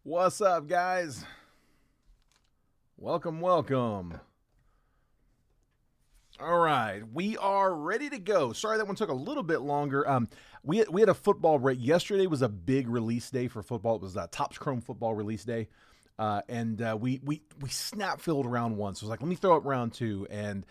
What's up, guys? Welcome, welcome. All right, we are ready to go. Sorry that one took a little bit longer. We had a football break. Yesterday was a big release day for football. It was Topps Chrome football release day, and we snap filled round one. So I was like, let me throw up round two, and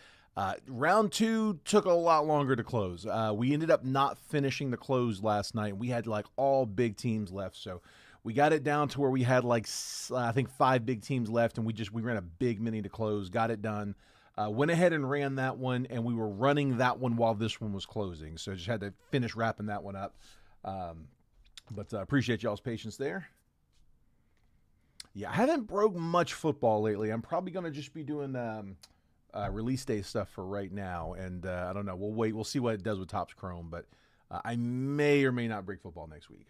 round two took a lot longer to close. We ended up not finishing the close last night. We had like all big teams left, so we got it down to where we had like I think 5 big teams left, and we ran a big mini to close. Got it done. Went ahead and ran that one, and we were running that one while this one was closing. So I just had to finish wrapping that one up. But appreciate y'all's patience there. Yeah, I haven't broke much football lately. I'm probably going to just be doing release day stuff for right now. And I don't know. We'll wait. We'll see what it does with Topps Chrome. But I may or may not break football next week.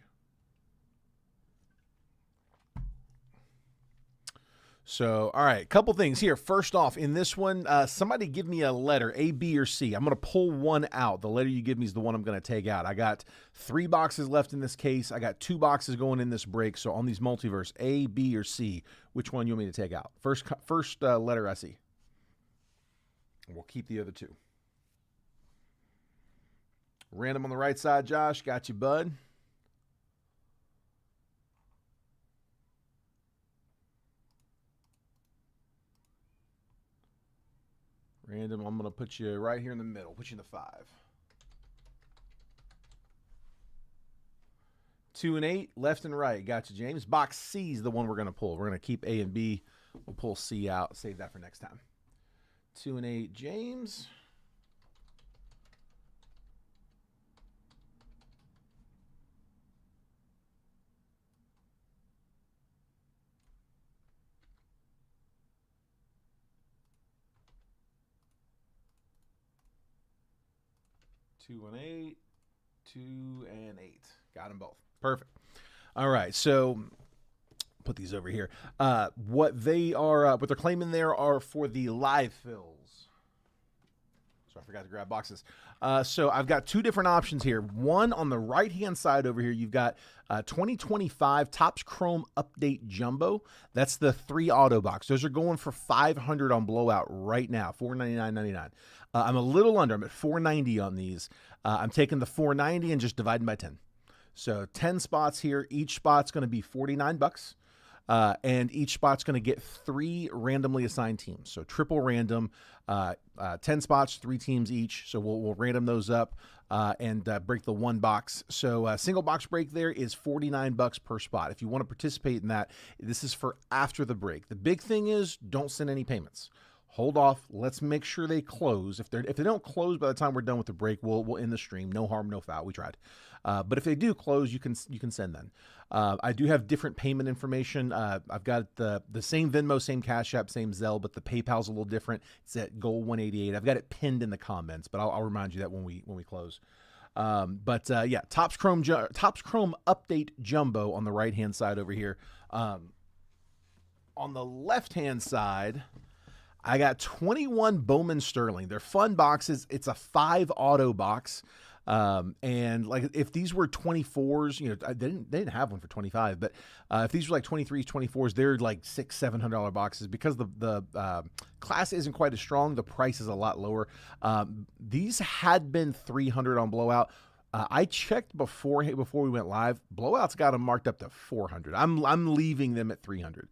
So, all right, couple things here. First off, in this one, somebody give me a letter, A, B, or C. I'm going to pull one out. The letter you give me is the one I'm going to take out. I got 3 boxes left in this case. I got 2 boxes going in this break. So on these multiverse, A, B, or C, which one you want me to take out? First letter I see. We'll keep the other 2. Random on the right side, Josh. Got you, bud. Random, I'm going to put you right here in the middle. Put you in the 5. 2 and 8, left and right. Gotcha, James. Box C is the one we're going to pull. We're going to keep A and B. We'll pull C out. Save that for next time. 2 and 8, James. Two and 8. 2 and 8. Got them both. Perfect. All right, so put these over here. What they're claiming there are for the live fills. So I forgot to grab boxes. So I've got 2 different options here. One on the right-hand side over here, you've got 2025 Topps Chrome Update Jumbo. That's the 3 auto box. Those are going for $500 on blowout right now, $499.99. I'm a little under. I'm at $490 on these. I'm taking the $490 and just dividing by 10. So 10 spots here. Each spot's going to be $49. And each spot's going to get 3 randomly assigned teams. So triple random, 10 spots, 3 teams each. So we'll random those up and break the 1 box. So single box break there is $49 per spot. If you want to participate in that, this is for after the break. The big thing is don't send any payments. Hold off. Let's make sure they close. If they don't close by the time we're done with the break, we'll end the stream. No harm, no foul. We tried. But if they do close, you can send then. I do have different payment information. I've got the same Venmo, same Cash App, same Zelle, but the PayPal's a little different. It's at Goal 188. I've got it pinned in the comments, but I'll remind you that when we close. Yeah, Topps Chrome Update Jumbo on the right hand side over here. On the left hand side, I got 21 Bowman Sterling. They're fun boxes. It's a 5 auto box. And like if these were 24s, they didn't have one for 25, but if these were like 23s, 24s, they're like $600-700 boxes because the class isn't quite as strong. The price is a lot lower. These had been $300 on blowout. I checked before we went live. Blowout's got them marked up to $400. I'm leaving them at $300.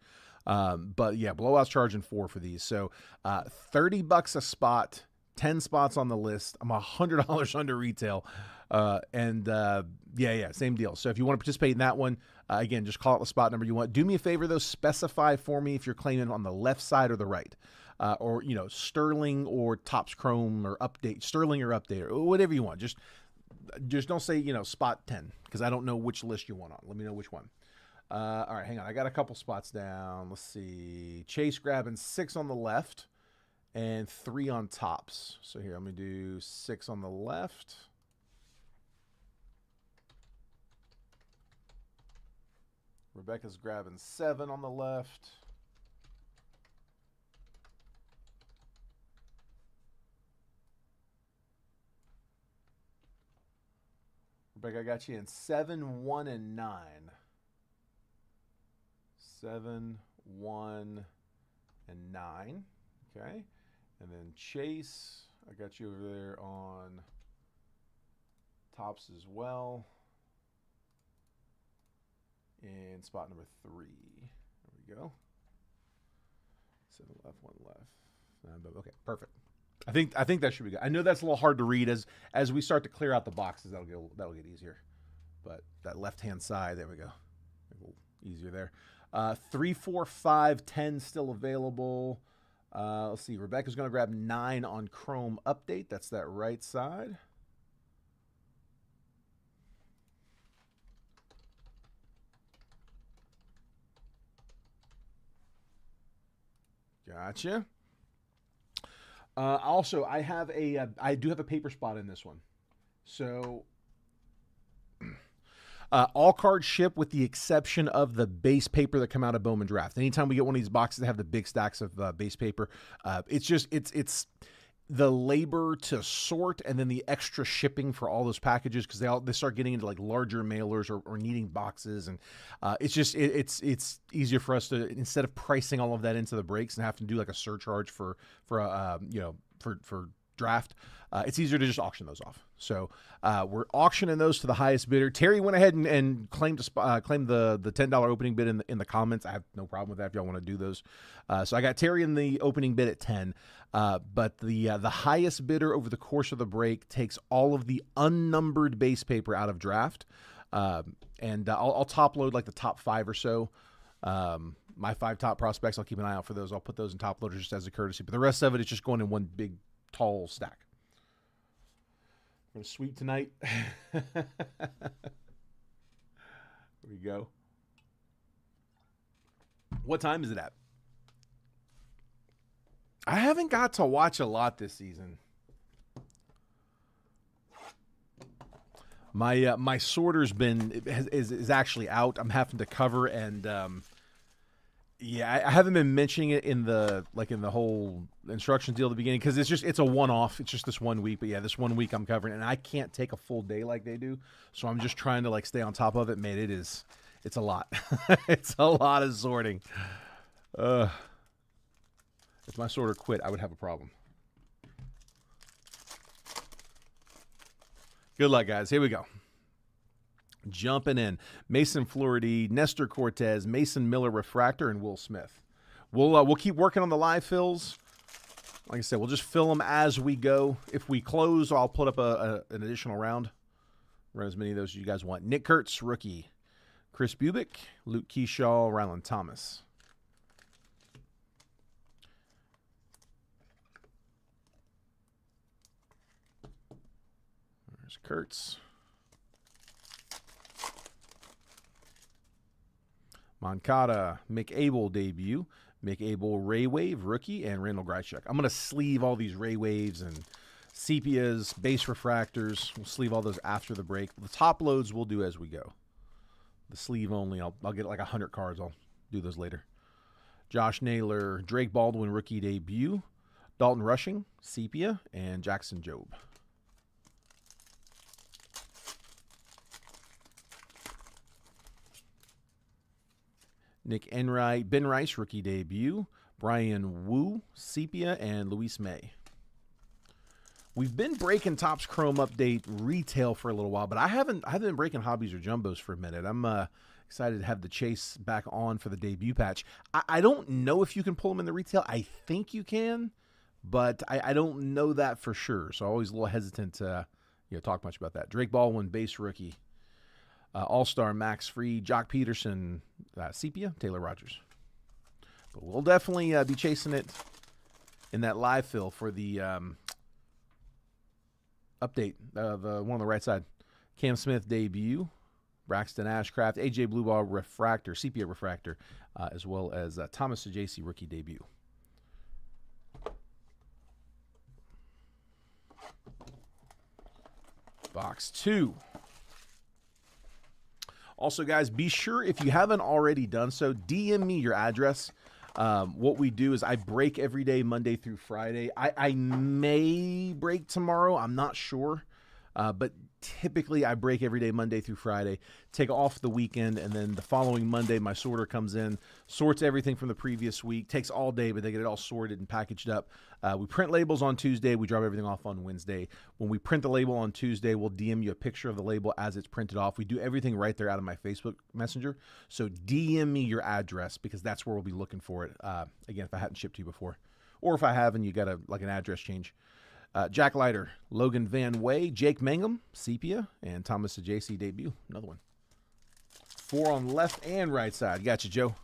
But yeah, blowout's charging $4 for these. So, $30 a spot, 10 spots on the list. I'm $100 under retail. Yeah, same deal. So if you want to participate in that one, again, just call it the spot number you want. Do me a favor though, specify for me if you're claiming on the left side or the right. Or Sterling or Topps Chrome or update, Sterling or update or whatever you want. Just don't say, spot 10 because I don't know which list you want on. Let me know which one. All right, hang on. I got a couple spots down. Let's see. Chase grabbing 6 on the left and 3 on Topps. So here, let me do 6 on the left. Rebecca's grabbing 7 on the left. Rebecca, I got you in 7, 1, and 9. 7, 1, and 9. Okay. And then Chase, I got you over there on tops as well. In spot number 3. There we go. 7 left, 1 left. Okay, perfect. I think that should be good. I know that's a little hard to read as we start to clear out the boxes. That'll get easier. But that left-hand side, there we go. A little easier there. 3, 4, 5, 10 still available. Let's see. Rebecca's going to grab 9 on Chrome Update. That's that right side. Gotcha. Also, I do have a paper spot in this one. So all cards ship with the exception of the base paper that come out of Bowman Draft. Anytime we get one of these boxes that have the big stacks of base paper, it's the labor to sort and then the extra shipping for all those packages because they start getting into like larger mailers or needing boxes, and it's easier for us to, instead of pricing all of that into the breaks and have to do like a surcharge for draft, it's easier to just auction those off. So we're auctioning those to the highest bidder. Terry went ahead and claimed the $10 opening bid in the comments. I have no problem with that if y'all want to do those. So I got Terry in the opening bid at 10. But the highest bidder over the course of the break takes all of the unnumbered base paper out of draft. And I'll top load like the top 5 or so. My 5 top prospects, I'll keep an eye out for those. I'll put those in top loaders just as a courtesy. But the rest of it is just going in one big, tall stack. We're going to sweep tonight. Here we go. What time is it at? I haven't got to watch a lot this season. My sorter's is actually out. I'm having to cover, and yeah, I haven't been mentioning it in the whole instructions deal at the beginning because it's a one-off. It's just this 1 week. But yeah, this 1 week I'm covering, and I can't take a full day like they do. So I'm just trying to like stay on top of it. Man, it's a lot. It's a lot of sorting. If my sorter quit, I would have a problem. Good luck, guys. Here we go. Jumping in. Mason Flaherty, Nestor Cortez, Mason Miller Refractor, and Will Smith. We'll keep working on the live fills. Like I said, we'll just fill them as we go. If we close, I'll put up an additional round. Run as many of those as you guys want. Nick Kurtz, rookie. Chris Bubick, Luke Keyshaw, Ryland Thomas. There's Kurtz. Moncada, Mick Abel debut. Mick Abel Ray Wave rookie, and Randall Grichuk. I'm going to sleeve all these Ray Waves and Sepias, base refractors. We'll sleeve all those after the break. The top loads we'll do as we go. The sleeve only, I'll get like 100 cards. I'll do those later. Josh Naylor, Drake Baldwin rookie debut. Dalton Rushing, Sepia, and Jackson Jobe. Nick Enright, Ben Rice, rookie debut. Brian Wu, Sepia, and Luis May. We've been breaking Topps Chrome Update retail for a little while, but I haven't been breaking hobbies or jumbos for a minute. I'm excited to have the Chase back on for the debut patch. I don't know if you can pull them in the retail. I think you can, but I don't know that for sure. So I'm always a little hesitant to talk much about that. Drake Baldwin, base rookie. All-Star Max Fried, Jock Peterson, Sepia, Taylor Rogers. But we'll definitely be chasing it in that live fill for the update, the one on the right side. Cam Smith debut, Braxton Ashcraft, AJ Blueball refractor, Sepia refractor, as well as Thomas Sajaci rookie debut. Box 2. Also, guys, be sure, if you haven't already done so, DM me your address. What we do is I break every day, Monday through Friday. I may break tomorrow. I'm not sure. But Typically, I break every day, Monday through Friday, take off the weekend, and then the following Monday, my sorter comes in, sorts everything from the previous week. Takes all day, but they get it all sorted and packaged up. We print labels on Tuesday. We drop everything off on Wednesday. When we print the label on Tuesday, we'll DM you a picture of the label as it's printed off. We do everything right there out of my Facebook Messenger. So DM me your address because that's where we'll be looking for it. Again, if I hadn't shipped to you before. Or if I have and you got an address change. Jack Leiter, Logan Van Way, Jake Mangum, Sepia, and Thomas JC debut. Another one. 4 on left and right side. Gotcha, Joe.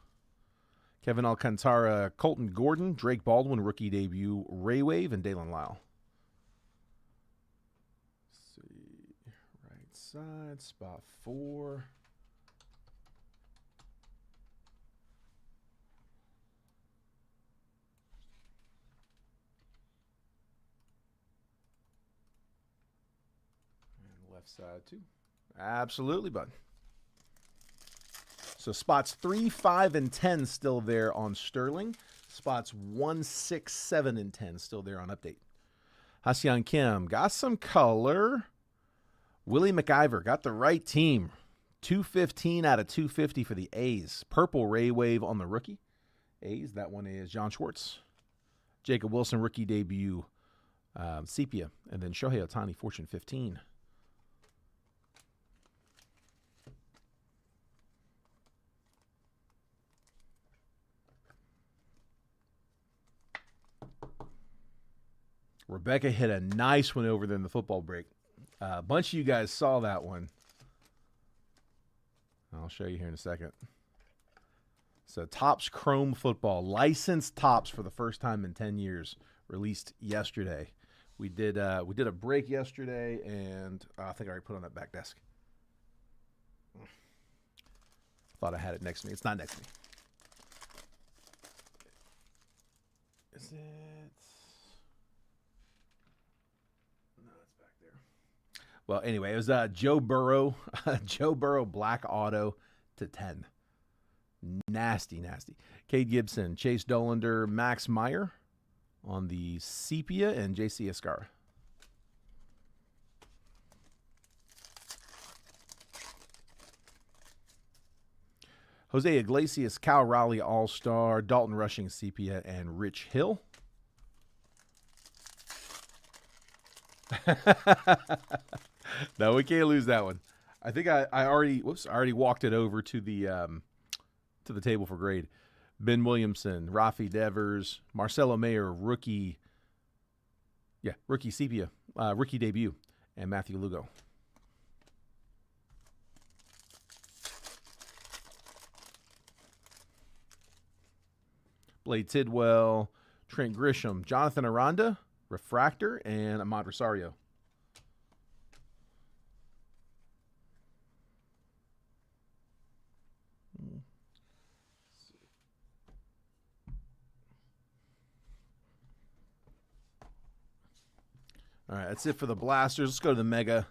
Kevin Alcantara, Colton Gordon, Drake Baldwin, rookie debut, Ray Wave, and Dalen Lyle. Let's see. Right side, spot 4. Left side too. Absolutely, bud. So spots 3, 5, and 10 still there on Sterling. Spots 1, 6, 7, and 10 still there on Update. Ha-Seong Kim got some color. Willie McIver got the right team. 215 out of 250 for the A's. Purple Ray Wave on the rookie. A's, that one is John Schwartz. Jacob Wilson, rookie debut. Sepia. And then Shohei Ohtani, Fortune 15. Rebecca hit a nice one over there in the football break. A bunch of you guys saw that one. I'll show you here in a second. So Topps Chrome Football, licensed Topps for the first time in 10 years, released yesterday. We did a break yesterday, and I think I already put it on that back desk. Thought I had it next to me. It's not next to me. Is it? Well, anyway, it was Joe Burrow, Joe Burrow black auto to 10. Nasty, nasty. Cade Gibson, Chase Dolander, Max Meyer on the Sepia, and J.C. Escar. Jose Iglesias, Cal Raleigh All-Star, Dalton Rushing Sepia, and Rich Hill. No, we can't lose that one. I think I already walked it over to the table for grade. Ben Williamson, Rafi Devers, Marcelo Mayer, rookie Sepia, rookie debut, and Matthew Lugo. Blade Tidwell, Trent Grisham, Jonathan Aranda, Refractor, and Ahmad Rosario. All right, that's it for the blasters. Let's go to the Mega.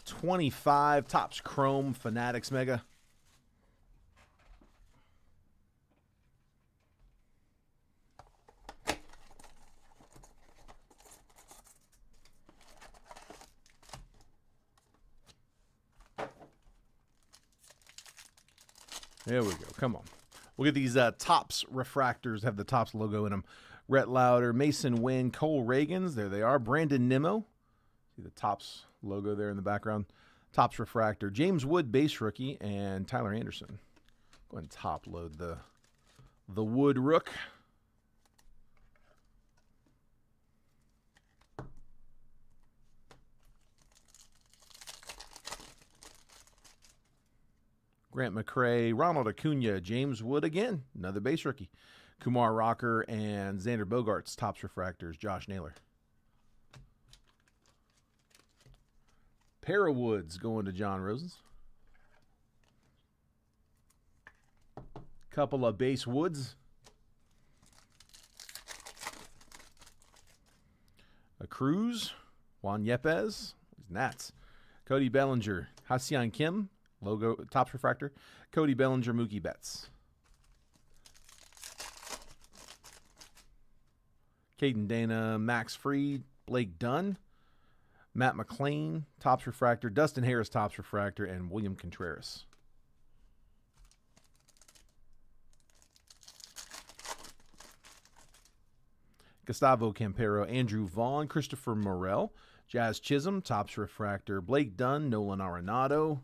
25, Topps Chrome Fanatics Mega. There we go. Come on. We'll get these Topps refractors, have the Topps logo in them. Rhett Lauder, Mason Wynn, Cole Reagans. There they are. Brandon Nimmo. See the Topps logo there in the background. Topps refractor. James Wood, base rookie, and Tyler Anderson. Go ahead and top load the Wood Rook. Grant McCray, Ronald Acuna, James Wood again, another base rookie. Kumar Rocker and Xander Bogaerts, Topps refractors, Josh Naylor. Pair of Woods going to John Rosens. Couple of base Woods. A Cruz, Juan Yepes, Nats. Cody Bellinger, Ha-Seong Kim, logo, Topps refractor. Cody Bellinger, Mookie Betts. Caden Dana, Max Fried, Blake Dunn. Matt McClain, Topps Refractor. Dustin Harris, Topps Refractor. And William Contreras. Gustavo Campero, Andrew Vaughn, Christopher Morel, Jazz Chisholm, Topps Refractor, Blake Dunn, Nolan Arenado,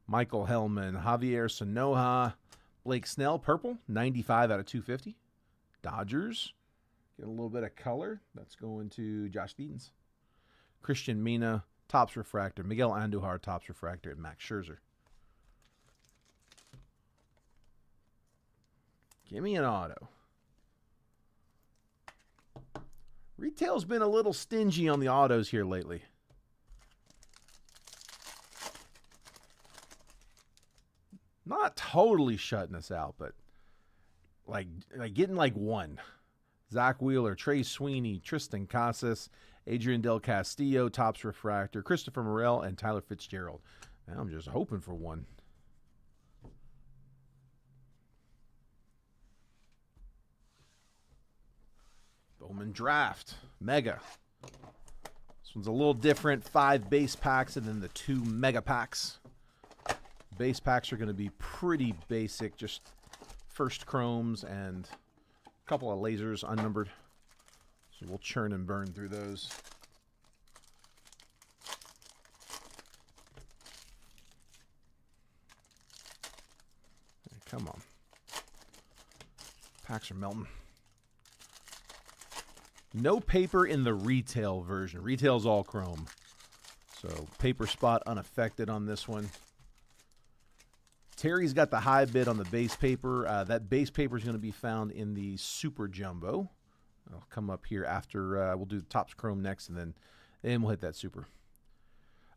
Michael Hellman, Javier Sonoja, Blake Snell, purple, 95 out of 250. Dodgers, get a little bit of color. That's going to Josh Deedens. Christian Mina, Topps Refractor, Miguel Andujar, Topps Refractor, and Max Scherzer. Give me an auto. Retail's been a little stingy on the autos here lately. Not totally shutting us out, but like getting like one. Zach Wheeler, Trey Sweeney, Tristan Casas, Adrian Del Castillo, Topps Refractor, Christopher Morel, and Tyler Fitzgerald. Now I'm just hoping for one. Bowman Draft, Mega. This one's a little different. 5 base packs and then the 2 mega packs. Base packs are going to be pretty basic, just first chromes and a couple of lasers unnumbered. So we'll churn and burn through those. Hey, come on. Packs are melting. No paper in the retail version. Retail's all chrome. So paper spot unaffected on this one. Terry's got the high bid on the base paper. That base paper is going to be found in the Super Jumbo. I'll come up here after. We'll do the Topps Chrome next, and then we'll hit that Super.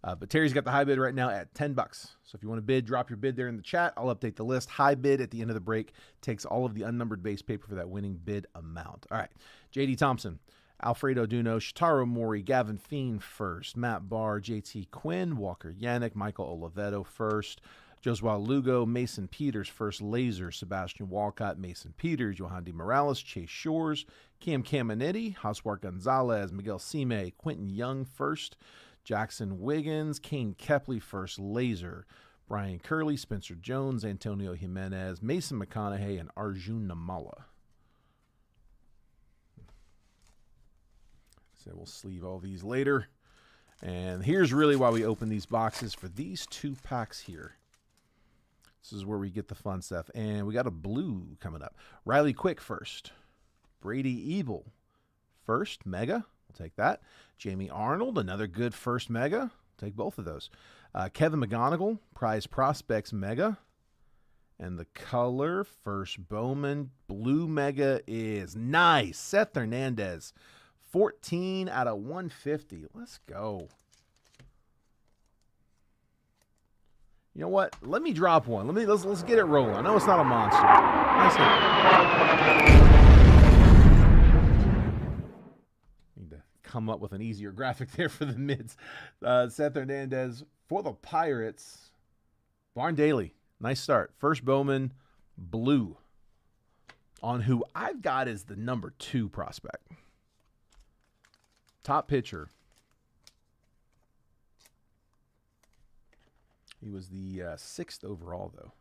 But Terry's got the high bid right now at $10. So if you want to bid, drop your bid there in the chat. I'll update the list. High bid at the end of the break takes all of the unnumbered base paper for that winning bid amount. All right. J.D. Thompson, Alfredo Duno, Shitaro Mori, Gavin Feen first, Matt Barr, J.T. Quinn, Walker Yannick, Michael Oliveto first, Joshua Lugo, Mason Peters first, Laser, Sebastian Walcott, Mason Peters, Yohandy Morales, Chase Shores, Cam Caminetti, Hoswart Gonzalez, Miguel Sime, Quentin Young first, Jackson Wiggins, Kane Kepley first, Laser, Brian Curley, Spencer Jones, Antonio Jimenez, Mason McConaughey, and Arjun Namala. So we'll sleeve all these later. And here's really why we open these boxes for these 2 packs here. This is where we get the fun stuff. And we got a blue coming up. Riley Quick first. Brady Ebel first, Mega. We'll take that. Jamie Arnold, another good first Mega. We'll take both of those. Kevin McGonigal, Prize Prospects Mega. And the color, first Bowman, blue Mega is nice. Seth Hernandez, 14 out of 150. Let's go. You know what? Let me drop one. Let's get it rolling. I know it's not a monster. Nice hit. Need to come up with an easier graphic there for the mids. Seth Hernandez for the Pirates. Barn Daly. Nice start. First Bowman, blue. On who I've got is the number 2 prospect. Top pitcher. He was the 6th overall, though.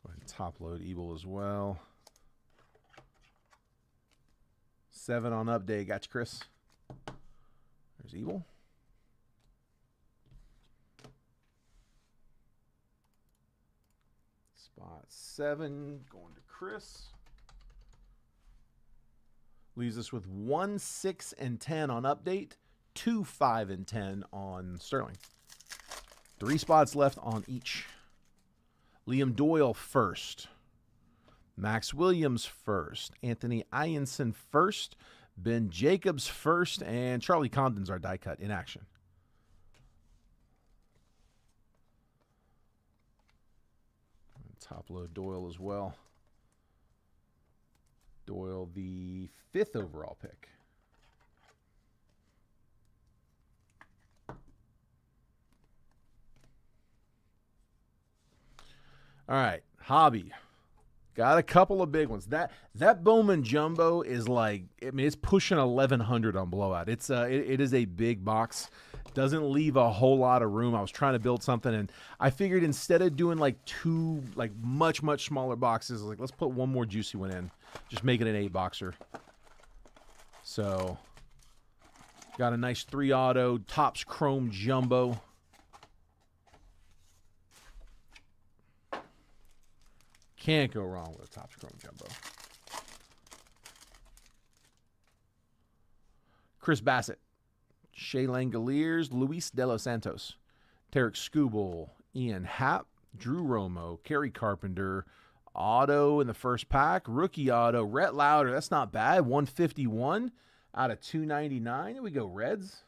Go ahead and top load Ebel as well. 7 on update. Got you, Chris. There's Ebel. Spot 7 going to Chris. Leaves us with 1, 6, and 10 on update, 2, 5, and 10 on Sterling. 3 spots left on each. Liam Doyle first. Max Williams first. Anthony Ianson first. Ben Jacobs first. And Charlie Condon's our die cut in action. Top load Doyle as well. Doyle, the 5th overall pick. All right, hobby. Got a couple of big ones. That Bowman Jumbo is like, I mean, it's pushing 1,100 on blowout. It is a big box. Doesn't leave a whole lot of room. I was trying to build something, and I figured instead of doing like two like much smaller boxes, like let's put one more juicy one in. Just make it an 8-boxer. So got a nice 3-auto Topps Chrome Jumbo. Can't go wrong with a Topps Chrome Jumbo. Chris Bassett, Shea Langoliers, Luis De Los Santos, Tarek Skubal, Ian Happ, Drew Romo, Kerry Carpenter, auto in the first pack, rookie auto, Rhett Lauder. That's not bad. 151 out of 299. Here we go, Reds.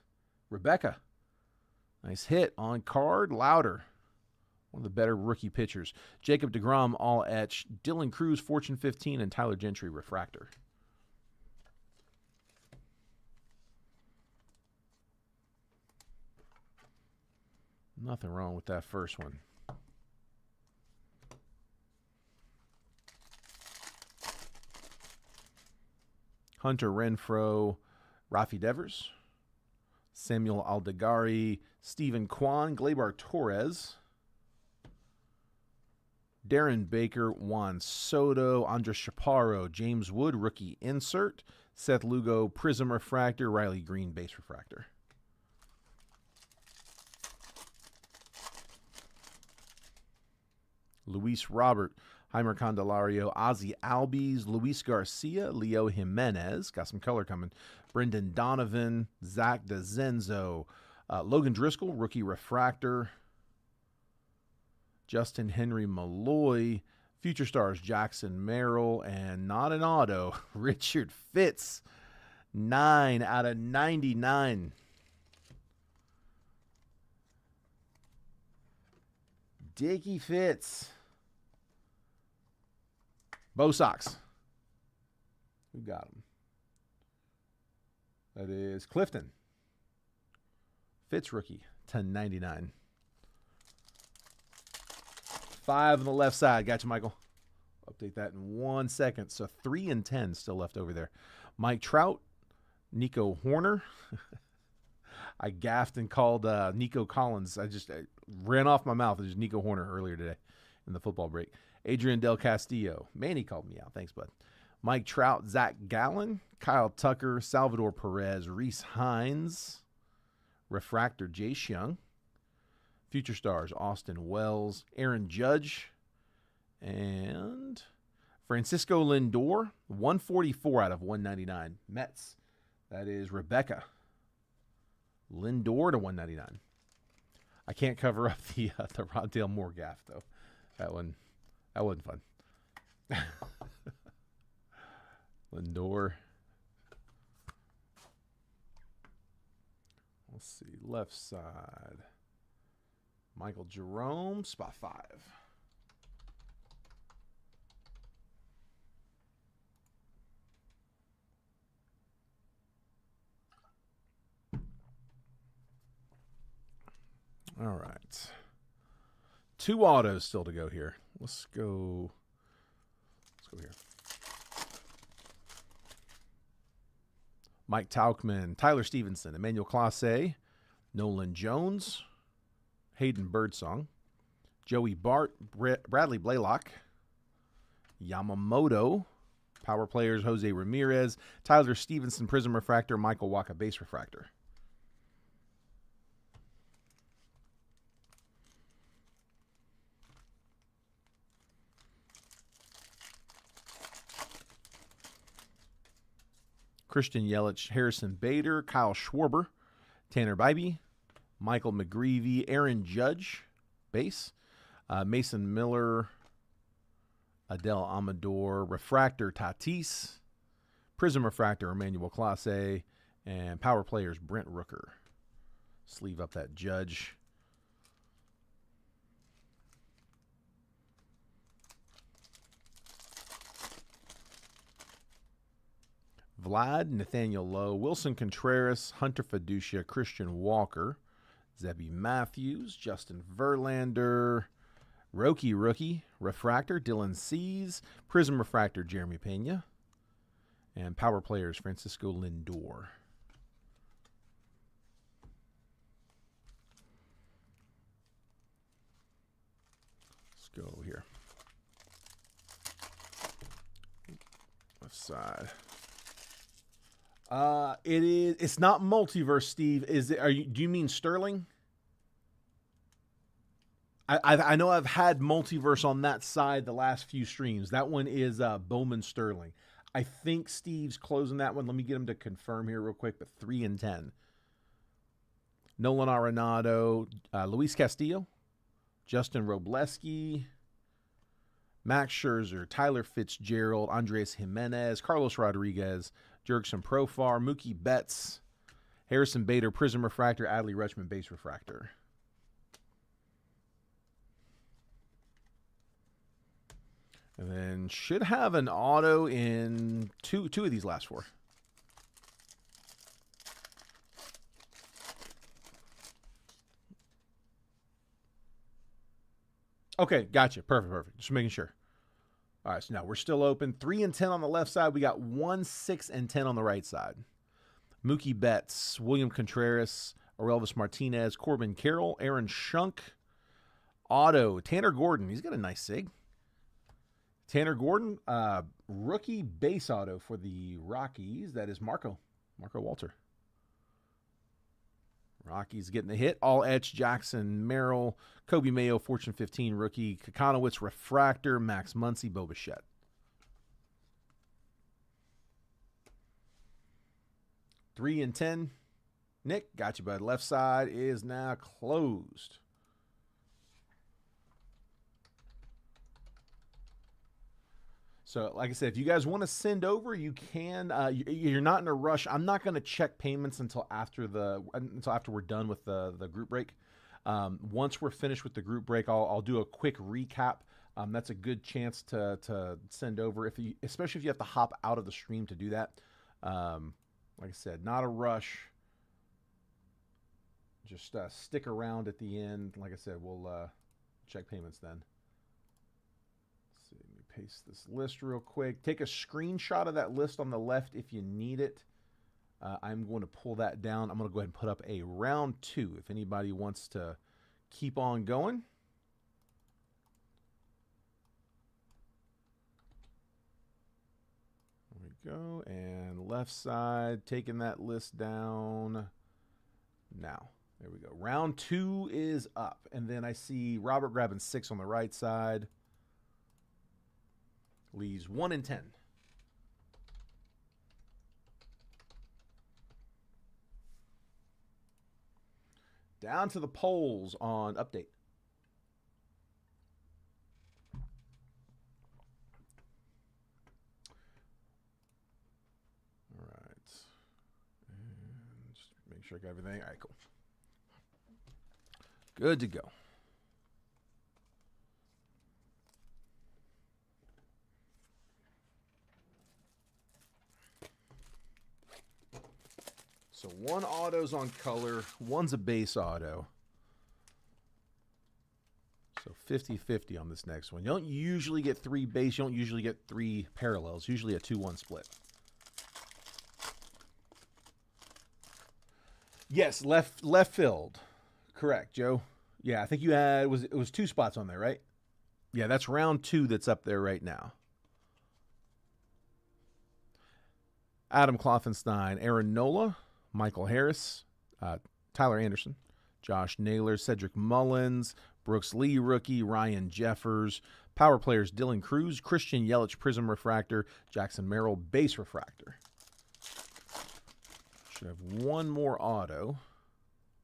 Rebecca, nice hit on card. Lauder, one of the better rookie pitchers. Jacob deGrom, all etch. Dylan Cruz, Fortune 15, and Tyler Gentry, refractor. Nothing wrong with that first one. Hunter Renfroe, Rafi Devers, Samuel Aldegari, Stephen Kwan, Gleyber Torres, Darren Baker, Juan Soto, Andres Chaparro, James Wood, rookie insert, Seth Lugo, Prism refractor, Riley Green, base refractor. Luis Robert, Heimer Candelario, Ozzy Albies, Luis Garcia, Leo Jimenez, got some color coming, Brendan Donovan, Zach DeZenzo, Logan Driscoll, rookie refractor, Justin Henry Malloy, future stars Jackson Merrill, and not an auto, Richard Fitz, 9 out of 99. Dickie Fitz. Bo Sox. Who got him? That is Clifton. Fitz rookie, 10.99. 5 on the left side. Got you, Michael. Update that in 1 second. So 3 and 10 still left over there. Mike Trout, Nico Horner. I gaffed and called Nico Collins. I ran off my mouth. It was Nico Horner earlier today in the football break. Adrian Del Castillo. Manny called me out. Thanks, bud. Mike Trout, Zach Gallen, Kyle Tucker, Salvador Perez, Reese Hines, refractor Jace Young, future stars Austin Wells, Aaron Judge, and Francisco Lindor, 144 out of 199. Mets. That is Rebecca. Lindor to 199. I can't cover up the Rondale Moore gaff though. That wasn't fun. Lindor. Let's see, left side. Michael Jerome, spot 5. All right. 2 autos still to go here. Let's go here. Mike Tauchman, Tyler Stevenson, Emmanuel Clase, Nolan Jones, Hayden Birdsong, Joey Bart, Bradley Blaylock, Yamamoto, power players Jose Ramirez, Tyler Stevenson, Prism refractor, Michael Waka, base refractor. Christian Yelich, Harrison Bader, Kyle Schwarber, Tanner Bybee, Michael McGreevy, Aaron Judge, base, Mason Miller, Adele Amador, refractor Tatis, Prism refractor Emmanuel Clase, and power players Brent Rooker. Sleeve up that Judge. Vlad, Nathaniel Lowe, Wilson Contreras, Hunter Fiducia, Christian Walker, Zebby Matthews, Justin Verlander, Rookie Refractor, Dylan Cease. Prism Refractor, Jeremy Pena. And Power Players, Francisco Lindor. Let's go here. Left side. It's not multiverse, Steve. Do you mean Sterling? I know I've had multiverse on that side the last few streams. That one is Bowman Sterling. I think Steve's closing that one. Let me get him to confirm here real quick, but 3 and 10. Nolan Arenado, Luis Castillo, Justin Robleski, Max Scherzer, Tyler Fitzgerald, Andres Jimenez, Carlos Rodriguez, Jurickson Profar, Mookie Betts, Harrison Bader, Prism Refractor, Adley Rutschman, Base Refractor. And then should have an auto in two of these last 4. Okay, gotcha. Perfect. Just making sure. All right, so now we're still open. 3 and 10 on the left side. We got 1, 6, and 10 on the right side. Mookie Betts, William Contreras, Orelvis Martinez, Corbin Carroll, Aaron Schunk, auto, Tanner Gordon. He's got a nice sig. Tanner Gordon, rookie base auto for the Rockies. That is Marco Walter. Rockies getting the hit. All etch, Jackson Merrill, Kobe Mayo, Fortune 15 rookie, Kakanowitz refractor, Max Muncy, Bo Bichette. Three and 10. Nick, got you, bud. Left side is now closed. So, like I said, if you guys want to send over, you can. You're not in a rush. I'm not going to check payments until after we're done with the group break. Once we're finished with the group break, I'll do a quick recap. That's a good chance to send over, especially if you have to hop out of the stream to do that. Like I said, not a rush. Just stick around at the end. Like I said, we'll check payments then. Paste this list real quick. Take a screenshot of that list on the left if you need it. I'm going to pull that down. I'm going to go ahead and put up a round 2 if anybody wants to keep on going. There we go. And left side, taking that list down now. There we go. Round 2 is up. And then I see Robert grabbing 6 on the right side. Leaves 1 and 10. Down to the polls on update. All right. And just make sure I got everything. All right, cool. Good to go. So one auto's on color, one's a base auto. So 50-50 on this next one. You don't usually get 3 base. You don't usually get 3 parallels. Usually a 2-1 split. Yes, left field. Correct, Joe. Yeah, I think you had, it was 2 spots on there, right? Yeah, that's round 2 that's up there right now. Adam Kloffenstein, Aaron Nola, Michael Harris, Tyler Anderson, Josh Naylor, Cedric Mullins, Brooks Lee rookie, Ryan Jeffers, power players Dylan Cruz, Christian Yelich Prism Refractor, Jackson Merrill Base Refractor. Should have one more auto.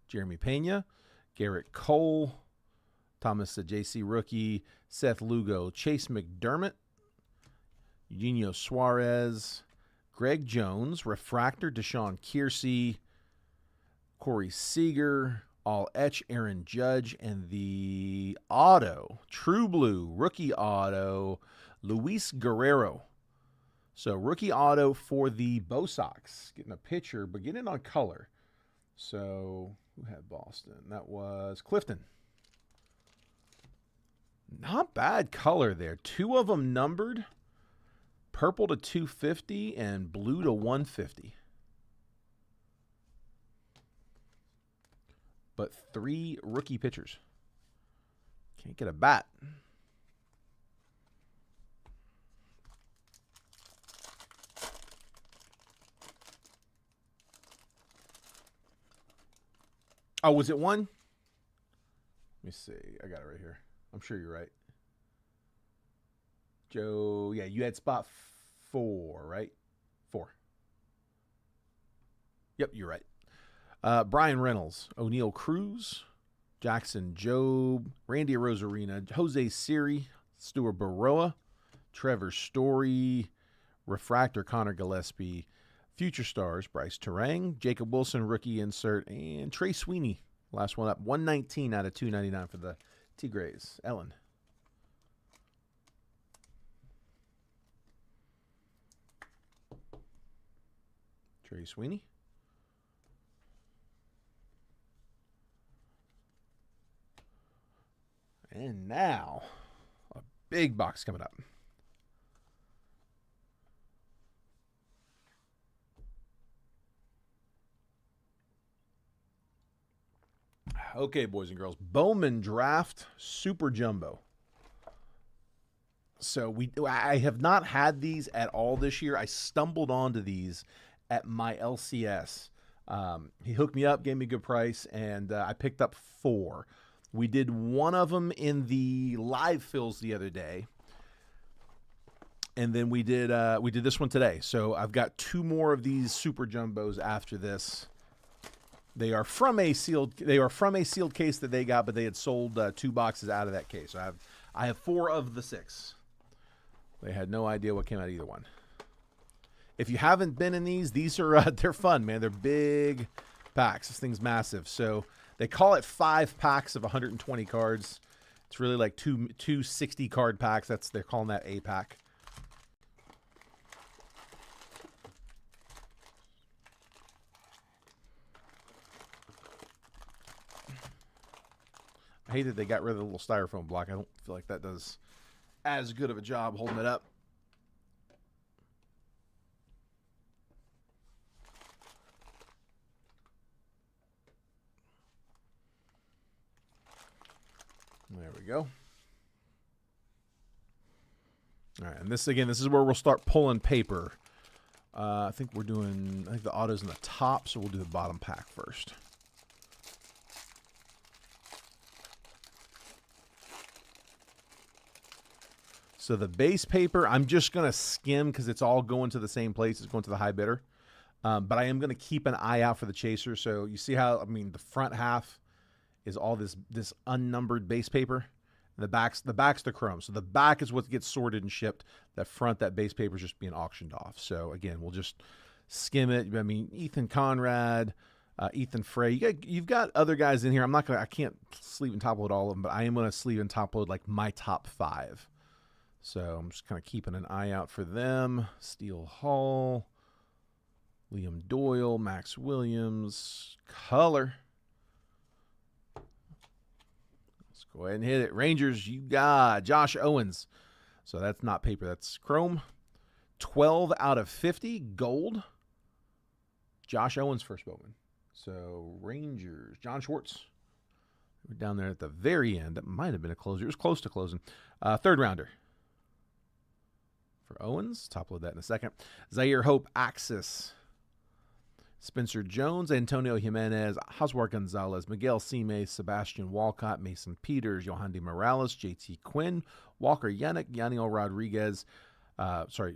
Jeremy Pena, Garrett Cole, Thomas JC rookie, Seth Lugo, Chase McDermott, Eugenio Suarez, Greg Jones, Refractor, Deshaun Kiersey, Corey Seager, all etch, Aaron Judge, and the auto, True Blue, rookie auto, Luis Guerrero. So rookie auto for the Bo Sox. Getting a pitcher, but getting on color. So who had Boston? That was Clifton. Not bad color there. 2 of them numbered. Purple to 250 and blue to 150. But 3 rookie pitchers. Can't get a bat. Oh, was it 1? Let me see. I got it right here. I'm sure you're right. Joe, yeah, you had spot 4, right? 4. Yep, you're right. Brian Reynolds, O'Neal Cruz, Jackson Jobe, Randy Rosarina, Jose Siri, Stuart Baroa, Trevor Story, Refractor Connor Gillespie, Future Stars Bryce Terang, Jacob Wilson rookie insert, and Trey Sweeney, last one up. 119 out of 299 for the Tigres. Ellen. Trey Sweeney. And now, a big box coming up. Okay, boys and girls. Bowman Draft Super Jumbo. So I have not had these at all this year. I stumbled onto these at my LCS. He hooked me up, gave me a good price, and I picked up 4. We did one of them in the live fills the other day, and then we did this one today. So I've got 2 more of these Super Jumbos after this. They are from a sealed case that they got, but they had sold 2 boxes out of that case. So I have 4 of the 6. They had no idea what came out of either one. If you haven't been in these are they're fun, man. They're big packs. This thing's massive. So they call it 5 packs of 120 cards. It's really like two 60 card packs. They're calling that a pack. I hate that they got rid of the little styrofoam block. I don't feel like that does as good of a job holding it up. There we go. All right, and this is where we'll start pulling paper. I think the auto's in the top, so we'll do the bottom pack first. So the base paper, I'm just going to skim because it's all going to the same place. It's going to the high bidder. But I am going to keep an eye out for the chaser. So you see how, the front half is all this unnumbered base paper. And the back's the chrome. So the back is what gets sorted and shipped. That front, that base paper is just being auctioned off. So again, we'll just skim it. Ethan Conrad, Ethan Frey. You've got other guys in here. I can't sleeve and top load all of them, but I am going to sleeve and top load like my top 5. So I'm just kind of keeping an eye out for them. Steele Hall, Liam Doyle, Max Williams, color. Let's go ahead and hit it. Rangers, you got Josh Owens. So that's not paper, that's chrome. 12 out of 50, gold. Josh Owens, first Bowman. So Rangers, John Schwartz. We're down there at the very end. That might have been a closer. It was close to closing. Third rounder. For Owens, top load that in a second. Zaire Hope, Axis. Spencer Jones, Antonio Jimenez, Hoswar Gonzalez, Miguel Sime, Sebastian Walcott, Mason Peters, Yohandy Morales, JT Quinn, Walker Yannick, Yaniel Rodriguez,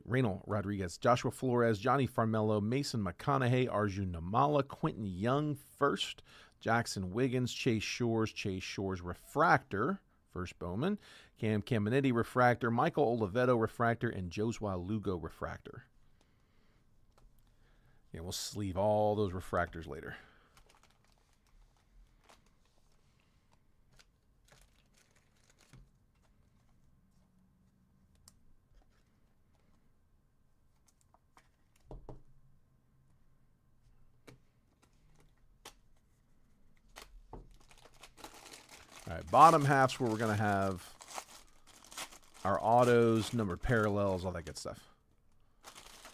Reynal Rodriguez, Joshua Flores, Johnny Farmelo, Mason McConaughey, Arjun Namala, Quentin Young first, Jackson Wiggins, Chase Shores Refractor, first Bowman, Cam Caminetti Refractor, Michael Oliveto Refractor, and Josua Lugo Refractor. Yeah, we'll sleeve all those refractors later. All right, bottom half's where we're going to have our autos, numbered parallels, all that good stuff.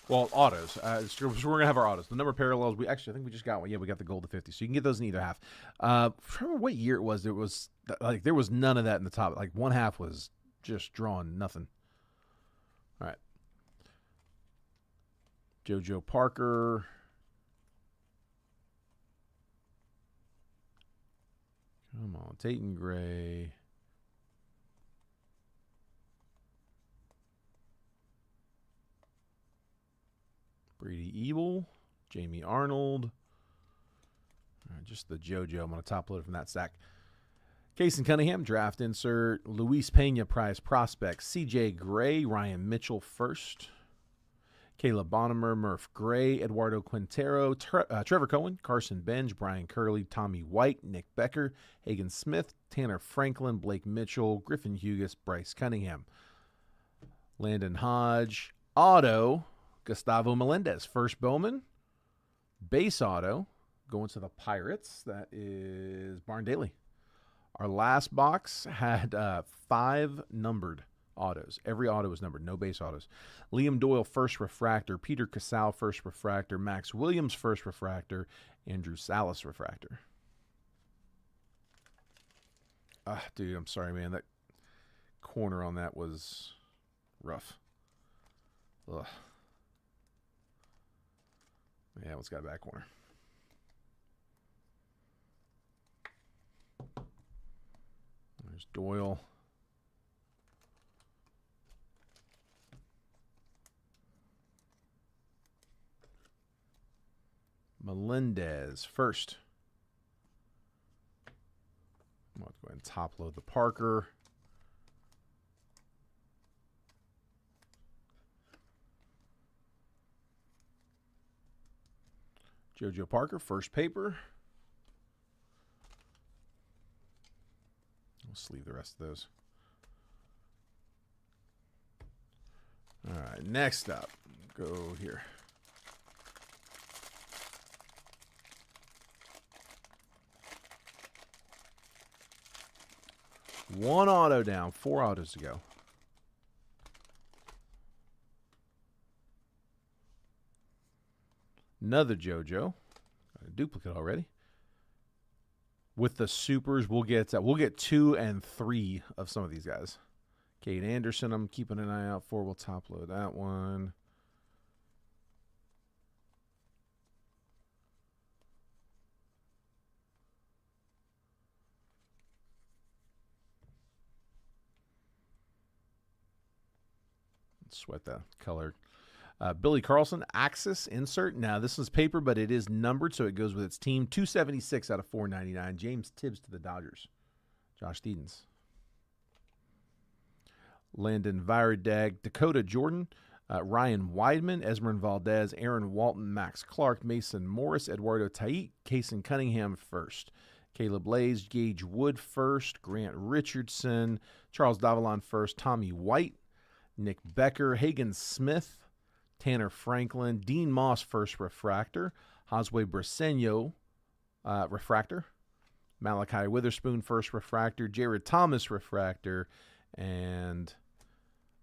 Well, autos. So we're going to have our autos. The number parallels, I think we just got one. Yeah, we got the gold to 50. So you can get those in either half. Remember what year it was? There was none of that in the top. Like one half was just drawn nothing. All right. JoJo Parker. Come on. Tayton Gray. Brady Ebel, Jamie Arnold. Just the JoJo. I'm going to top load from that stack. Casey Cunningham, draft insert. Luis Pena, prize prospect. CJ Gray, Ryan Mitchell first. Caleb Bonnemer, Murph Gray, Eduardo Quintero, Trevor Cohen, Carson Benj, Brian Curley, Tommy White, Nick Becker, Hagen Smith, Tanner Franklin, Blake Mitchell, Griffin Hughes, Bryce Cunningham. Landon Hodge, auto. Gustavo Melendez, first Bowman. Base auto, going to the Pirates. That is Barn Daly. Our last box had 5 numbered autos. Every auto was numbered, no base autos. Liam Doyle, first refractor. Peter Casal, first refractor. Max Williams, first refractor. Andrew Salas, refractor. Dude, I'm sorry, man. That corner on that was rough. Ugh. Yeah, it's got a back corner. There's Doyle. Melendez first. I'm going to go ahead and top load the Parker. JoJo Parker, first paper. We'll sleeve the rest of those. All right, next up, go here. One auto down, 4 autos to go. Another JoJo. Got a duplicate already. With the supers, we'll get 2 and 3 of some of these guys. Cade Anderson, I'm keeping an eye out for. We'll top load that one. Sweat the color. Billy Carlson, Axis insert. Now, this is paper, but it is numbered, so it goes with its team. 276 out of 499. James Tibbs to the Dodgers. Josh Steedens. Landon Viradeg, Dakota Jordan, Ryan Weidman, Esmeralda Valdez, Aaron Walton, Max Clark, Mason Morris, Eduardo Tait, Kason Cunningham first. Caleb Blaze, Gage Wood first. Grant Richardson, Charles Davalon first. Tommy White, Nick Becker, Hagen Smith, Tanner Franklin, Dean Moss, first refractor, Josue Briseño, refractor, Malachi Witherspoon, first refractor, Jared Thomas, refractor, and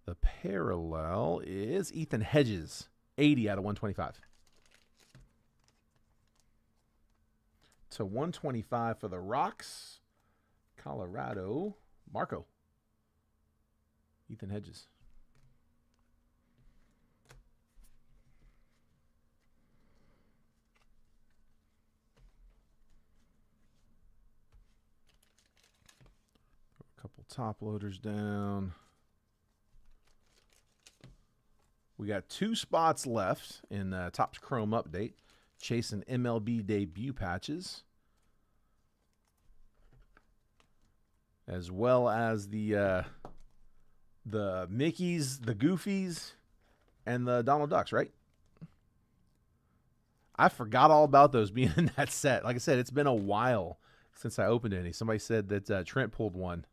the parallel is Ethan Hedges, 80 out of 125. To 125 for the Rocks, Colorado, Marco, Ethan Hedges. Couple top loaders down. We got 2 spots left in Topps Chrome update. Chasing MLB debut patches, as well as the Mickeys, the Goofies, and the Donald Ducks. Right? I forgot all about those being in that set. Like I said, it's been a while since I opened any. Somebody said that Trent pulled one.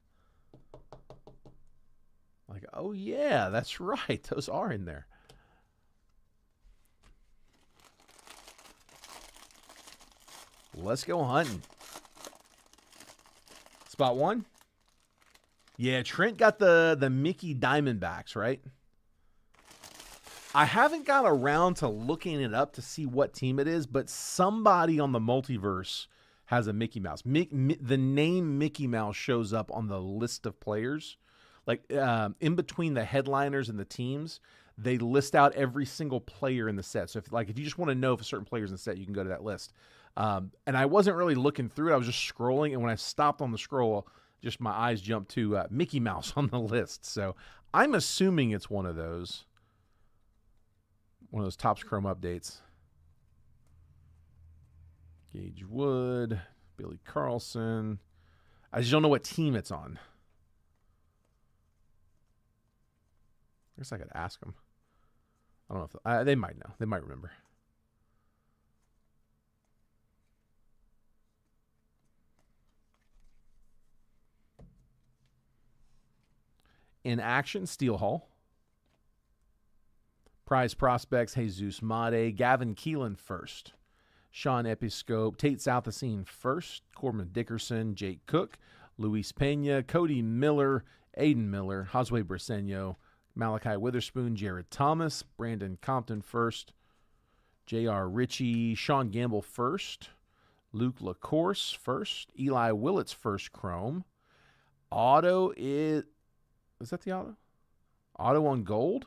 Like, oh yeah, that's right. Those are in there. Let's go hunting. Spot 1. Yeah, Trent got the Mickey Diamondbacks, right? I haven't got around to looking it up to see what team it is, but somebody on the multiverse has a Mickey Mouse. The name Mickey Mouse shows up on the list of players. Like in between the headliners and the teams, they list out every single player in the set. So if you just want to know if a certain player's in the set, you can go to that list. And I wasn't really looking through it. I was just scrolling. And when I stopped on the scroll, just my eyes jumped to Mickey Mouse on the list. So I'm assuming it's one of those. One of those Topps Chrome updates. Gage Wood, Billy Carlson. I just don't know what team it's on. I guess I could ask them. I don't know if they might know. They might remember. In action, Steel Hall. Prize prospects, Jesus Made, Gavin Keelan first. Sean Episcope, Tate Southacene first. Corbin Dickerson, Jake Cook, Luis Pena, Cody Miller, Aiden Miller, Josue Briseño, Malachi Witherspoon, Jared Thomas, Brandon Compton first. J.R. Ritchie, Sean Gamble first. Luke LaCourse first. Eli Willits first chrome. Auto is that the auto? Auto on gold.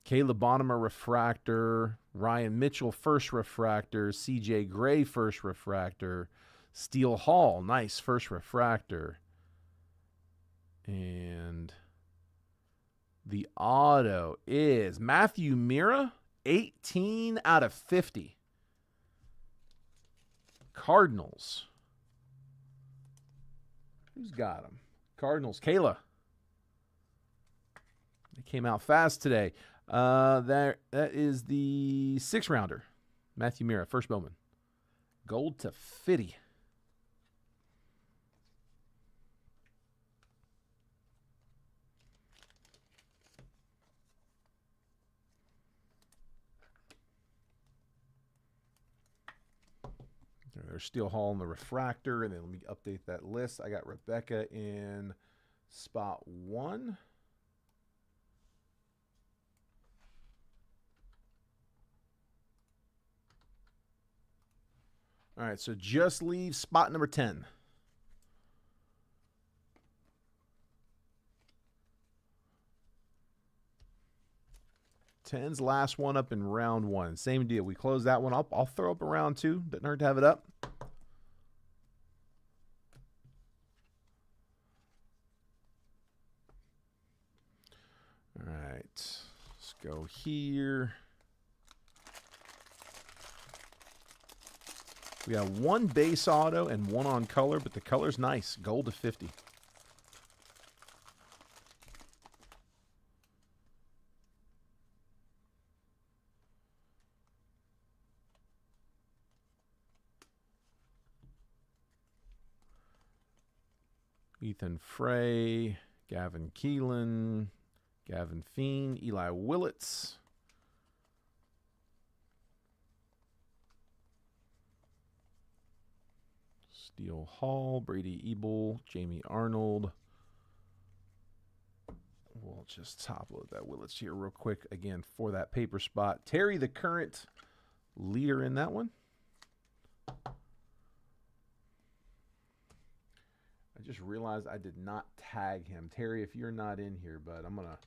Caleb Bonham refractor, Ryan Mitchell first refractor, CJ Gray first refractor, Steel Hall, nice first refractor. And the auto is Matthew Mira, 18 out of 50. Cardinals. Who's got them? Cardinals, Kayla. They came out fast today. That is the 6th rounder. Matthew Mira, first Bowman. Gold to 50. There's Steel Hall in the refractor, and then let me update that list. I got Rebecca in spot 1. All right, so just leave spot number 10. 10's last one up in round 1. Same deal. We close that one up. I'll throw up a round 2. Doesn't hurt to have it up. All right, let's go here. We got 1 base auto and 1 on color, but the color's nice. Gold to 50. Ethan Frey, Gavin Keelan, Gavin Fiend, Eli Willits. Steel Hall, Brady Ebel, Jamie Arnold. We'll just top load that Willits here real quick again for that paper spot. Terry, the current leader in that one. I just realized I did not tag him. Terry, if you're not in here, bud, I'm going to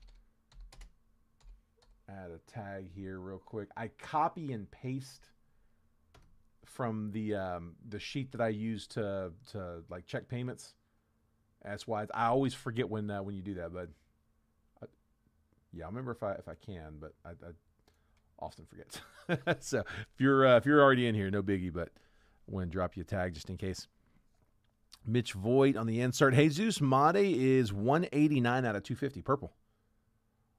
add a tag here real quick. I copy and paste from the sheet that I use to like check payments. That's why I always forget when you do that, bud. Yeah, I remember if I can, but I often forget. So if you're already in here, no biggie, but I want to drop you a tag just in case. Mitch Voigt on the insert. Jesus Made is 189 out of 250. Purple.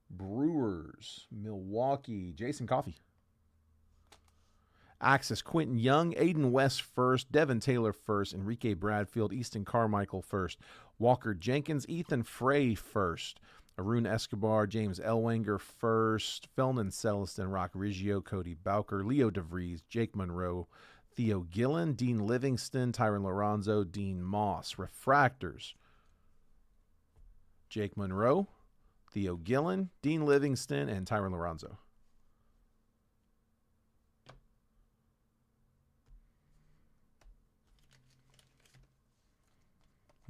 Brewers. Milwaukee. Jason Coffey. Axis. Quentin Young. Aiden West first. Devin Taylor first. Enrique Bradfield. Easton Carmichael first. Walker Jenkins. Ethan Frey first. Arun Escobar. James Elwanger first. Felton Celestin. Rock Riggio. Cody Bowker. Leo DeVries. Jake Monroe. Theo Gillen, Dean Livingston, Tyron Lorenzo, Dean Moss. Refractors. Jake Monroe, Theo Gillen, Dean Livingston, and Tyron Lorenzo.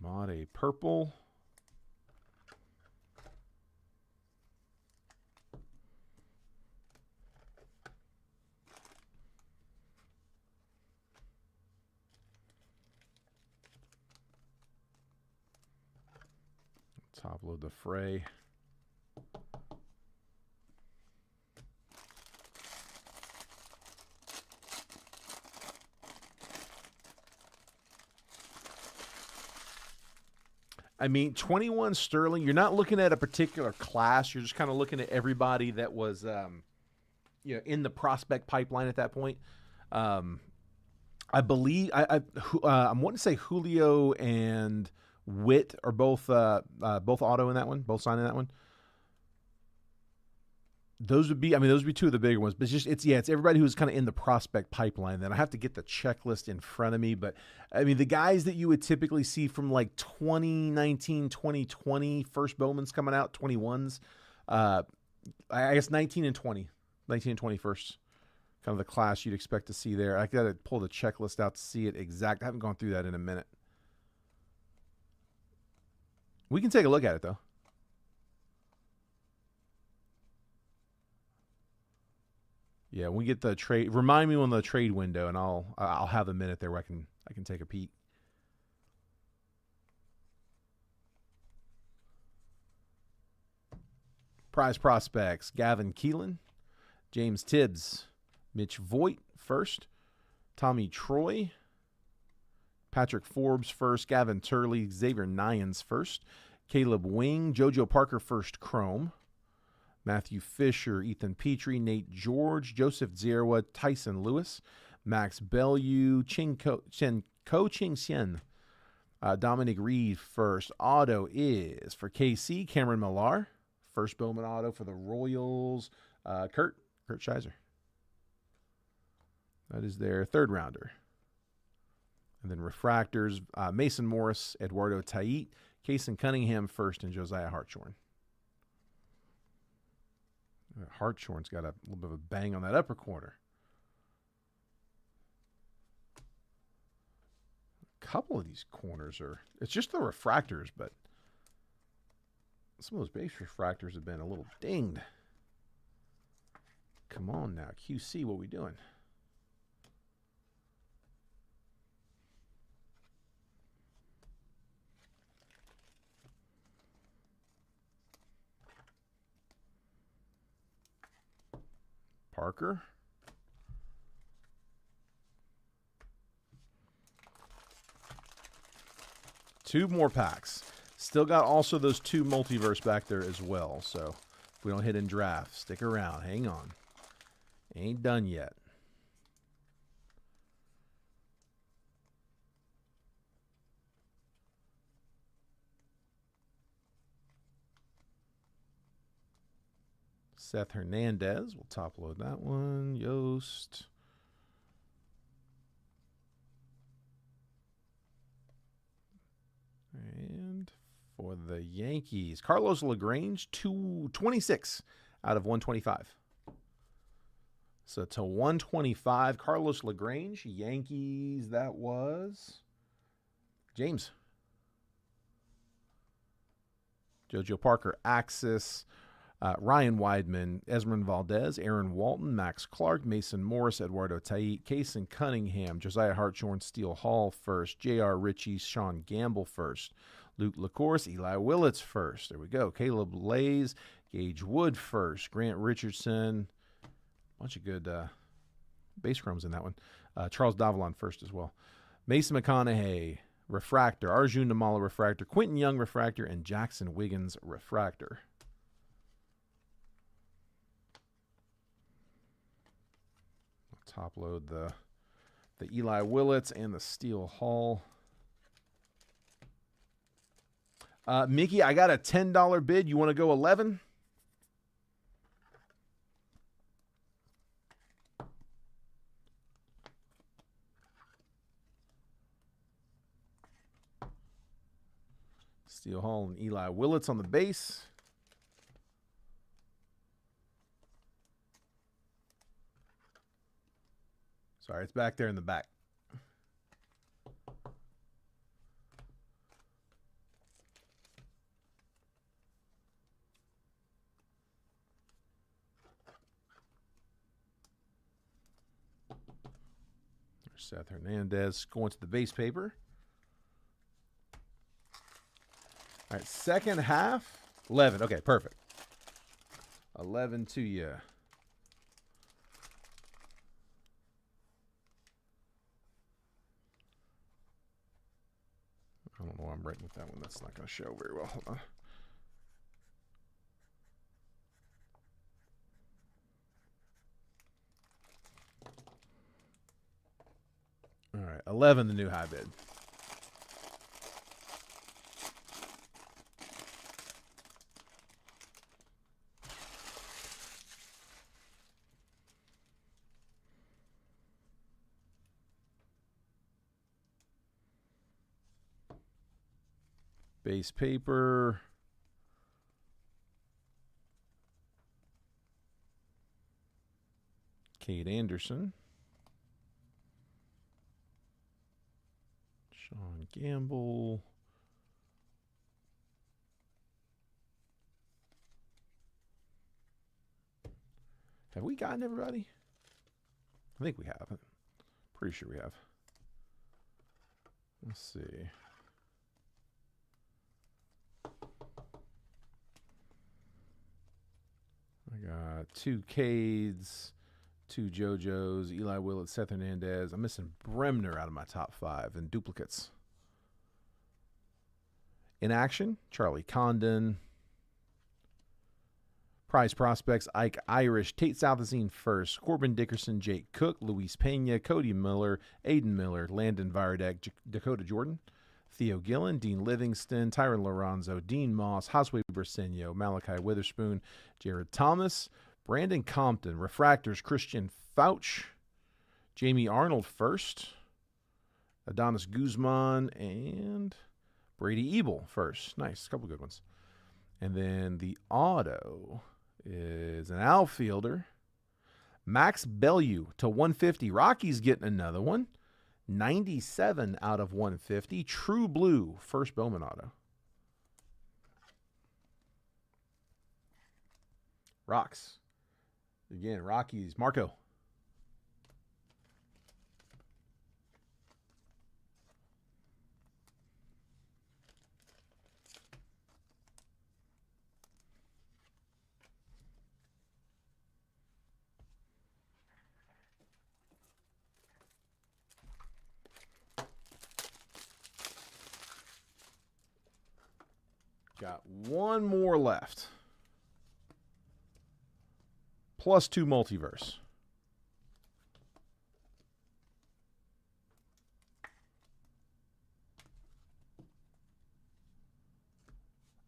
Mod a purple. Top load the fray. I mean, 21 Sterling, you're not looking at a particular class. You're just kind of looking at everybody that was in the prospect pipeline at that point. I believe I want to say Julio and Witt are both auto in that one, both signed in that one. Those would be two of the bigger ones, but it's everybody who's kind of in the prospect pipeline. Then I have to get the checklist in front of me, but I mean, the guys that you would typically see from like 2019, 2020, first Bowman's coming out, 21s, I guess 19 and 20 first, kind of the class you'd expect to see there. I got to pull the checklist out to see it exact. I haven't gone through that in a minute. We can take a look at it though. Yeah, when we get the trade, remind me when the trade window, and I'll have a minute there where I can take a peek. Prize prospects: Gavin Keelan, James Tibbs, Mitch Voigt first, Tommy Troy, Patrick Forbes first, Gavin Turley, Xavier Nyans first, Caleb Wing, JoJo Parker first chrome, Matthew Fisher, Ethan Petrie, Nate George, Joseph Zerwa, Tyson Lewis, Max Bellew, Ko Ching Hsien, Dominic Reed first. Auto is for KC, Cameron Millar. First Bowman auto for the Royals, Kurt Scheiser. That is their third rounder. And then refractors, Mason Morris, Eduardo Tait, Kason Cunningham first, and Josiah Hartshorn. Hartshorn's got a little bit of a bang on that upper corner. A couple of these corners it's just the refractors, but some of those base refractors have been a little dinged. Come on now, QC, what are we doing? Parker. Two more packs. Still got also those two multiverse back there as well. So if we don't hit in draft, stick around. Hang on. Ain't done yet. Seth Hernandez, we'll top load that one. Yost. And for the Yankees, Carlos LaGrange, 226 out of 125. So to 125, Carlos LaGrange, Yankees, that was James. JoJo Parker, Axis. Ryan Weidman, Esmond Valdez, Aaron Walton, Max Clark, Mason Morris, Eduardo Tait, Kason Cunningham, Josiah Hartshorn, Steele Hall first, J.R. Ritchie, Sean Gamble first, Luke LaCourse, Eli Willits first. There we go. Caleb Lays, Gage Wood first, Grant Richardson. Bunch of good base chromes in that one. Charles Davalon first as well. Mason McConaughey, refractor. Arjun Namala, refractor. Quentin Young, refractor. And Jackson Wiggins, refractor. Top load the Eli Willits and the Steele Hall. Mickey, I got a $10 bid. You want to go 11? Steele Hall and Eli Willits on the base. Sorry, it's back there in the back. Seth Hernandez going to the base paper. All right, second half, 11. Okay, perfect. 11 to you. I don't know why I'm writing with that one. That's not going to show very well. Hold on. All right, 11, the new high bid. Base paper. Cade Anderson. Sean Gamble. Have we gotten everybody? I think we have. Pretty sure we have. Let's see. I got 2 Cades, 2 JoJos, Eli Willett, Seth Hernandez. I'm missing Bremner out of my top 5 and duplicates. In action, Charlie Condon. Prize prospects, Ike Irish, Tate Southazine first, Corbin Dickerson, Jake Cook, Luis Pena, Cody Miller, Aiden Miller, Landon Viradek, Dakota Jordan, Theo Gillen, Dean Livingston, Tyron Lorenzo, Dean Moss, Josue Briseño, Malachi Witherspoon, Jared Thomas, Brandon Compton, Refractors, Christian Fauch, Jamie Arnold first, Adonis Guzman, and Brady Ebel first. Nice, a couple good ones. And then the auto is an outfielder, Max Bellew to 150. Rocky's getting another one. 97 out of 150. True Blue, first Bowman auto. Rocks. Again, Rockies. Marco. Got one more left. Plus 2 multiverse.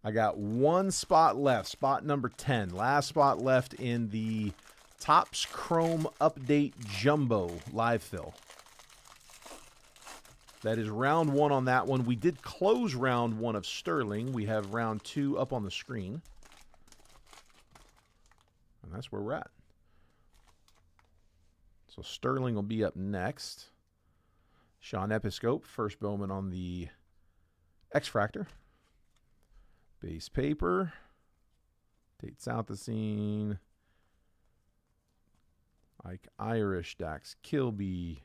I got one spot left. Spot number 10. Last spot left in the Topps Chrome Update Jumbo live fill. That is round 1 on that one. We did close round 1 of Sterling. We have round 2 up on the screen. And that's where we're at. So Sterling will be up next. Sean Episcope, first Bowman on the X-Fractor. Base paper. Tate Southazine. Ike Irish, Dax Kilby.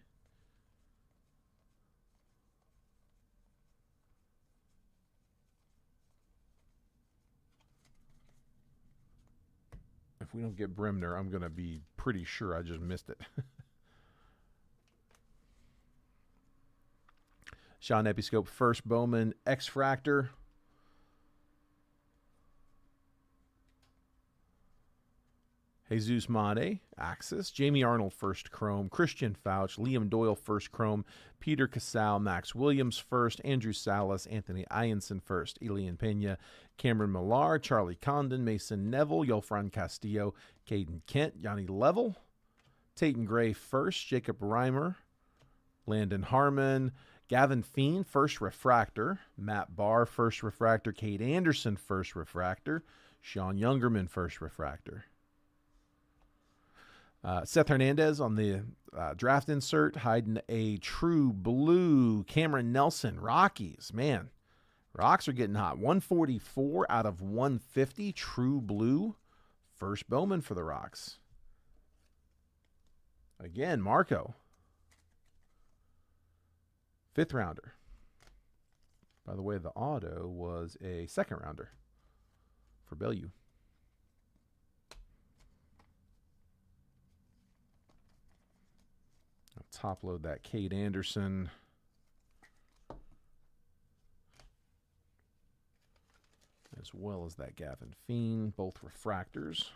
If we don't get Bremner, I'm going to be pretty sure I just missed it. Sean Episcope, first Bowman, X-Fractor. Jesus Made, Axis. Jamie Arnold, first Chrome. Christian Fauch. Liam Doyle, first Chrome. Peter Casal, Max Williams, first. Andrew Salas, Anthony Ianson, first. Elian Pena, Cameron Millar, Charlie Condon, Mason Neville, Yofran Castillo, Caden Kent, Yanni Level. Tayton Gray, first. Jacob Reimer, Landon Harmon, Gavin Fiend, first refractor. Matt Barr, first refractor. Cade Anderson, first refractor. Sean Youngerman, first refractor. Seth Hernandez on the draft insert, hiding a true blue. Cameron Nelson, Rockies. Man, Rocks are getting hot. 144 out of 150, true blue. First Bowman for the Rocks. Again, Marco. 5th rounder. By the way, the auto was a 2nd rounder for Bellew. I'll top load that Cade Anderson. As well as that Gavin Fiend, both refractors.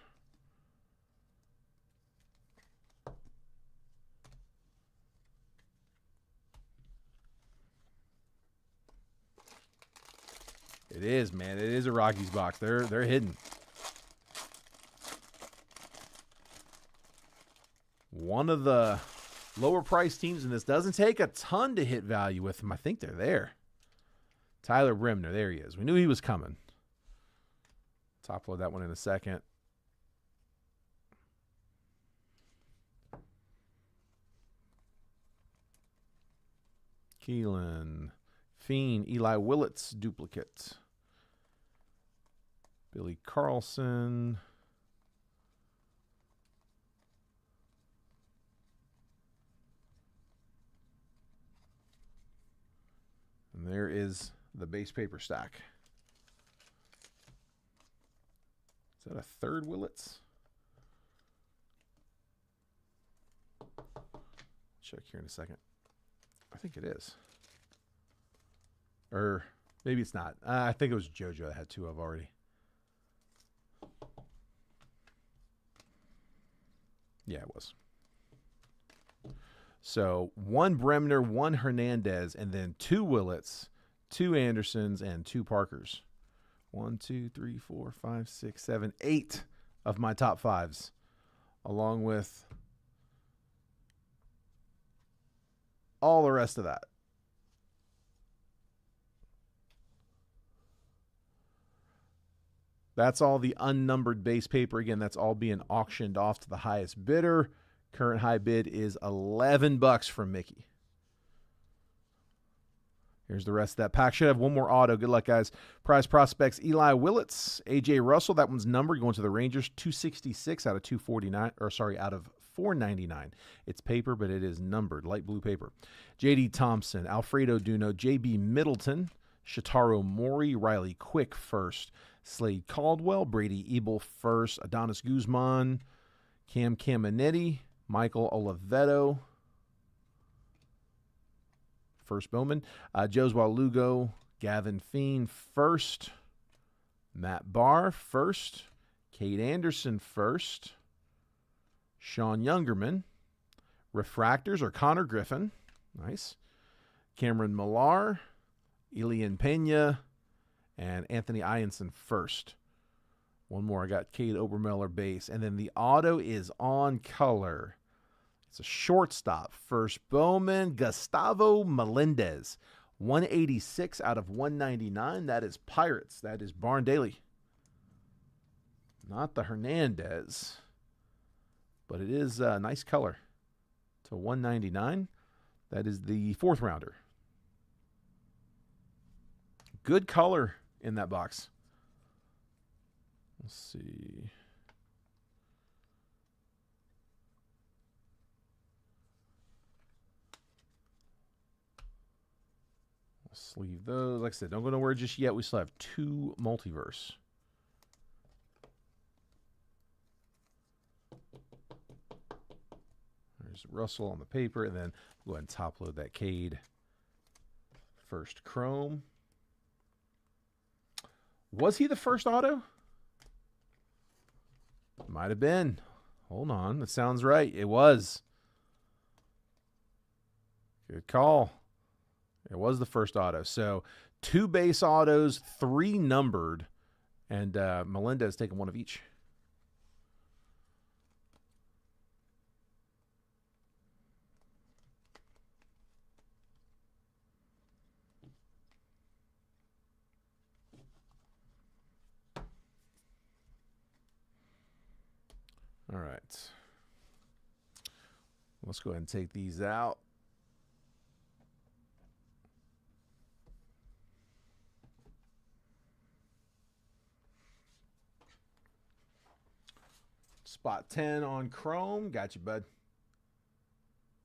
It is, man. It is a Rockies box. They're hidden. One of the lower price teams in this. Doesn't take a ton to hit value with them. I think they're there. Tyler Brimner. There he is. We knew he was coming. Top load that one in a second. Keelan, Fiend, Eli Willits duplicate. Billy Carlson. And there is the base paper stack. Is that a 3rd Willits? Check here in a second. I think it is. Or maybe it's not. I think it was JoJo that had 2 of already. Yeah, it was. So 1 Bremner, 1 Hernandez, and then 2 Willits, 2 Andersons, and 2 Parkers. 1, 2, 3, 4, 5, 6, 7, 8 of my top 5s, along with all the rest of that. That's all the unnumbered base paper. Again, that's all being auctioned off to the highest bidder. Current high bid is $11 from Mickey. Here's the rest of that pack. Should have one more auto. Good luck, guys. Prize prospects: Eli Willits, AJ Russell. That one's numbered, going to the Rangers. 266 out of 249, or sorry, out of 499. It's paper, but it is numbered, light blue paper. JD Thompson, Alfredo Duno, JB Middleton, Shitaro Mori, Riley Quick first, Slade Caldwell, Brady Ebel first, Adonis Guzman, Cam Caminetti, Michael Oliveto, first Bowman, Josua Lugo, Gavin Fiend first, Matt Barr first, Cade Anderson first, Sean Youngerman, refractors are Connor Griffin, nice, Cameron Millar, Elian Pena, and Anthony Ianson first. One more. I got Cade Obermiller base. And then the auto is on color. It's a shortstop. First Bowman, Gustavo Melendez. 186 out of 199. That is Pirates. That is Barn Daily. Not the Hernandez. But it is a nice color. To 199. That is the 4th rounder. Good color in that box. Let's see. We'll sleeve those. Like I said, don't go nowhere just yet. We still have 2 multiverse. There's Russell on the paper, and then go ahead and top load that Cade. First Chrome. Was he the first auto? Might have been. Hold on. That sounds right. It was. Good call. It was the first auto. So 2 base autos, 3 numbered, and Melendez taking 1 of each. All right. Let's go ahead and take these out. Spot 10 on Chrome. Got you, bud.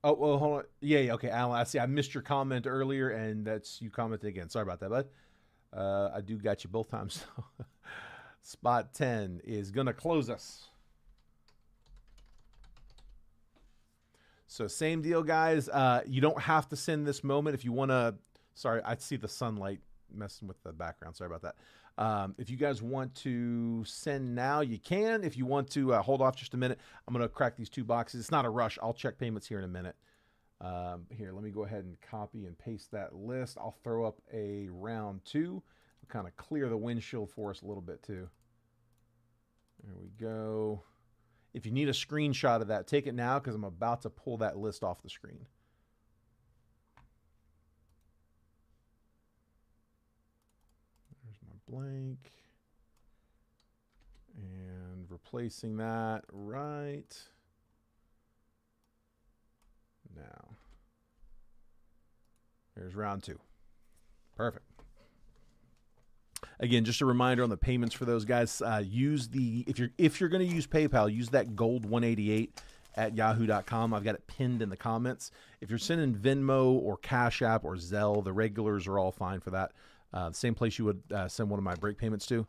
Oh, well, hold on. Yeah, okay, Alan, I see. I missed your comment earlier, and that's you commented again. Sorry about that, bud. I do got you both times. Spot 10 is going to close us. So same deal, guys. You don't have to send this moment if you want to. Sorry, I see the sunlight messing with the background. Sorry about that. If you guys want to send now, you can. If you want to hold off just a minute, I'm going to crack these 2 boxes. It's not a rush. I'll check payments here in a minute. Here, let me go ahead and copy and paste that list. I'll throw up a round 2. Kind of clear the windshield for us a little bit too. There we go. If you need a screenshot of that, take it now because I'm about to pull that list off the screen. There's my blank. And replacing that right now. There's round 2. Perfect. Again, just a reminder on the payments for those guys. Use the if you're going to use PayPal, use that gold 188 at yahoo.com. I've got it pinned in the comments. If you're sending Venmo or Cash App or Zelle, the regulars are all fine for that. Same place you would send one of my break payments to.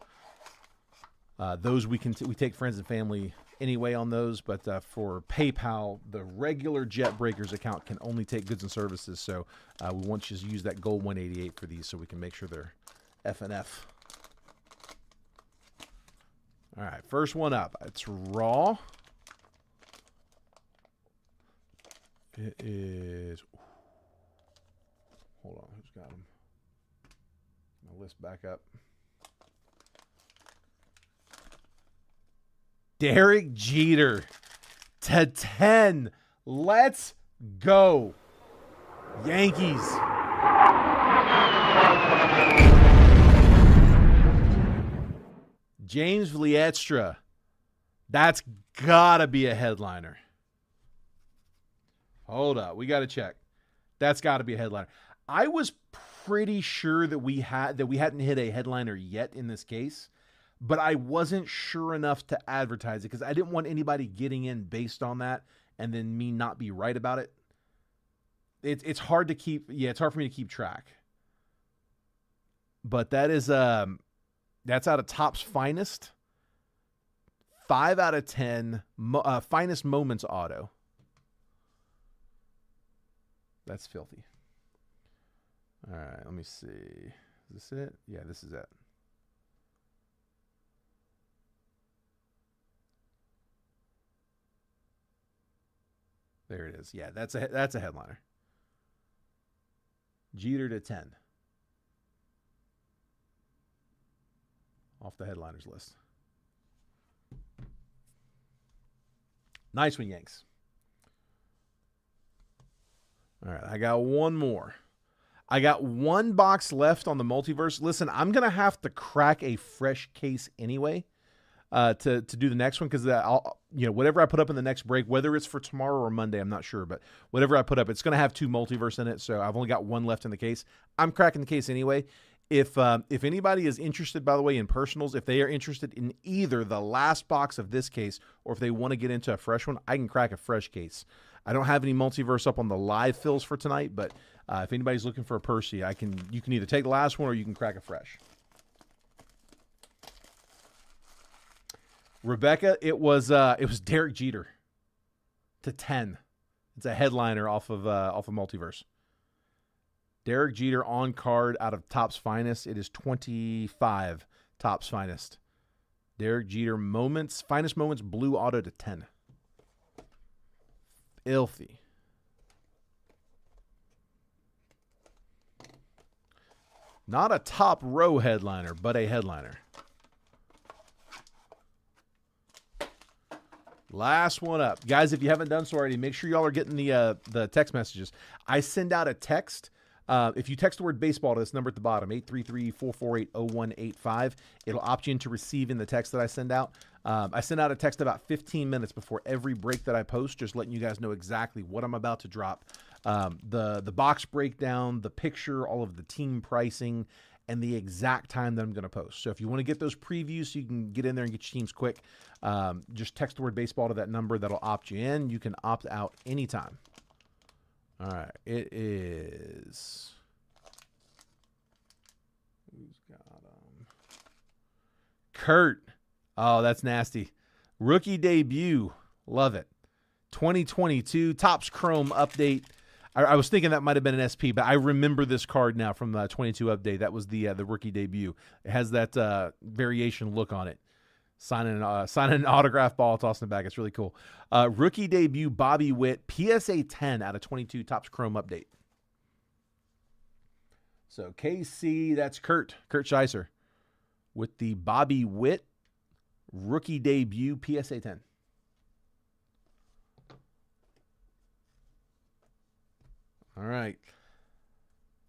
Those we take friends and family anyway on those, but for PayPal, the regular Jet Breakers account can only take goods and services. So we want you to use that gold 188 for these, so we can make sure they're F and F. All right, first one up. It's raw. It is. Hold on, who's got them? My list back up. Derek Jeter to 10. Let's go, Yankees. James Vlietstra. That's gotta be a headliner. Hold up, we gotta check. That's gotta be a headliner. I was pretty sure that we hadn't hit a headliner yet in this case, but I wasn't sure enough to advertise it because I didn't want anybody getting in based on that and then me not be right about it. It's hard to keep. Yeah, it's hard for me to keep track. But that is that's out of Topps Finest. 5 out of 10. Finest Moments auto. That's filthy. All right, let me see. Is this it? Yeah, this is it. There it is. Yeah, that's a headliner. Jeter to 10. Off the headliners list. Nice one, Yanks. All right, I got one more. I got one box left on the multiverse. Listen, I'm going to have to crack a fresh case anyway to do the next one because I'll, whatever I put up in the next break, whether it's for tomorrow or Monday, I'm not sure, but whatever I put up, it's going to have 2 multiverse in it, so I've only got 1 left in the case. I'm cracking the case anyway. If anybody is interested, by the way, in personals, if they are interested in either the last box of this case or if they want to get into a fresh one, I can crack a fresh case. I don't have any multiverse up on the live fills for tonight, but if anybody's looking for a Percy, you can either take the last one or you can crack a fresh. Rebecca, it was Derek Jeter to 10. It's a headliner off of multiverse. Derek Jeter on card out of Topps Finest. It is 25 Topps Finest. Derek Jeter Finest Moments blue auto to 10. Filthy. Not a top row headliner, but a headliner. Last one up. Guys, if you haven't done so already, make sure y'all are getting the text messages. I send out a text If you text the word baseball to this number at the bottom, 833-448-0185, it'll opt you into receiving the text that I send out. I send out a text about 15 minutes before every break that I post, just letting you guys know exactly what I'm about to drop. The box breakdown, the picture, all of the team pricing, and the exact time that I'm going to post. So if you want to get those previews so you can get in there and get your teams quick, just text the word baseball to that number. That'll opt you in. You can opt out anytime. All right. It is... Who's got them? Kurt. Oh, that's nasty. Rookie debut. Love it. 2022 Topps Chrome update. I was thinking that might have been an SP, but I remember this card now from the 22 update. That was the rookie debut. It has that variation look on it. Signing an autograph ball, tossing it back. It's really cool. Rookie debut Bobby Witt, PSA 10 out of 22 Topps Chrome update. So KC, that's Kurt Scheisser with the Bobby Witt rookie debut PSA 10. All right.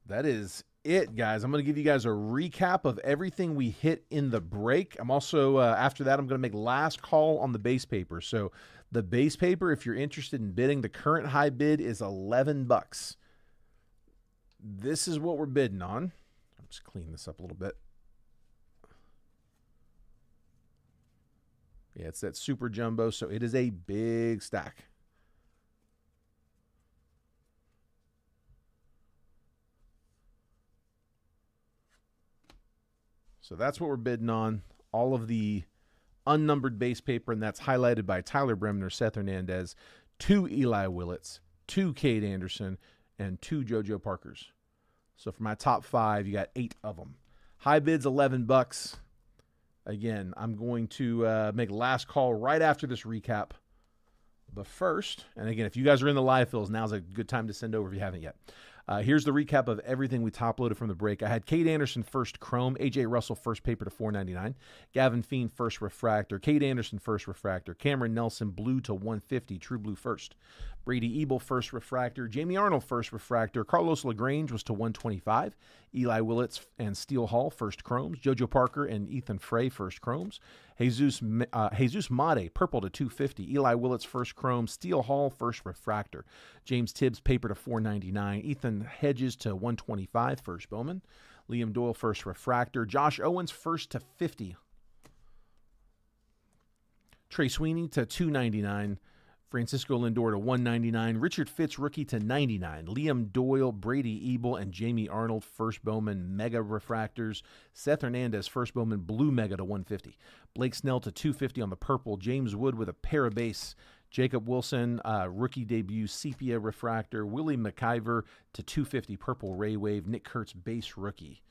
That is it, guys. I'm going to give you guys a recap of everything we hit in the break. I'm also, after that, I'm going to make last call on the base paper. So the base paper, if you're interested in bidding, the current high bid is $11. This is what we're bidding on. I'll just clean this up a little bit. Yeah, it's that super jumbo, so it is a big stack. So that's what we're bidding on. All of the unnumbered base paper, and that's highlighted by Tyler Bremner, Seth Hernandez, 2 Eli Willits, 2 Cade Anderson, and 2 JoJo Parkers. So for my top 5, you got 8 of them. High bid's $11. Again, I'm going to make last call right after this recap. But first, and again, if you guys are in the live fills, now's a good time to send over if you haven't yet. Here's the recap of everything we top-loaded from the break. I had Cade Anderson first chrome, A.J. Russell first paper to $4.99, Gavin Fiend first refractor, Cade Anderson first refractor, Cameron Nelson blue to $150, true blue first, Brady Ebel first refractor, Jamie Arnold first refractor, Carlos LaGrange was to $125, Eli Willits and Steele Hall first chromes, JoJo Parker and Ethan Frey first chromes, Jesus Made purple to $250, Eli Willits first chrome, Steele Hall first refractor, James Tibbs paper to $4.99, Ethan Hedges to $125 first Bowman, Liam Doyle first refractor, Josh Owens first to $50, Trey Sweeney to $2.99, Francisco Lindor to $199, Richard Fitz rookie to $99, Liam Doyle, Brady Ebel, and Jamie Arnold first Bowman mega refractors, Seth Hernandez first Bowman blue mega to $150, Blake Snell to $250 on the purple, James Wood with a para base, Jacob Wilson rookie debut sepia refractor, Willie McIver to $250 purple Ray Wave, Nick Kurtz base rookie.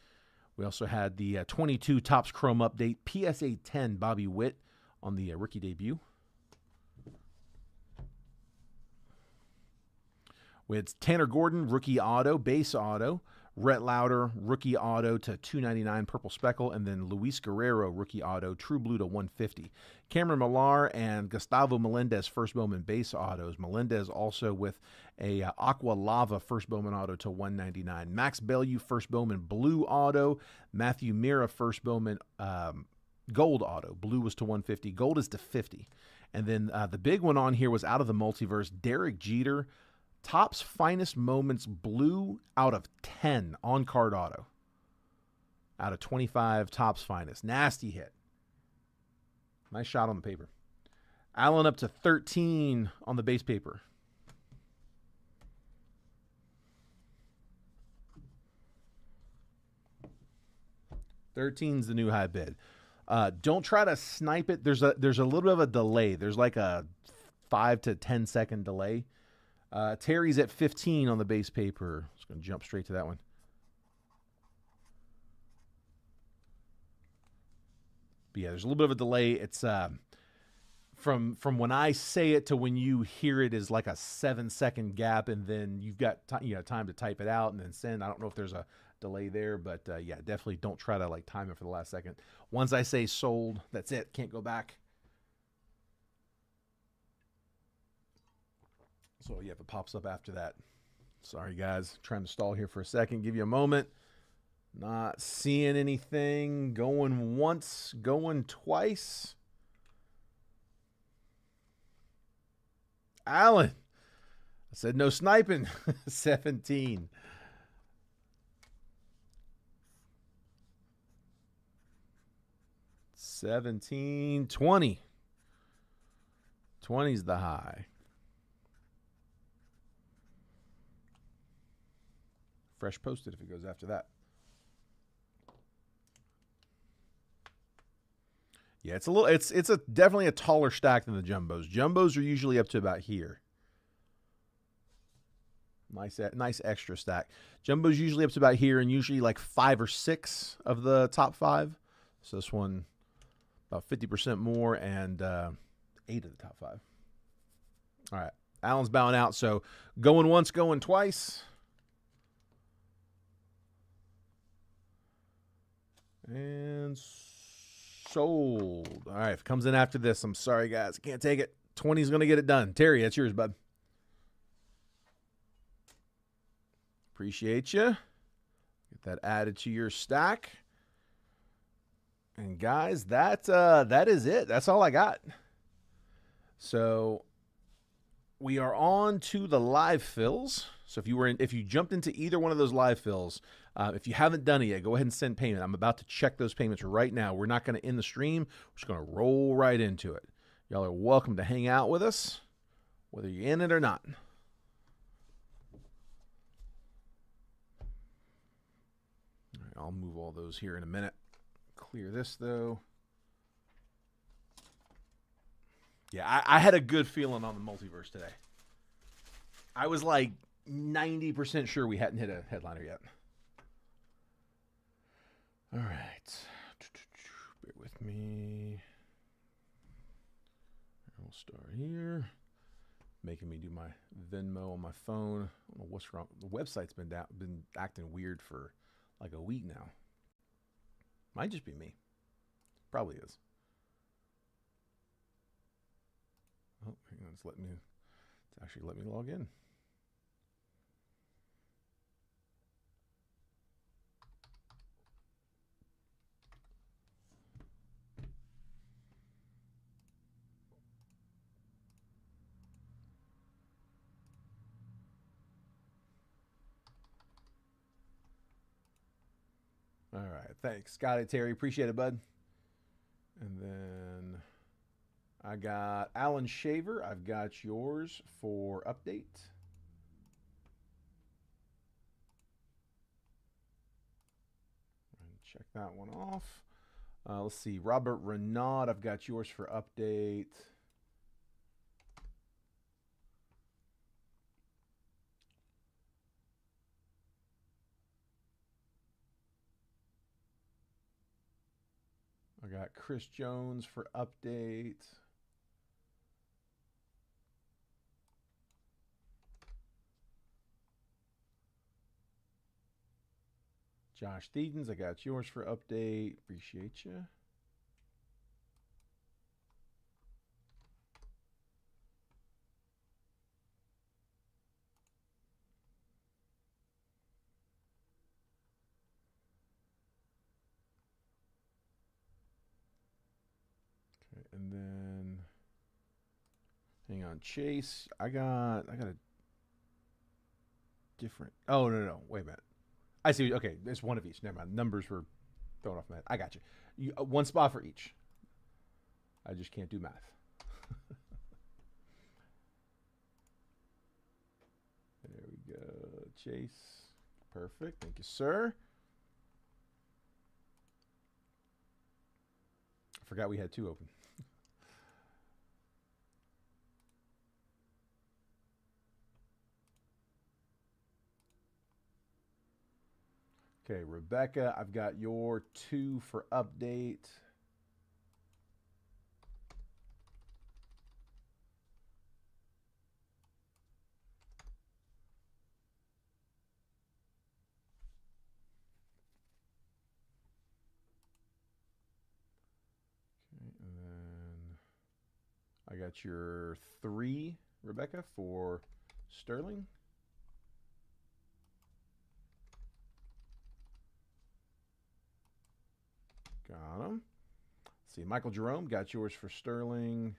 We also had the 22 Topps Chrome update, PSA 10 Bobby Witt on the rookie debut. With Tanner Gordon, rookie auto, base auto. Rhett Lauder, rookie auto to $299, purple speckle. And then Luis Guerrero, rookie auto, true blue to $150. Cameron Millar and Gustavo Melendez, first Bowman base autos. Melendez also with a Aqua Lava first Bowman auto to $199. Max Bellew, first Bowman blue auto. Matthew Mira, first Bowman gold auto. Blue was to $150. Gold is to $50. And then the big one on here was out of the multiverse, Derek Jeter, Topps Finest Moments blue out of 10 on card auto. Out of 25 Topps Finest. Nasty hit. Nice shot on the paper. Allen up to 13 on the base paper. $13's the new high bid. Don't try to snipe it. There's a little bit of a delay. There's like a 5 to 10 second delay. Terry's at 15 on the base paper. Just going to jump straight to that one. But yeah, there's a little bit of a delay. It's from when I say it to when you hear it is like a 7-second gap, and then you've got time to type it out and then send. I don't know if there's a delay there, but yeah, definitely don't try to like time it for the last second. Once I say sold, that's it. Can't go back. So yeah, if it pops up after that, Sorry, guys. Trying to stall here for a second. Give you a moment. Not seeing anything. Going once, going twice. Allen. I said no sniping. 17. 17, 20. 20's the high. Fresh posted if it goes after that. Yeah, it's a little. It's a definitely a taller stack than the jumbos. Jumbos are usually up to about here. Nice extra stack. Jumbo's usually up to about here, and usually like 5 or 6 of the top 5. So this one about 50% more, and 8 of the top 5. All right, Allen's bowing out. So going once, going twice. And sold. All right, if it comes in after this, I'm sorry, guys. I can't take it. 20's going to get it done. Terry, that's yours, bud. Appreciate you. Get that added to your stack. And, guys, that is it. That's all I got. So we are on to the live fills. So if you jumped into either one of those live fills, if you haven't done it yet, go ahead and send payment. I'm about to check those payments right now. We're not going to end the stream. We're just going to roll right into it. Y'all are welcome to hang out with us, whether you're in it or not. All right, I'll move all those here in a minute. Clear this, though. Yeah, I had a good feeling on the multiverse today. I was like 90% sure we hadn't hit a headliner yet. All right. Bear with me. We'll start here. Making me do my Venmo on my phone. I don't know what's wrong. The website's been acting weird for like a week now. Might just be me. Probably is. Oh, hang on. It's actually let me log in. All right. Thanks. Got it, Terry. Appreciate it, bud. And then I got Alan Shaver. I've got yours for update. Check that one off. Let's see. Robert Renaud. I've got yours for update. I got Chris Jones for update. Josh Thedens, I got yours for update. Appreciate you. Okay, and then hang on, Chase. I got a different. Oh no, wait a minute. I see. Okay, there's one of each. Never mind. Numbers were thrown off my head. I got you. One spot for each. I just can't do math. There we go, Chase. Perfect. Thank you, sir. I forgot we had 2 open. Okay, Rebecca, I've got your 2 for update. Okay, and then I got your 3, Rebecca, for Sterling. on them. Let's see, Michael Jerome, got yours for Sterling.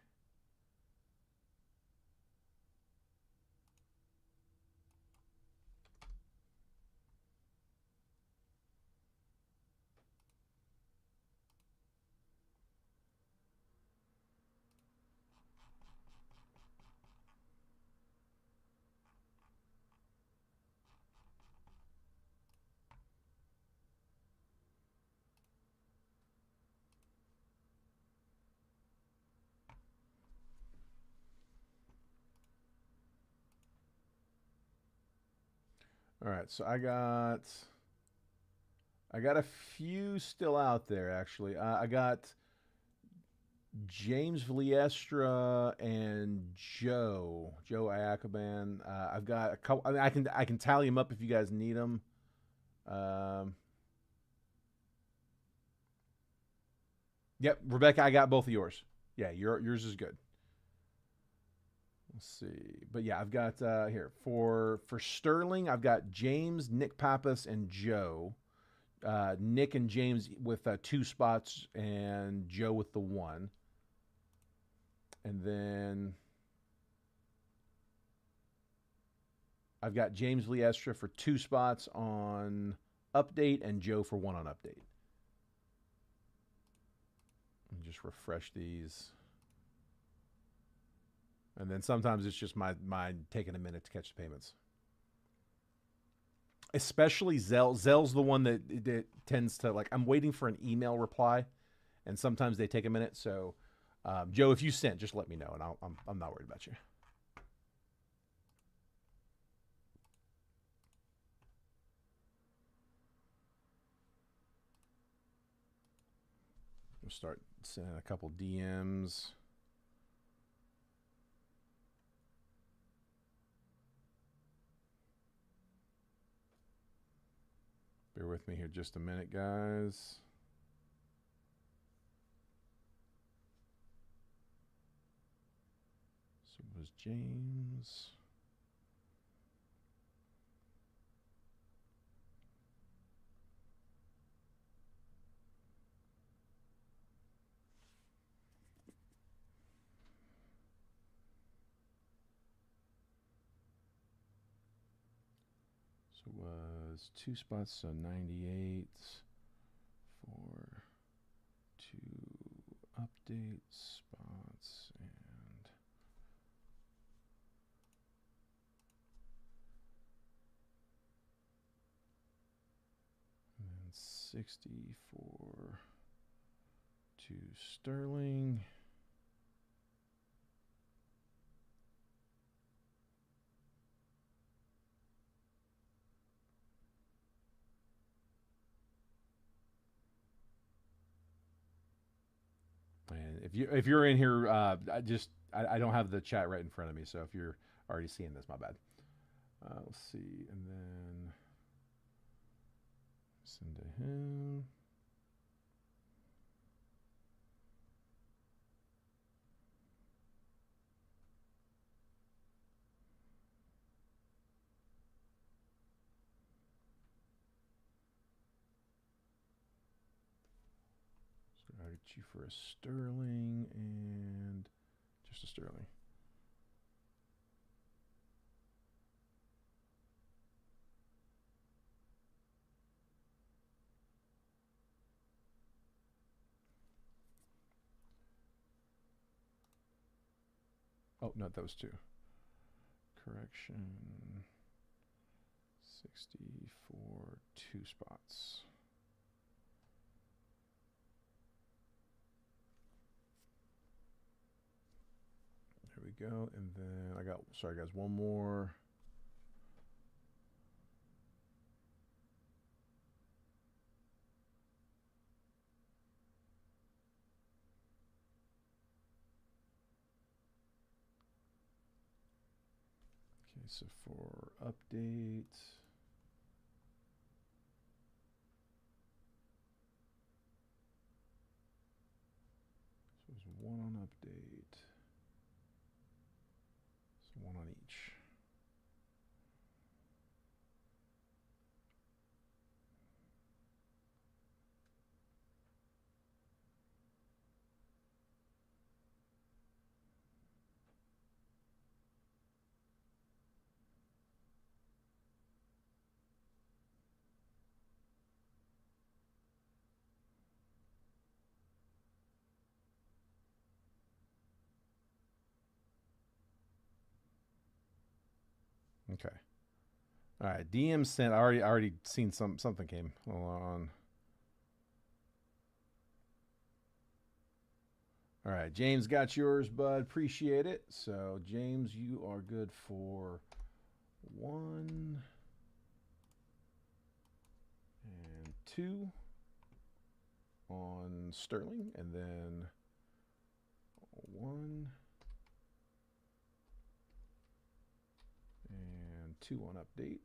All right, so I got a few still out there actually. I got James Vliestra and Joe Iacoban. I've got a couple. I mean, I can tally them up if you guys need them. Yep, Rebecca, I got both of yours. Yeah, yours is good. Let's see, but yeah, I've got here for Sterling. I've got James, Nick Pappas, and Joe. Nick and James with 2 spots, and Joe with the 1. And then I've got James Liestra for 2 spots on update, and Joe for 1 on update. Let me just refresh these. And then sometimes it's just my taking a minute to catch the payments. Especially Zelle. Zelle's the one that tends to, like, I'm waiting for an email reply, and sometimes they take a minute. So, Joe, if you sent, just let me know, and I'm not worried about you. We'll start sending a couple DMs. Bear with me here just a minute, guys. So it was James. So it was 2 spots, so 98 for 2 update spots, and then 60 for 2 Sterling. And if you're in here, I don't have the chat right in front of me, so if you're already seeing this, my bad. Let's see, and then send to him. So I get you for a Sterling and just a Sterling. Oh, no, that was 2. Correction. 60 for 2 spots. There we go. And then I got, sorry guys, one more. Okay, so for update, so there's 1 on update, so 1 on each. Okay. All right. DM sent. I already seen something came. Hold on. All right, James got yours, bud. Appreciate it. So, James, you are good for 1 and 2 on Sterling, and then 1 and 2 on update.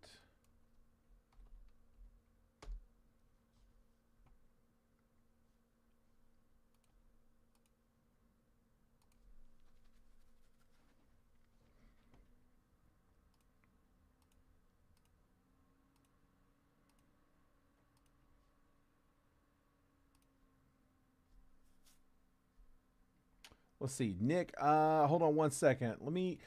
Let's see, Nick. Hold on 1 second. Let me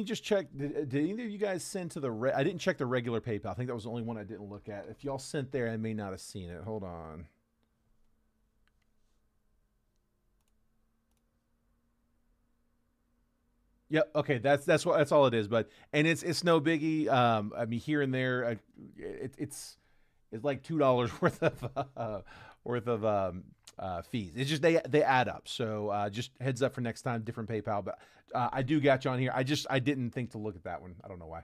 just check. Did either of you guys send to the? I didn't check the regular PayPal. I think that was the only one I didn't look at. If y'all sent there, I may not have seen it. Hold on. Yep. Okay. That's all it is. But and it's no biggie. I mean here and there, it's like $2 worth of fees. It's just they add up. So just heads up for next time, different PayPal. But I do got you on here. I didn't think to look at that one. I don't know why.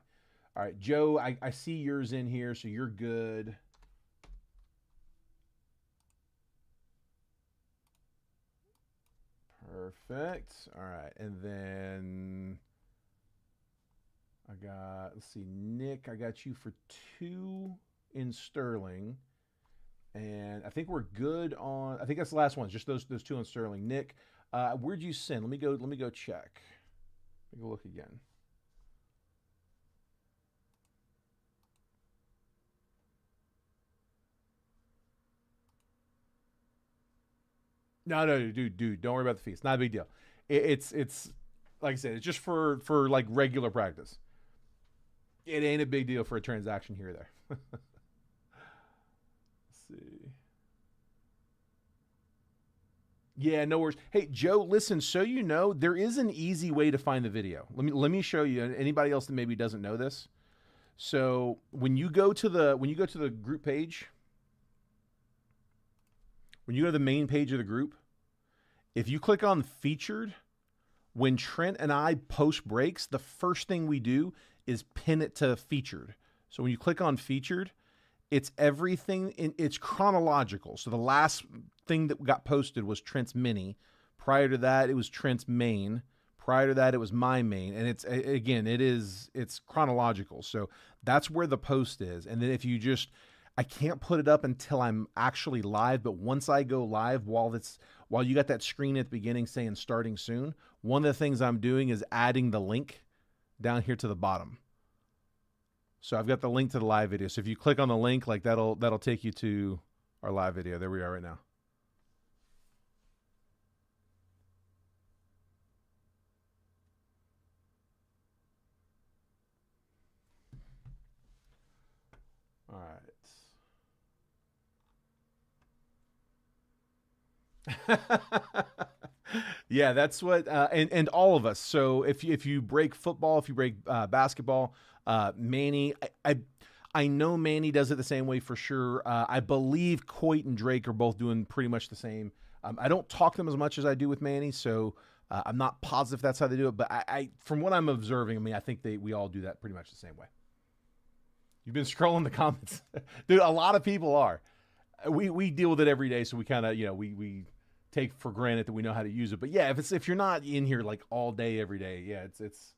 All right, Joe, I see yours in here, so you're good. Perfect. All right, and then let's see, Nick, I got you for 2 in Sterling. And I think we're good on. I think that's the last one. Just those 2 on Sterling. Nick, where'd you send? Let me go check. Let me go look again. No, dude, don't worry about the fees. Not a big deal. It's like I said, it's just for like regular practice. It ain't a big deal for a transaction here or there. Let's see. Yeah, no worries. Hey, Joe, listen, so you know, there is an easy way to find the video. Let me show you. Anybody else that maybe doesn't know this. So when you go to the group page, when you go to the main page of the group, if you click on featured, when Trent and I post breaks, the first thing we do is pin it to featured. So when you click on featured, it's everything it's chronological. So the last thing that got posted was Trent's mini. Prior to that, it was Trent's main. Prior to that, it was my main. And it's chronological. So that's where the post is. And then if you I can't put it up until I'm actually live, but once I go live, while you got that screen at the beginning saying starting soon, one of the things I'm doing is adding the link down here to the bottom. So I've got the link to the live video. So if you click on the link, like that'll take you to our live video. There we are right now. All right. Yeah, that's what, and all of us. So if you break football, if you break basketball, Manny, I know Manny does it the same way for sure. I believe Coit and Drake are both doing pretty much the same. I don't talk to them as much as I do with Manny, so I'm not positive that's how they do it. But I from what I'm observing, I mean, I think we all do that pretty much the same way. You've been scrolling the comments, dude. A lot of people are. We deal with it every day, so we kind of we take for granted that we know how to use it. But yeah, if you're not in here like all day every day, yeah, it's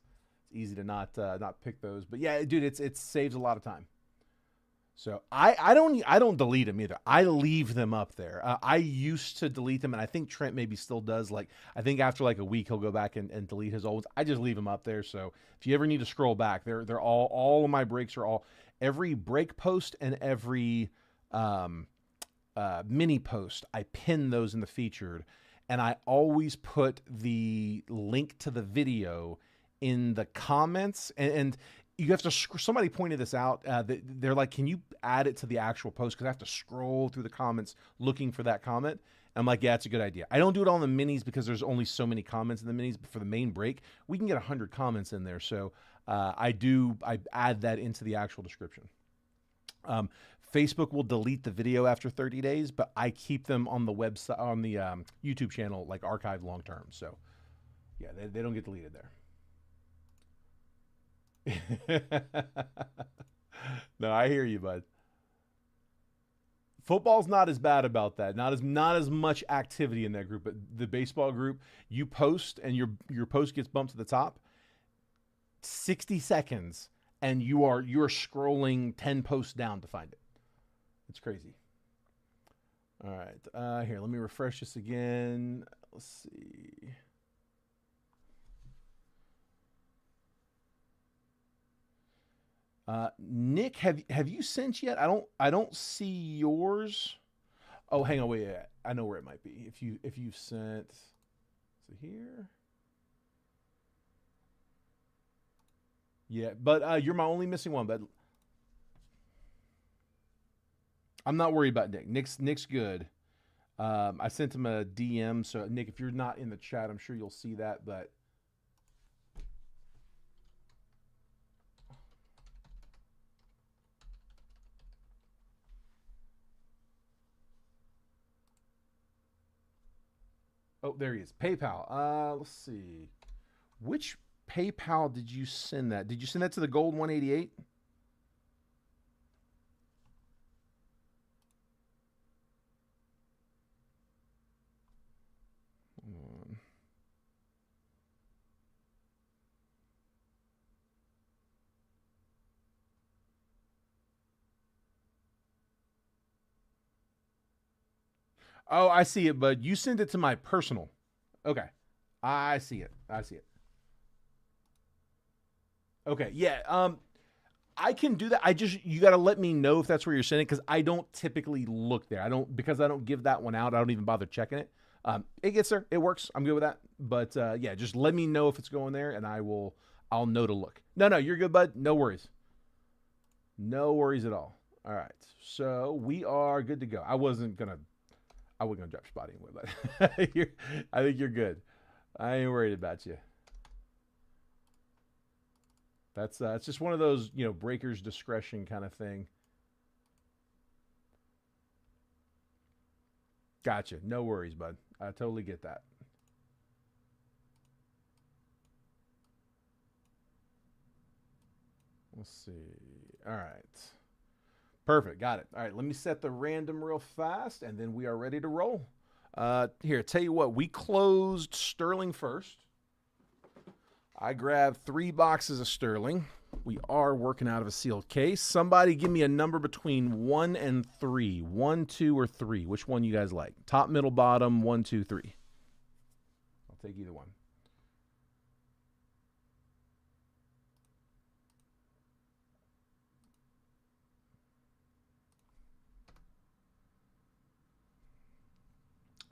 easy to not pick those. But yeah, dude, it saves a lot of time. So I don't delete them either. I leave them up there. I used to delete them, and I think Trent maybe still does. Like I think after like a week he'll go back and delete his old ones. I just leave them up there. So if you ever need to scroll back, they're all of my breaks are all every break post and every mini post. I pin those in the featured, and I always put the link to the video in the comments and you have to somebody pointed this out. They're like, can you add it to the actual post? Because I have to scroll through the comments looking for that comment. I'm like, yeah, it's a good idea. I don't do it on the minis because there's only so many comments in the minis, but for the main break, we can get 100 comments in there. So I add that into the actual description. Facebook will delete the video after 30 days, but I keep them on the website, on the YouTube channel, like archived long term. So yeah, they don't get deleted there. No, I hear you, bud. Football's not as bad about that. Not as much activity in that group. But the baseball group, you post and your post gets bumped to the top. 60 seconds and you're scrolling 10 posts down to find it. It's crazy. All right. Here, let me refresh this again. Let's see. Nick, have you sent yet? I don't see yours. Oh, hang on, wait. I know where it might be. If you've sent, is it here? Yeah, but you're my only missing one. But I'm not worried about Nick. Nick's good. I sent him a DM. So Nick, if you're not in the chat, I'm sure you'll see that. But oh, there he is. PayPal. Let's see. Which PayPal did you send that? Did you send that to the gold 188? Oh, I see it, bud. You send it to my personal. Okay. I see it. I see it. Okay. Yeah. I can do that. You got to let me know if that's where you're sending because I don't typically look there. Because I don't give that one out. I don't even bother checking it. It gets there. It works. I'm good with that. But yeah, just let me know if it's going there and I'll know to look. No, you're good, bud. No worries. No worries at all. All right. So we are good to go. I wasn't gonna drop spot anyway, but I think you're good. I ain't worried about you. That's it's just one of those, breaker's discretion kind of thing. Gotcha. No worries, bud. I totally get that. Let's see. All right. Perfect. Got it. All right. Let me set the random real fast, and then we are ready to roll. Here, tell you what. We closed Sterling first. I grabbed 3 boxes of Sterling. We are working out of a sealed case. Somebody give me a number between 1 and 3. 1, 2, or 3. Which one you guys like? Top, middle, bottom, 1, 2, 3. I'll take either one.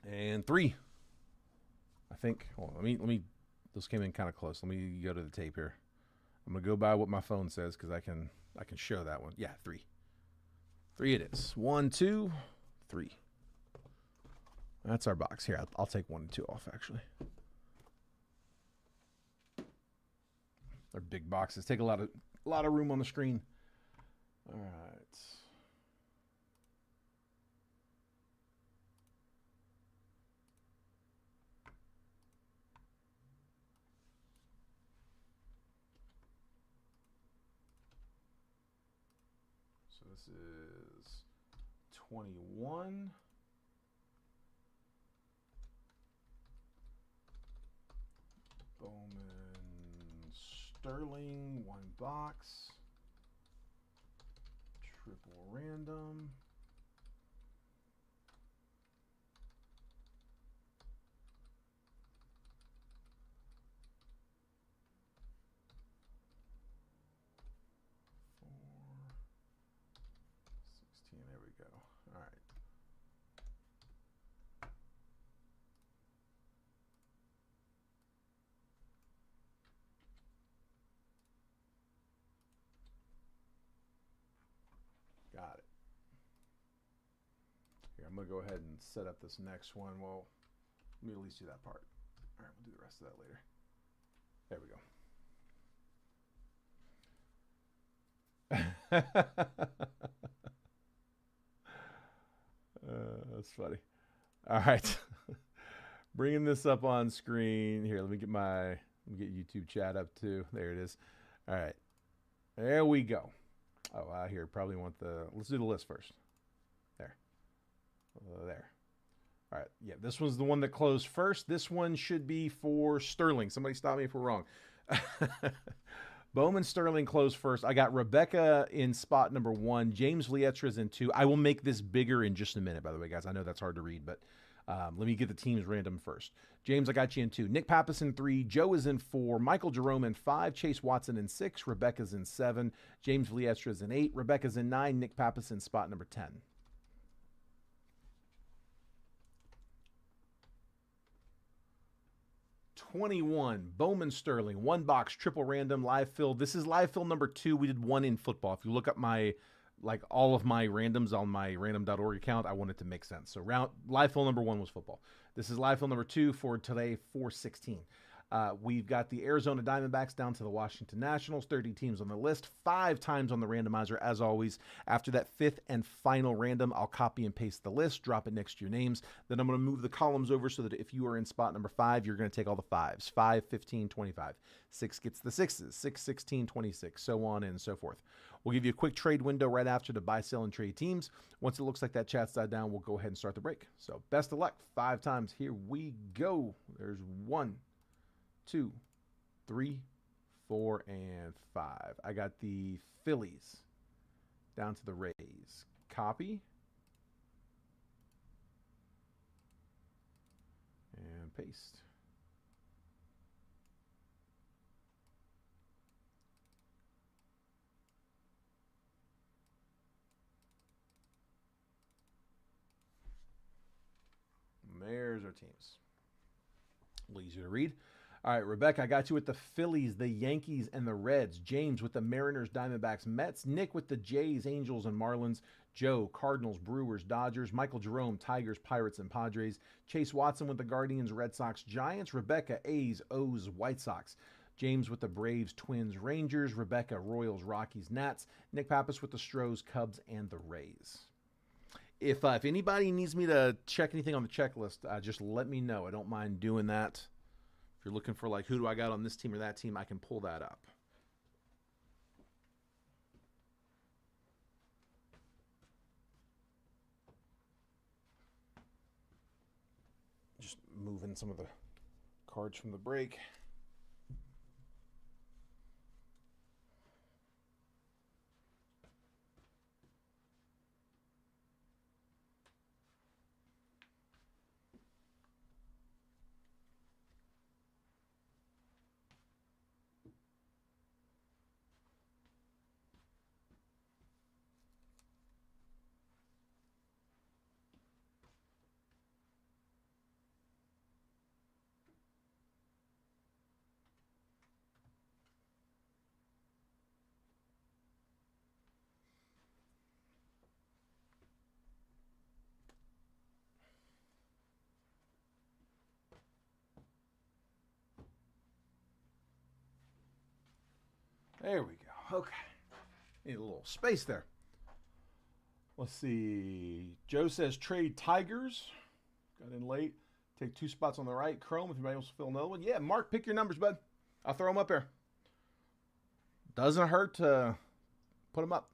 And 3. I think. Hold on, let me. Those came in kind of close. Let me go to the tape here. I'm gonna go by what my phone says because I can show that one. Yeah, 3. 3 it is. 1, 2, 3. That's our box here. I'll take 1 and 2 off actually. They're big boxes. Take a lot of room on the screen. All right. So this is 21. Bowman Sterling, 1 box. Triple random. There we go. All right. Got it. Here, I'm going to go ahead and set up this next one. Well, let me at least do that part. All right, we'll do the rest of that later. There we go. That's funny. All right. Bringing this up on screen. Here, let me get YouTube chat up too. There it is. All right. There we go. Oh, I here probably want let's do the list first. There. There. All right. Yeah, this one's the one that closed first. This one should be for Sterling. Somebody stop me if we're wrong. Bowman Sterling closed first. I got Rebecca in spot number 1. James Lietra's in 2. I will make this bigger in just a minute, by the way, guys. I know that's hard to read, but let me get the teams random first. James, I got you in 2. Nick Pappas in 3. Joe is in 4. Michael Jerome in 5. Chase Watson in 6. Rebecca's in 7. James Lietra's in 8. Rebecca's in 9. Nick Pappas in spot number 10. $21, Bowman Sterling, 1 box, triple random, live fill. This is live fill number 2. We did 1 in football. If you look up all of my randoms on my random.org account, I want it to make sense. So live fill number 1 was football. This is live fill number 2 for today, 4/16. We've got the Arizona Diamondbacks down to the Washington Nationals, 30 teams on the list, 5 times on the randomizer, as always. After that 5th and final random, I'll copy and paste the list, drop it next to your names. Then I'm going to move the columns over so that if you are in spot number 5, you're going to take all the 5s. 5, 15, 25. 6 gets the 6s. 6, 16, 26, so on and so forth. We'll give you a quick trade window right after to buy, sell, and trade teams. Once it looks like that chat's died down, we'll go ahead and start the break. So best of luck. 5 times. Here we go. There's 1, 2, 3, 4, and 5. I got the Phillies down to the Rays. Copy. And paste. There's our teams. A little easier to read. All right, Rebecca, I got you with the Phillies, the Yankees, and the Reds. James with the Mariners, Diamondbacks, Mets. Nick with the Jays, Angels, and Marlins. Joe, Cardinals, Brewers, Dodgers. Michael Jerome, Tigers, Pirates, and Padres. Chase Watson with the Guardians, Red Sox, Giants. Rebecca, A's, O's, White Sox. James with the Braves, Twins, Rangers. Rebecca, Royals, Rockies, Nats. Nick Pappas with the Stros, Cubs, and the Rays. If anybody needs me to check anything on the checklist, just let me know. I don't mind doing that. If you're looking for who do I got on this team or that team, I can pull that up. Just moving some of the cards from the break. There we go. Okay. Need a little space there. Let's see. Joe says trade Tigers. Got in late. Take 2 spots on the right. Chrome, if anybody wants to fill another one. Yeah, Mark, pick your numbers, bud. I'll throw them up there. Doesn't hurt to put them up.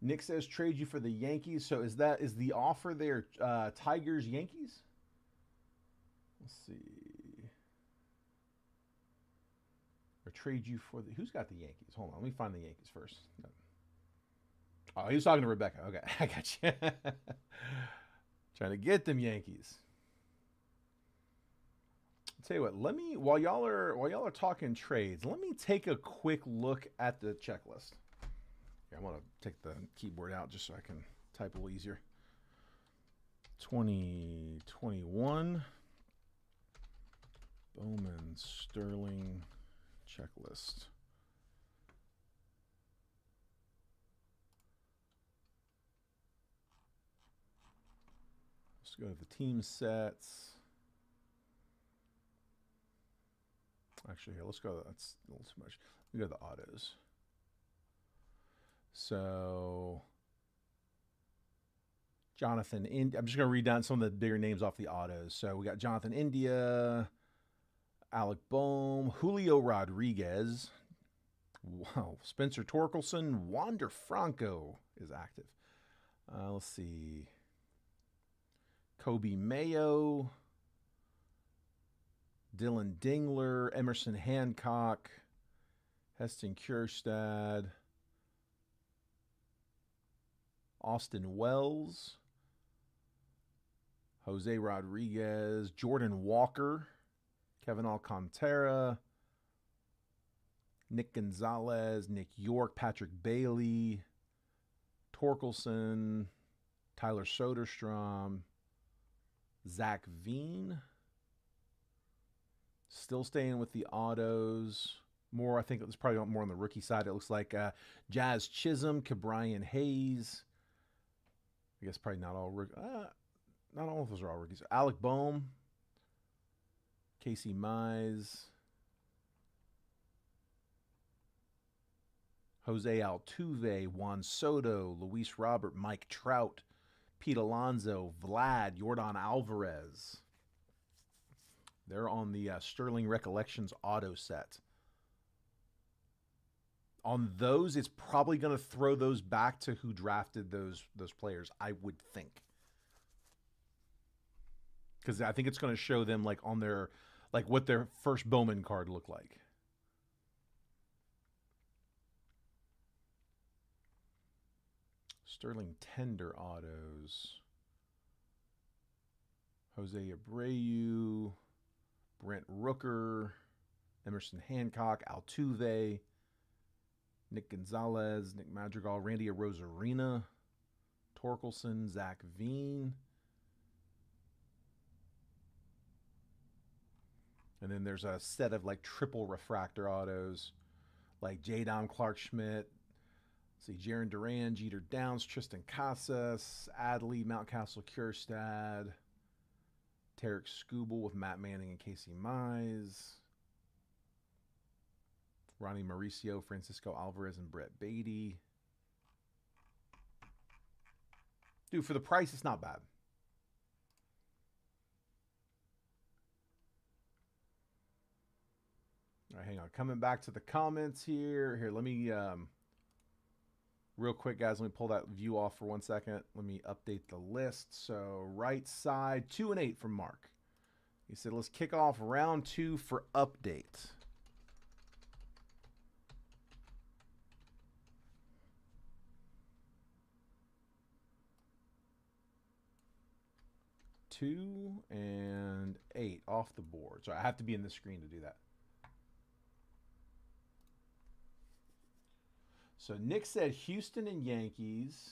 Nick says trade you for the Yankees. So is the offer there Tigers, Yankees? Let's see. Or trade you for who's got the Yankees? Hold on, let me find the Yankees first. No. Oh, he was talking to Rebecca. Okay, I got you. Trying to get them Yankees. I'll tell you what, while y'all are talking trades, let me take a quick look at the checklist. Here, I'm gonna take the keyboard out just so I can type a little easier. 2021 Bowman Sterling checklist. go to the team sets. Actually, here, let's go. That's a little too much. We go to the autos. So, Jonathan, I'm just going to read down some of the bigger names off the autos. So, we got Jonathan India, Alec Boehm, Julio Rodriguez. Wow. Spencer Torkelson, Wander Franco is active. Let's see. Kobe Mayo, Dylan Dingler, Emerson Hancock, Heston Kjerstad, Austin Wells, Jose Rodriguez, Jordan Walker, Kevin Alcantara, Nick Gonzalez, Nick York, Patrick Bailey, Torkelson, Tyler Soderstrom, Zach Veen. Still staying with the autos. More, I think it's probably more on the rookie side. It looks like Jazz Chisholm, Ke'Bryan Hayes. I guess probably not all not all of those are all rookies. Alec Boehm, Casey Mize, Jose Altuve, Juan Soto, Luis Robert, Mike Trout, Pete Alonso, Vlad, Yordan Alvarez. They're on the Sterling Recollections auto set. On those, it's probably going to throw those back to who drafted those players, I would think. Because I think it's going to show them like on their, like what their first Bowman card looked like. Sterling Tender autos. Jose Abreu, Brent Rooker, Emerson Hancock, Altuve, Nick Gonzalez, Nick Madrigal, Randy Arozarena, Torkelson, Zach Veen. And then there's a set of like triple refractor autos, like J-Dom, Clark Schmidt, see Jaron Duran, Jeter Downs, Tristan Casas, Adley, Mountcastle, Kjerstad, Tarek Skubal with Matt Manning and Casey Mize, Ronnie Mauricio, Francisco Alvarez, and Brett Beatty. Dude, for the price, it's not bad. All right, hang on. Coming back to the comments here. Here, let me, real quick, guys, let me pull that view off for 1 second. Let me update the list. So, right side, 2 and 8 from Mark. He said, let's kick off round 2 for update. Two and 8 off the board. So I have to be in the screen to do that. So Nick said Houston and Yankees.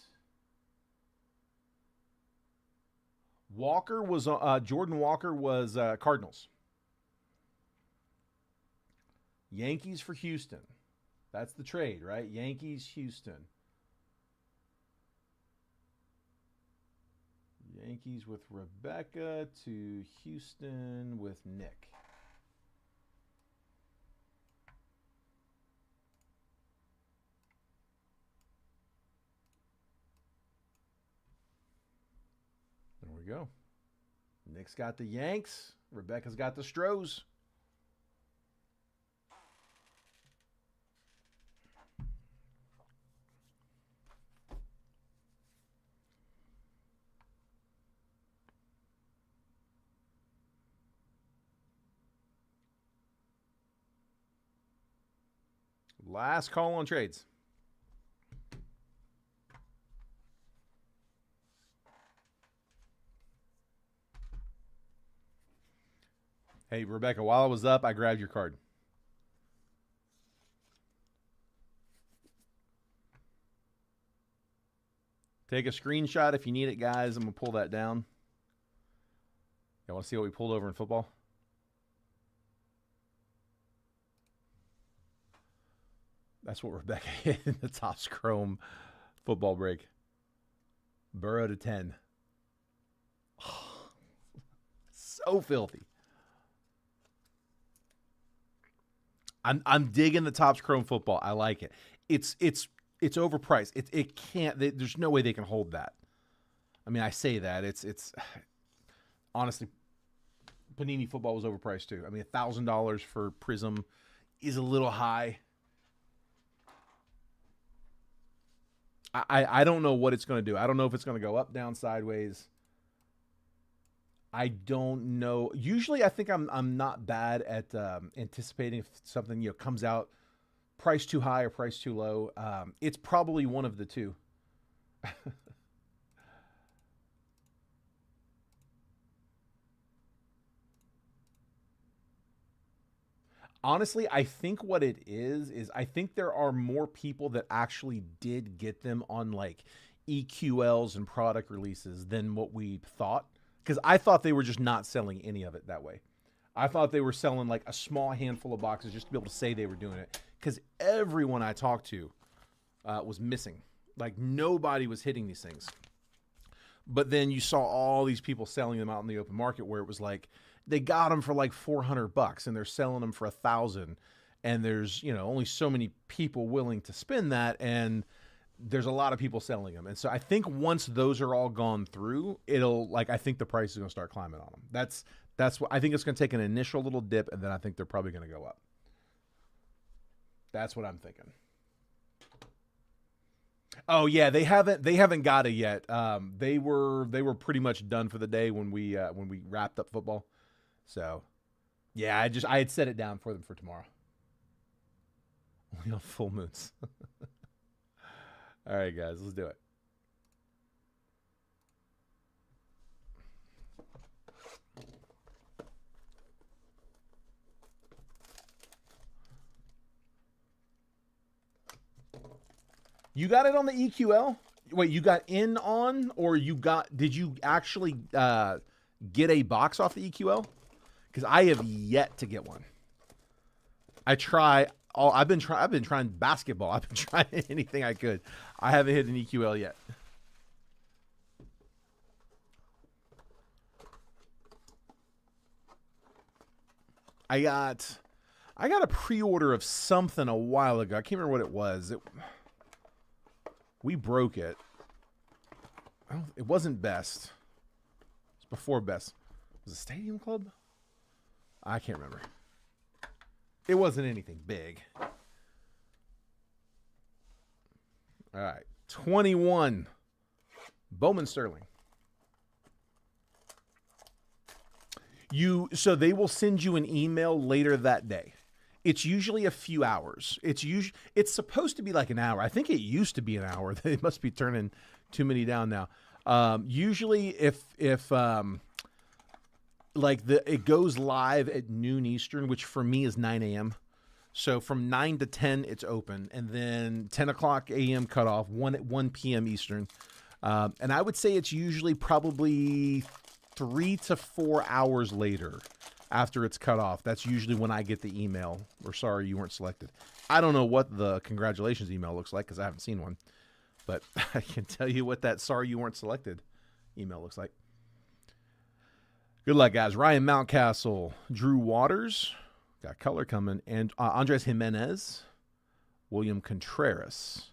Walker was Jordan Walker was Cardinals. Yankees for Houston. That's the trade, right? Yankees, Houston. Yankees with Rebecca to Houston with Nick. There we go. Nick's got the Yanks. Rebecca's got the Stros. Last call on trades. Hey, Rebecca, while I was up, I grabbed your card. Take a screenshot if you need it, guys. I'm going to pull that down. You want to see what we pulled over in football? That's what Rebecca hit in the Topps Chrome football break. Burrow to 10. So filthy. I'm digging the Topps Chrome football. I like it. It's overpriced. It can't. There's no way they can hold that. I mean, I say that it's honestly, Panini football was overpriced too. I mean, $1,000 for Prism is a little high. I don't know what it's going to do. I don't know if it's going to go up, down, sideways. I don't know. Usually, I think I'm not bad at anticipating if something comes out price too high or price too low. It's probably one of the two. Honestly, I think what it is I think there are more people that actually did get them on like EQLs and product releases than what we thought. Because I thought they were just not selling any of it that way. I thought they were selling like a small handful of boxes just to be able to say they were doing it. Because everyone I talked to was missing. Like nobody was hitting these things. But then you saw all these people selling them out in the open market where it was like they got them for like $400 and they're selling them for $1,000. And there's, only so many people willing to spend that. And there's a lot of people selling them. And so I think once those are all gone through, I think the price is going to start climbing on them. That's what I think. It's going to take an initial little dip, and then I think they're probably going to go up. That's what I'm thinking. Oh yeah, they haven't got it yet. They were pretty much done for the day when we wrapped up football. So yeah, I had set it down for them for tomorrow. Only on full moons. All right, guys, let's do it. You got it on the EQL? Wait, you got in on, or did you actually get a box off the EQL? Because I have yet to get one. I've been trying basketball. I've been trying anything I could. I haven't hit an EQL yet. I got a pre-order of something a while ago. I can't remember what it was. We broke it. It wasn't Best. It's before Best. Was it Stadium Club? I can't remember. It wasn't anything big. All right. 21. Bowman Sterling. So they will send you an email later that day. It's usually a few hours. It's supposed to be like an hour. I think it used to be an hour. They must be turning too many down now. Usually if it goes live at noon Eastern, which for me is 9 a.m. So from 9 to 10, it's open. And then 10 o'clock a.m. cutoff, 1 p.m. Eastern. And I would say it's usually probably 3 to 4 hours later after it's cut off. That's usually when I get the email, or sorry, you weren't selected. I don't know what the congratulations email looks like because I haven't seen one. But I can tell you what that sorry you weren't selected email looks like. Good luck, guys. Ryan Mountcastle, Drew Waters, got color coming, and Andres Jimenez, William Contreras.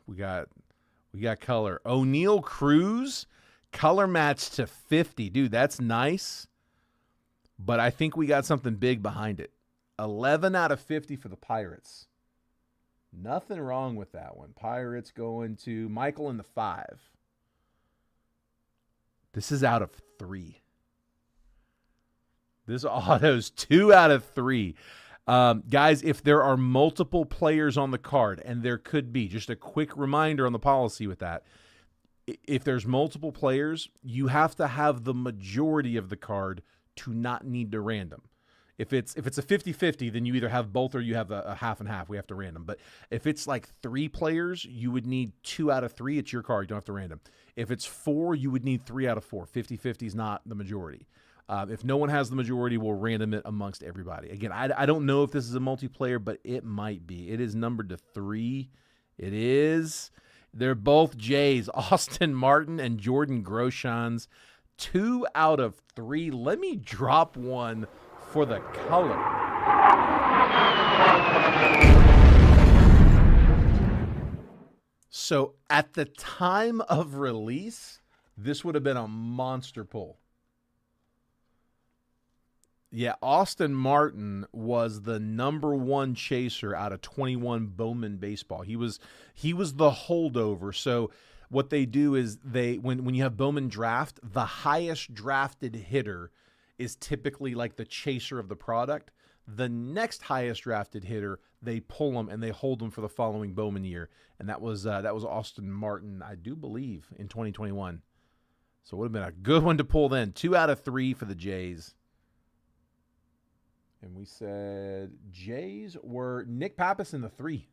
We got color. O'Neal Cruz, color match to 50. Dude, that's nice. But I think we got something big behind it. 11 out of 50 for the Pirates. Nothing wrong with that one. Pirates going to Michael in the 5. This is out of 3. This auto's 2 out of 3. Guys, if there are multiple players on the card, and there could be, just a quick reminder on the policy with that, if there's multiple players, you have to have the majority of the card to not need to random. If it's a 50-50, then you either have both or you have a half and half. We have to random. But if it's like 3 players, you would need 2 out of 3. It's your card. You don't have to random. If it's 4, you would need 3 out of 4. 50-50 is not the majority. If no one has the majority, we'll random it amongst everybody. Again, I don't know if this is a multiplayer, but it might be. It is numbered to 3. It is. They're both Jays, Austin Martin and Jordan Groshans. 2 out of 3. Let me drop one for the color. So at the time of release, this would have been a monster pull. Yeah, Austin Martin was the #1 chaser out of 21 Bowman baseball. He was the holdover. So what they do is when you have Bowman draft, the highest drafted hitter is typically like the chaser of the product. The next highest drafted hitter, they pull them and they hold them for the following Bowman year. And that was Austin Martin, I do believe, in 2021. So it would have been a good one to pull then. 2 out of 3 for the Jays. And we said Jays were Nick Pappas in the 3.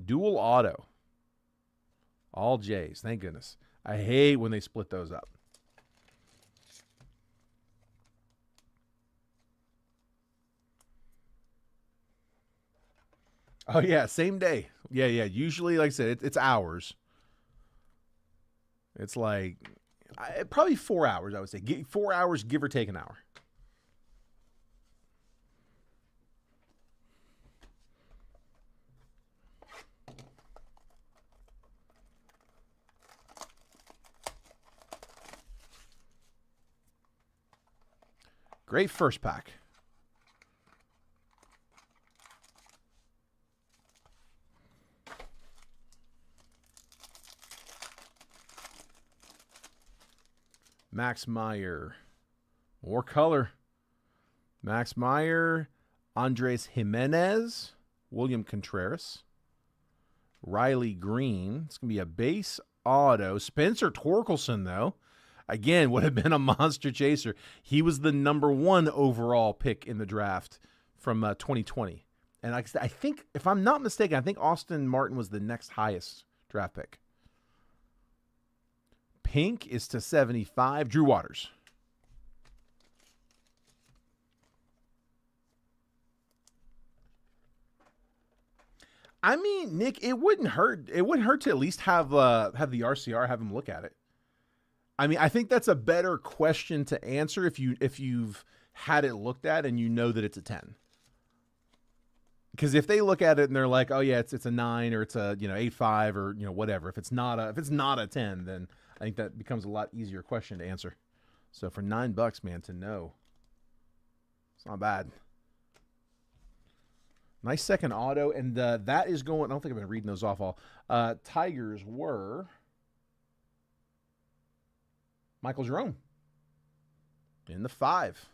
Dual auto. All Jays. Thank goodness. I hate when they split those up. Oh, yeah. Same day. Yeah. Usually, like I said, it's hours. It's like probably 4 hours, I would say. 4 hours, give or take an hour. Great first pack. Max Meyer. More color. Max Meyer, Andres Jimenez, William Contreras, Riley Green. It's going to be a base auto. Spencer Torkelson, though, again, would have been a monster chaser. He was the #1 overall pick in the draft from 2020. And like I said, I think, if I'm not mistaken, I think Austin Martin was the next highest draft pick. Pink is to 75. Drew Waters. I mean, Nick, it wouldn't hurt. It wouldn't hurt to at least have the RCR, have him look at it. I mean, I think that's a better question to answer if you've had it looked at and you know that it's a 10. Because if they look at it and they're like, oh yeah, it's a 9 or it's a 8.5 or whatever. If it's not a 10, then I think that becomes a lot easier question to answer. So for $9, man, to know, it's not bad. Nice second auto, and that is going. I don't think I've been reading those off all. Tigers were Michael Jerome in the 5.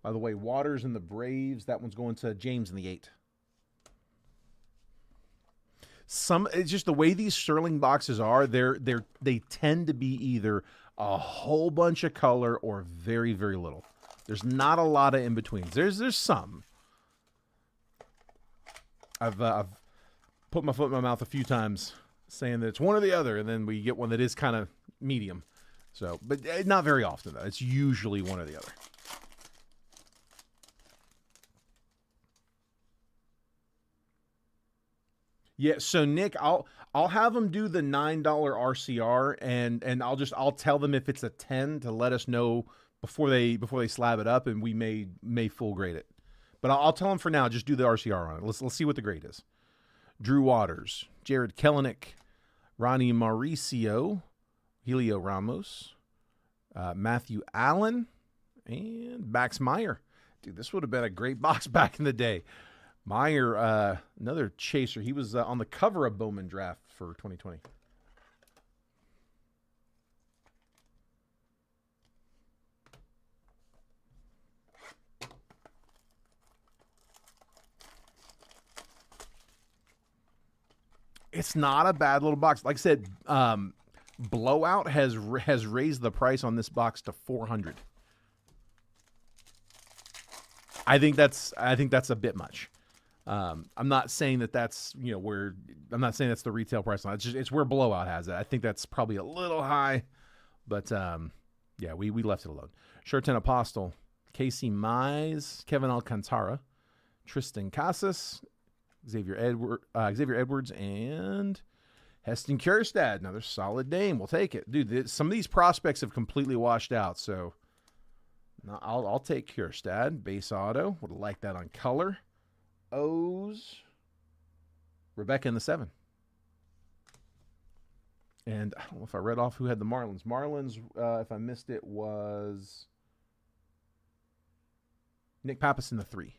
By the way, Waters in the Braves. That one's going to James in the 8. It's just the way these Sterling boxes are. They tend to be either a whole bunch of color or very, very little. There's not a lot of in betweens. There's some. I've put my foot in my mouth a few times saying that it's one or the other, and then we get one that is kind of medium. So, but not very often though. It's usually one or the other. Yeah, so Nick, I'll have them do the $9 RCR, and I'll tell them if it's a 10 to let us know before they slab it up, and we may full grade it. But I'll tell them for now, just do the RCR on it. Let's see what the grade is. Drew Waters, Jared Kelenic, Ronnie Mauricio, Helio Ramos, Matthew Allen, and Max Meyer. Dude, this would have been a great box back in the day. Meyer, another chaser. He was on the cover of Bowman Draft for 2020. It's not a bad little box. Like I said, Blowout has raised the price on this box to $400. I think that's a bit much. I'm not saying that's I'm not saying that's the retail price. It's where Blowout has it. I think that's probably a little high, but yeah, we left it alone. Sherten Apostle, Casey Mize, Kevin Alcantara, Tristan Casas, Xavier Edwards, and Heston Kjerstad, another solid name. We'll take it. Dude, some of these prospects have completely washed out, so I'll take Kjerstad. Base auto. Would have liked that on color. O's. Rebecca in the 7. And I don't know if I read off who had the Marlins. Marlins, if I missed it, was Nick Pappas in the 3.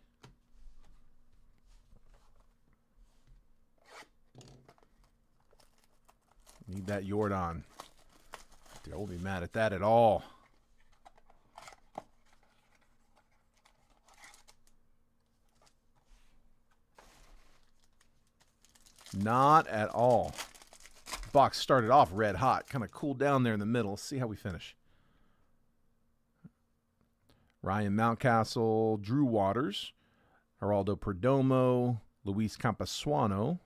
Need that Jordan. Dude, I won't be mad at that at all. Not at all. Box started off red hot. Kind of cooled down there in the middle. Let's see how we finish. Ryan Mountcastle, Drew Waters, Geraldo Perdomo, Luis Campasuano,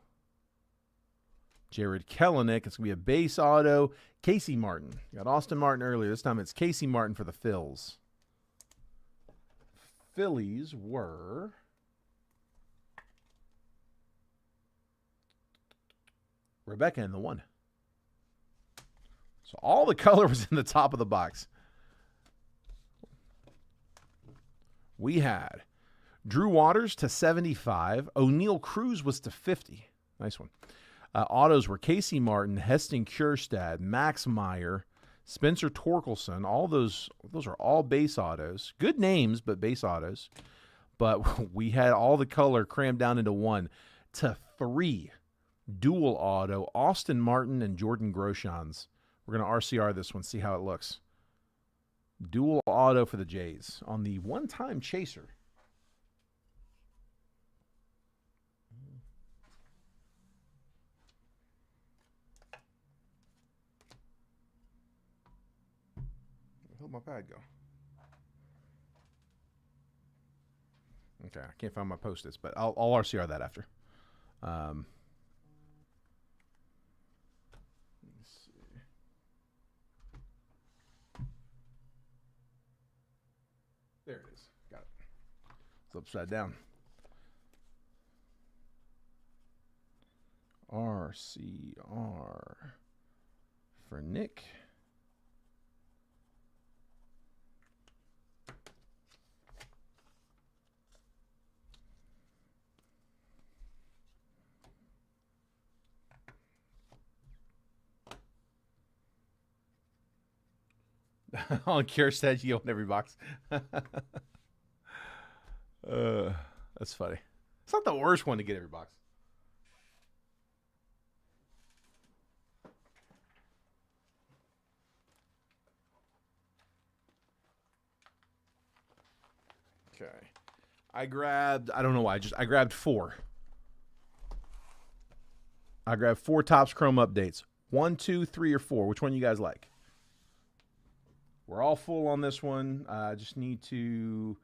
Jared Kelenic. It's going to be a base auto. Casey Martin. You got Austin Martin earlier. This time it's Casey Martin for the Phils. Phillies were Rebecca in the 1. So all the color was in the top of the box. We had Drew Waters to 75. O'Neal Cruz was to 50. Nice one. Autos were Casey Martin, Heston Kjerstad, Max Meyer, Spencer Torkelson. All those are all base autos. Good names, but base autos. But we had all the color crammed down into 1 to 3. Dual auto, Austin Martin and Jordan Groshans. We're going to RCR this one, see how it looks. Dual auto for the Jays on the one-time chaser. Where'd my pad go? Okay, I can't find my Post-its, but I'll RCR that after. There it is. Got it. It's upside down. RCR for Nick. On Kjerstad, you own every box. That's funny. It's not the worst one to get every box. Okay. I don't know why, I grabbed 4. I grabbed 4 Topps Chrome updates. 1, 2, 3, or 4. Which one you guys like? We're all full on this one. I just need to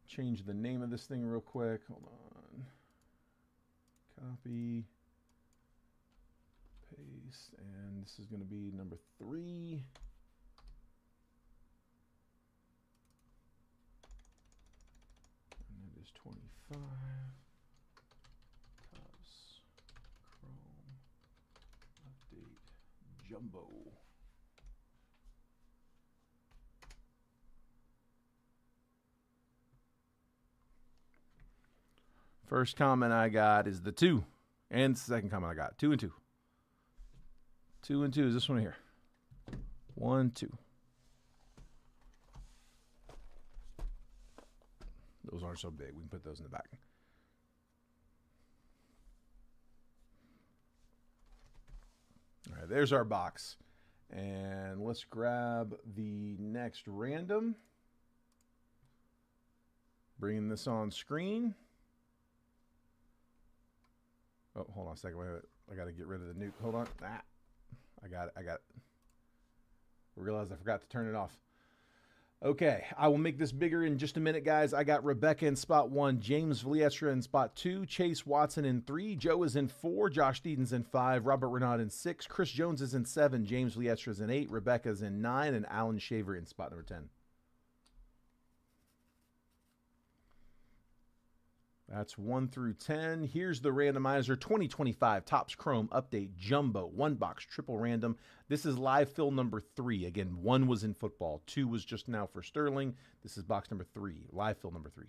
change the name of this thing real quick. Hold on. Copy. Paste. And this is going to be number 3. And that is 25. Topps Chrome Update Jumbo. First comment I got is the 2. And second comment I got 2 and 2. 2 and 2 is this one here. 1, 2. Those aren't so big. We can put those in the back. All right, there's our box. And let's grab the next random. Bringing this on screen. Oh, hold on a second. Wait. I got to get rid of the nuke. Hold on. I got it. I realized I forgot to turn it off. Okay. I will make this bigger in just a minute, guys. I got Rebecca in spot 1, James Vliestra in spot 2, Chase Watson in 3, Joe is in 4, Josh Deedon's in 5, Robert Renaud in 6, Chris Jones is in 7, James Vliestra is in 8, Rebecca's in 9, and Alan Shaver in spot number 10. That's 1 through 10. Here's the randomizer 2025 Topps Chrome Update Jumbo 1-box triple random. This is live fill number 3. Again, 1 was in football, 2 was just now for Sterling. This is box number 3, live fill number 3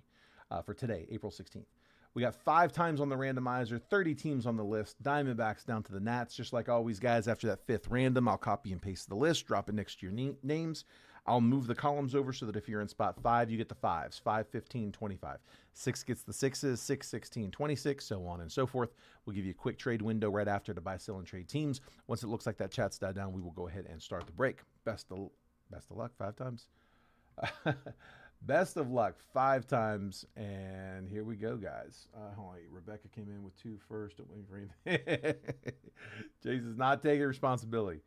for today, April 16th. We got 5 times on the randomizer, 30 teams on the list, Diamondbacks down to the Nats. Just like always, guys, after that 5th random, I'll copy and paste the list, drop it next to your names. I'll move the columns over so that if you're in spot 5, you get the 5s, 5, 15, 25. 6 gets the 6s, 6, 16, 26, so on and so forth. We'll give you a quick trade window right after to buy, sell, and trade teams. Once it looks like that chat's died down, we will go ahead and start the break. Best of luck 5 times. Best of luck 5 times, and here we go, guys. Hold on, Rebecca came in with 2 first. Don't wait for anything. Jason's not taking responsibility.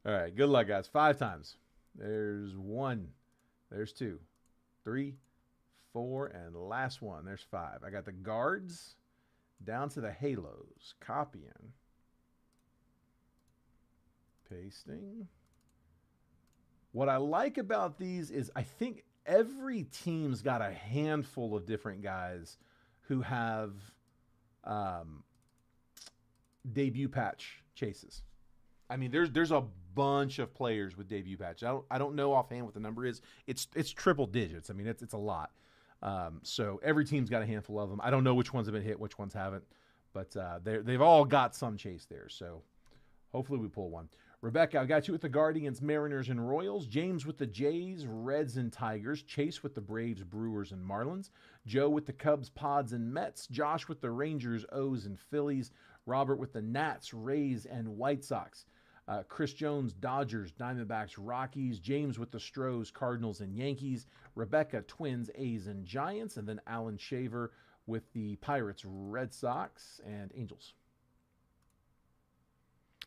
All right, good luck, guys. 5 times. There's 1. There's 2, 3, 4, and last one. There's 5. I got the guards down to the halos. Copying. Pasting. What I like about these is I think every team's got a handful of different guys who have debut patch chases. I mean, there's a bunch of players with debut patch. I don't know offhand what the number is. It's triple digits. I mean, it's a lot. So every team's got a handful of them. I don't know which ones have been hit, which ones haven't, but they've all got some chase there. So hopefully we pull one. Rebecca, I got you with the Guardians, Mariners, and Royals. James with the Jays, Reds, and Tigers. Chase with the Braves, Brewers, and Marlins. Joe with the Cubs, Pods, and Mets. Josh with the Rangers, O's, and Phillies. Robert with the Nats, Rays, and White Sox. Chris Jones, Dodgers, Diamondbacks, Rockies. James with the Stros, Cardinals, and Yankees. Rebecca, Twins, A's, and Giants. And then Alan Shaver with the Pirates, Red Sox, and Angels.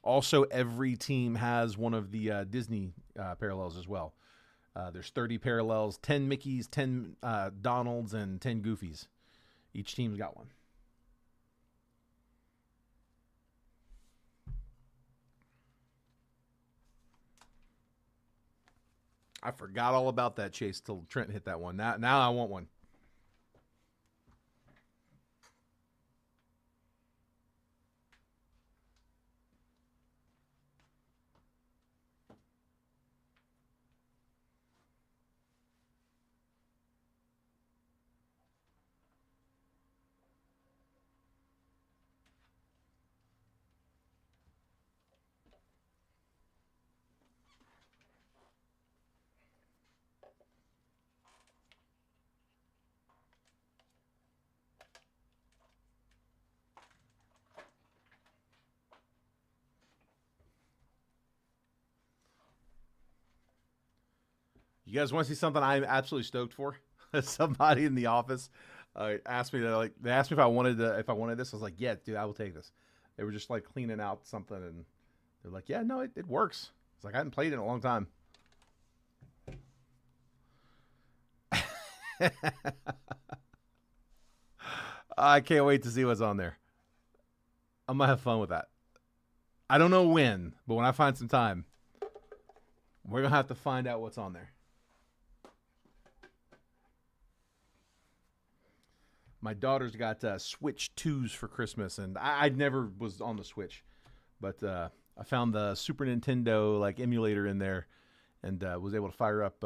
Also, every team has one of the Disney parallels as well. There's 30 parallels, 10 Mickeys, 10 Donalds, and 10 Goofies. Each team's got one. I forgot all about that chase till Trent hit that one. Now I want one. You guys want to see something I'm absolutely stoked for? Somebody in the office asked me to they asked me if I wanted this. I was like, yeah, dude, I will take this. They were just like cleaning out something, and they're like, yeah, no, it works. It's like I hadn't played it in a long time. I can't wait to see what's on there. I'm gonna have fun with that. I don't know when, but when I find some time, we're gonna have to find out what's on there. My daughter's got Switch 2s for Christmas, and I never was on the Switch, but I found the Super Nintendo emulator in there, and was able to fire up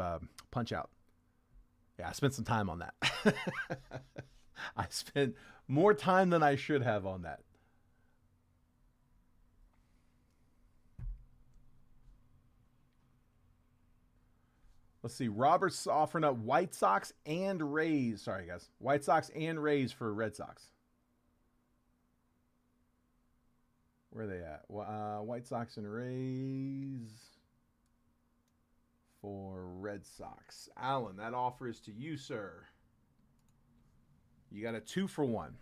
Punch Out. Yeah, I spent some time on that. I spent more time than I should have on that. Let's see. Robert's offering up White Sox and Rays. Sorry, guys. White Sox and Rays for Red Sox. Where are they at? White Sox and Rays for Red Sox. Alan, that offer is to you, sir. You got a 2-for-1.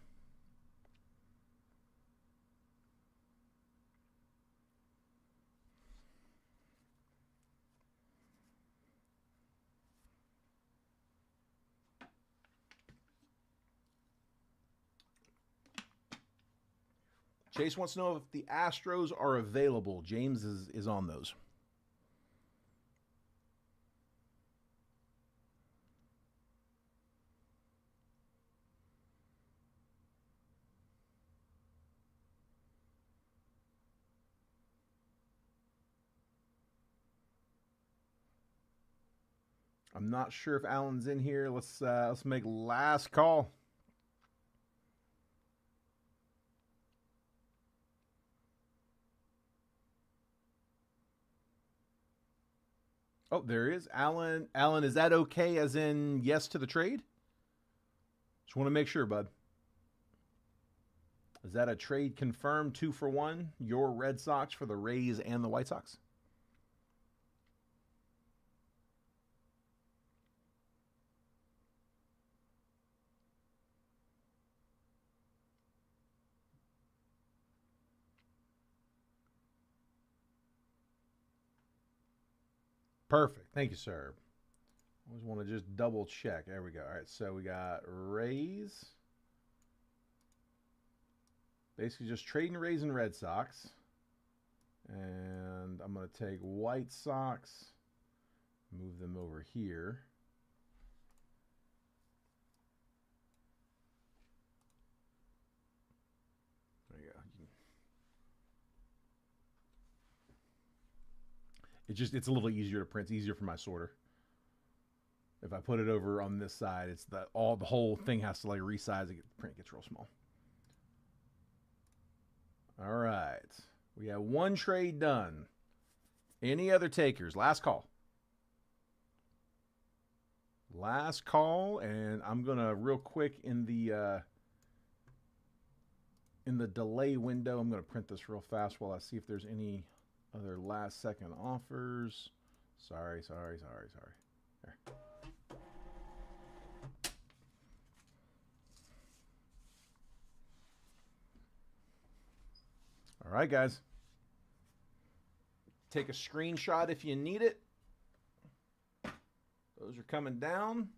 Chase wants to know if the Astros are available. James is on those. I'm not sure if Alan's in here. Let's make last call. Oh, there is Alan. Alan, is that okay? As in yes to the trade? Just want to make sure, bud. Is that a trade confirmed 2-for-1? Your Red Sox for the Rays and the White Sox? Perfect. Thank you, sir. Always want to just double check. There we go. All right, so we got Rays. Basically just trading Rays and Red Sox. And I'm going to take White Sox, move them over here. There you go. It's a little easier to print. It's easier for my sorter. If I put it over on this side, it's the whole thing has to like resize. The print gets real small. All right. We have one trade done. Any other takers? Last call. Last call, and I'm gonna real quick in the delay window. I'm gonna print this real fast while I see if there's any other last second offers. Sorry. There. All right, guys. Take a screenshot if you need it. Those are coming down.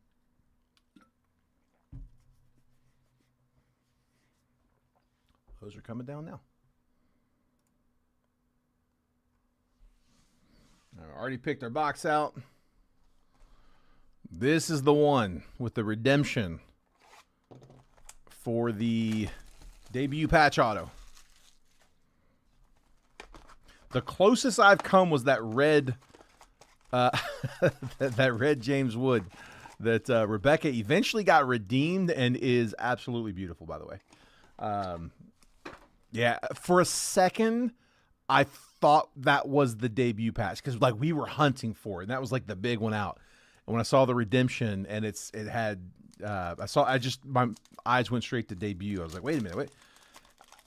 Those are coming down now. I already picked our box out. This is the one with the redemption for the debut patch auto. The closest I've come was that red, that red James Wood that Rebecca eventually got redeemed and is absolutely beautiful, by the way. Yeah, for a second, I thought that was the debut patch because like we were hunting for it, and that was like the big one out. And when I saw the redemption and it had, my eyes went straight to debut. I was like, wait a minute, wait.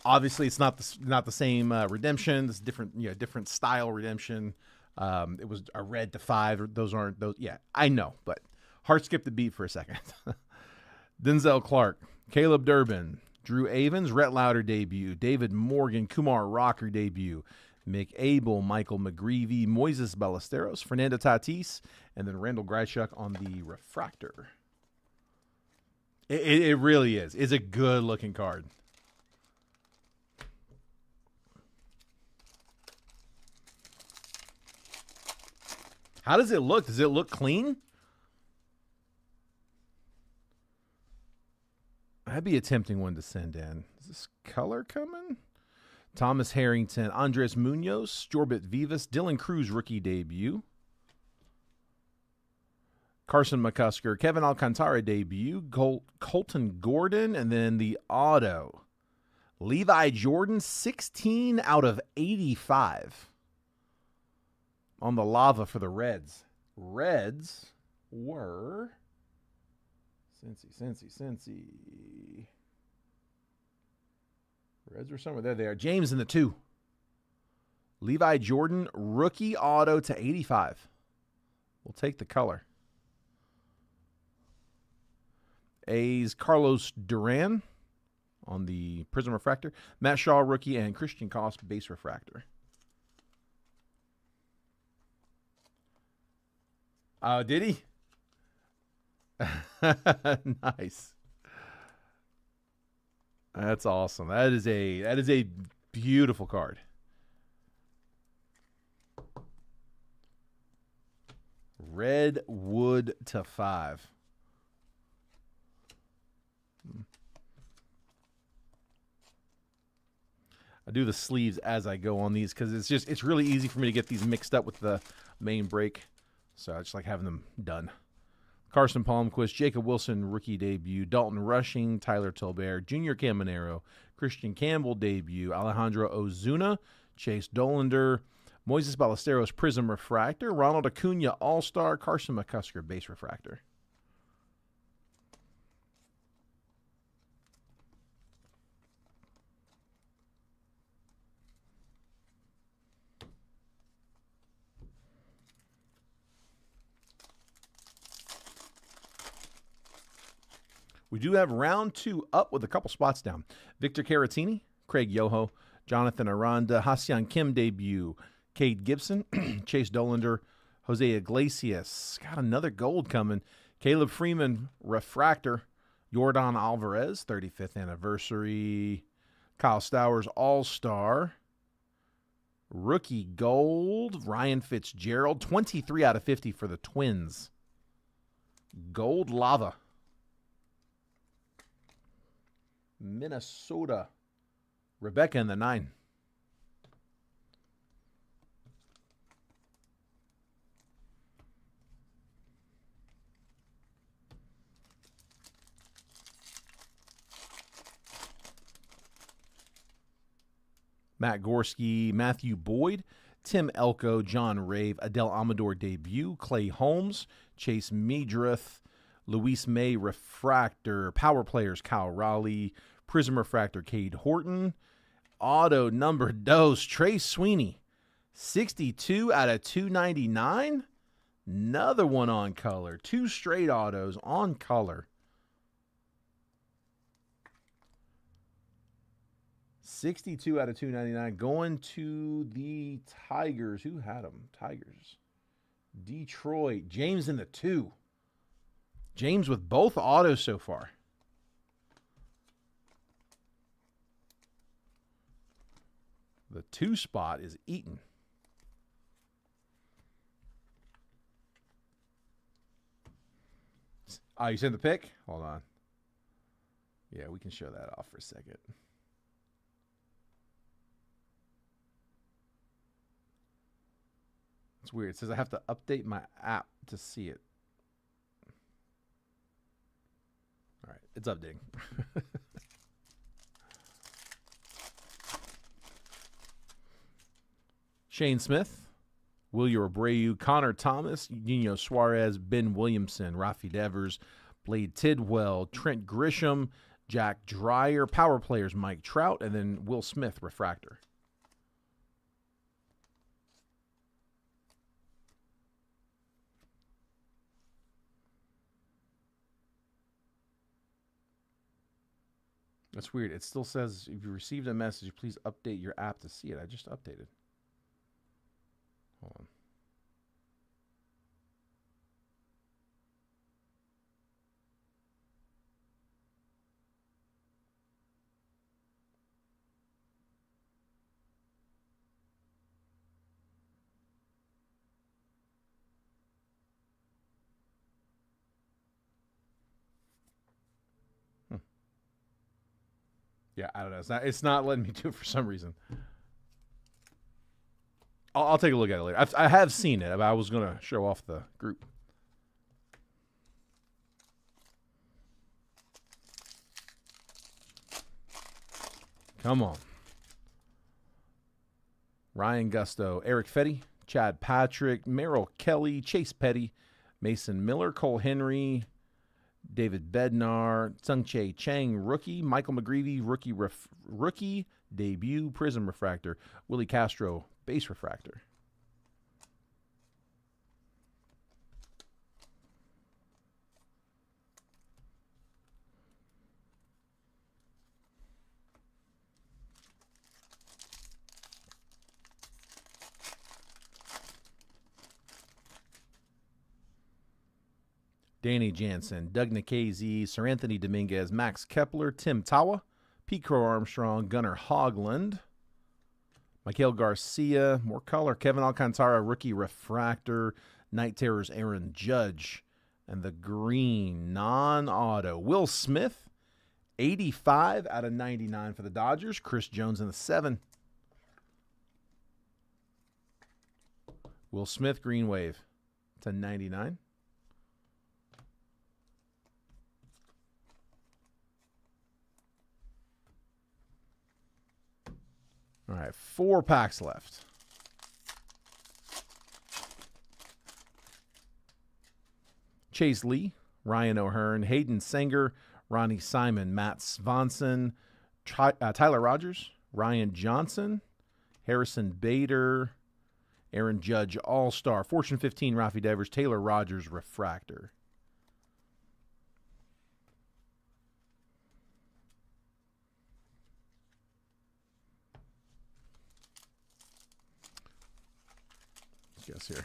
Obviously, it's not the same redemption. It's different, different style redemption. It was a red to 5. Those aren't those. Yeah, I know, but heart skipped the beat for a second. Denzel Clark, Caleb Durbin, Drew Avens, Rhett Lauder debut, David Morgan, Kumar Rocker debut, Mick Abel, Michael McGreevy, Moises Ballesteros, Fernando Tatis, and then Randall Grichuk on the refractor. It really is. It's a good looking card. How does it look? Does it look clean? That'd be a tempting one to send in. Is this color coming? Thomas Harrington, Andres Munoz, Jorbit Vivas, Dylan Cruz rookie debut. Carson McCusker, Kevin Alcantara debut, Colton Gordon, and then the auto. Levi Jordan, 16 out of 85. On the lava for the Reds. Reds were Cincy. Reds were somewhere. There they are. James in the 2. Levi Jordan, rookie auto to 85. We'll take the color. A's Carlos Duran on the Prism Refractor. Matt Shaw, rookie, and Christian Koss, base refractor. Oh, did he? Nice. That's awesome. That is a beautiful card. Red Wood to 5. I do the sleeves as I go on these because it's really easy for me to get these mixed up with the main break. So I just like having them done. Carson Palmquist, Jacob Wilson, rookie debut. Dalton Rushing, Tyler Tolbert, Junior Caminero, Christian Campbell debut. Alejandro Ozuna, Chase Dolander, Moises Ballesteros, Prism Refractor. Ronald Acuna, All-Star. Carson McCusker, Base Refractor. We do have round 2 up with a couple spots down. Victor Caratini, Craig Yoho, Jonathan Aranda, Ha-Seong Kim debut, Cade Gibson, Chase Dolander, Jose Iglesias. Got another gold coming. Caleb Freeman, Refractor, Yordan Alvarez, 35th anniversary. Kyle Stowers, All-Star. Rookie gold, Ryan Fitzgerald, 23 out of 50 for the Twins. Gold Lava. Minnesota, Rebecca in the 9. Matt Gorski, Matthew Boyd, Tim Elko, John Rave, Adele Amador debut, Clay Holmes, Chase Meadrith, Luis May Refractor, Power Players, Kyle Raleigh, Prism Refractor, Cade Horton, Auto Number Dos, Trey Sweeney, 62 out of 299. Another one on color. 2 straight autos on color. 62 out of 299 going to the Tigers. Who had them? Tigers. Detroit. James in the 2. James with both autos so far. The 2 spot is Eaton. Oh, you sent the pick? Hold on. Yeah, we can show that off for a second. It's weird. It says I have to update my app to see it. All right, it's updating. Shane Smith, Wilyer Abreu, Connor Thomas, Nino Suarez, Ben Williamson, Rafi Devers, Blade Tidwell, Trent Grisham, Jack Dreyer, Power Players, Mike Trout, and then Will Smith, Refractor. That's weird. It still says, if you received a message, please update your app to see it. I just updated. Hold on. Yeah, I don't know. It's not letting me do it for some reason. I'll take a look at it later. I have seen it, but I was going to show off the group. Come on. Ryan Gusto, Eric Fetty, Chad Patrick, Merrill Kelly, Chase Petty, Mason Miller, Cole Henry, David Bednar, Tsung-Che Chang, rookie, Michael McGreevy, rookie debut, Prism Refractor, Willie Castro, Base Refractor. Danny Jansen, Doug Nikhazy, Sir Anthony Dominguez, Max Kepler, Tim Tawa, Pete Crow Armstrong, Gunnar Hogland, Mikael Garcia, more color, Kevin Alcantara, rookie refractor, Night Terrors, Aaron Judge, and the green non-auto, Will Smith, 85 out of 99 for the Dodgers, Chris Jones in the 7. Will Smith, green wave to 99. right, 4 packs left. Chase Lee, Ryan O'Hearn, Hayden Sanger, Ronnie Simon, Matt Svanson, Tyler Rogers, Ryan Johnson, Harrison Bader, Aaron Judge, All-Star, Fortune 15, Rafi Devers, Taylor Rogers, Refractor. Let's guess here.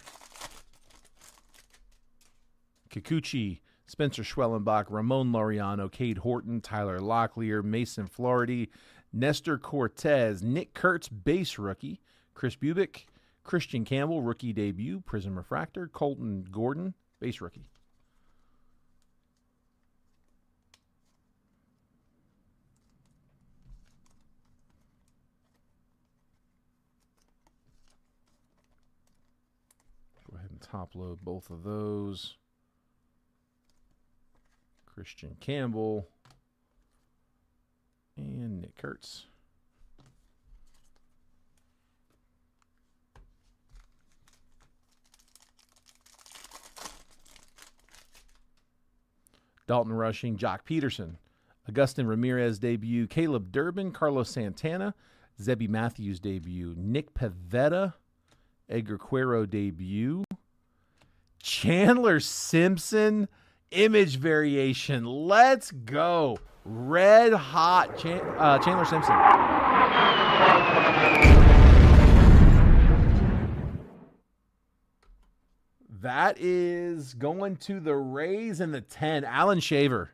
Kikuchi, Spencer Schwellenbach, Ramon Laureano, Cade Horton, Tyler Locklear, Mason Flaherty, Nestor Cortez, Nick Kurtz, base rookie, Chris Bubick, Christian Campbell, rookie debut, Prism Refractor, Colton Gordon, base rookie. Go ahead and top load both of those. Christian Campbell and Nick Kurtz. Dalton Rushing, Jock Peterson, Augustin Ramirez debut, Caleb Durbin, Carlos Santana, Zebby Matthews debut, Nick Pivetta, Edgar Cuero debut, Chandler Simpson, image variation. Let's go. Red hot Chandler Simpson. That is going to the Rays in the 10. Alan Shaver.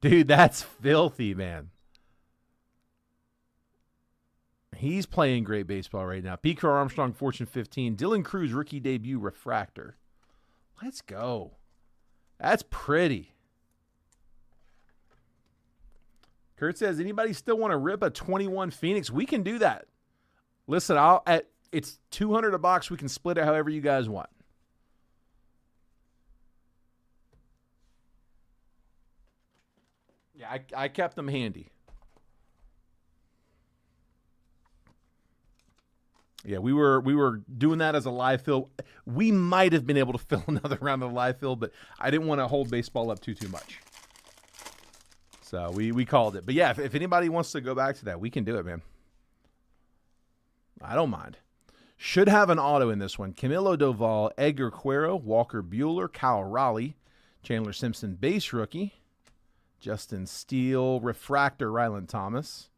Dude, that's filthy, man. He's playing great baseball right now. Pete Crow Armstrong, Fortune 15. Dylan Cruz, rookie debut, Refractor. Let's go. That's pretty. Kurt says, anybody still want to rip a 21 Phoenix? We can do that. Listen, it's $200 a box. We can split it however you guys want. Yeah, I kept them handy. Yeah, we were doing that as a live fill. We might have been able to fill another round of live fill, but I didn't want to hold baseball up too much. So we called it. But yeah, if anybody wants to go back to that, we can do it, man. I don't mind. Should have an auto in this one. Camilo Doval, Edgar Cuero, Walker Buehler, Kyle Raleigh, Chandler Simpson, base rookie, Justin Steele, Refractor, Ryland Thomas,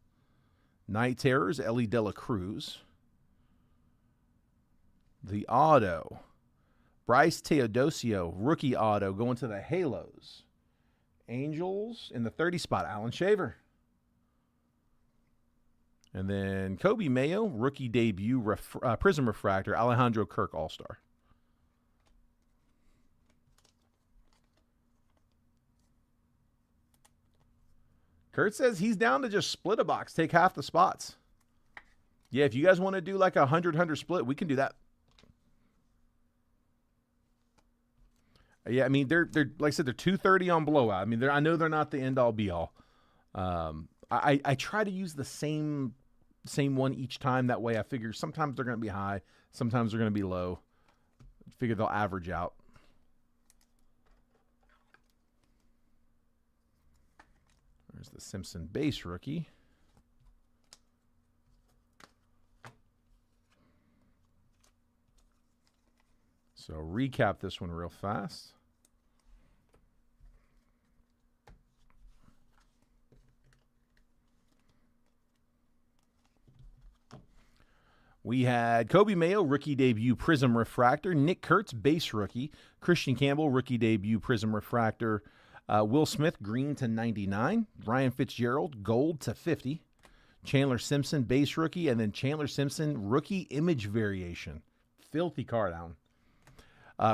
Night Terrors, Ellie De La Cruz. The auto, Bryce Teodosio, rookie auto, going to the Halos. Angels in the 30 spot, Alan Shaver. And then Kobe Mayo, rookie debut, Prism Refractor, Alejandro Kirk, All-Star. Kurt says he's down to just split a box, take half the spots. Yeah, if you guys want to do like a 100-100 split, we can do that. Yeah, I mean, they're like I said, they're 230 on blowout. I mean, I know they're not the end-all, be-all. I try to use the same one each time. That way I figure sometimes they're going to be high, sometimes they're going to be low. Figure they'll average out. There's the Simpson base rookie. So recap this one real fast. We had Kobe Mayo, rookie debut, Prism Refractor. Nick Kurtz, base rookie. Christian Campbell, rookie debut, Prism Refractor. Will Smith, green to 99. Ryan Fitzgerald, gold to 50. Chandler Simpson, base rookie. And then Chandler Simpson, rookie image variation. Filthy card, Alan.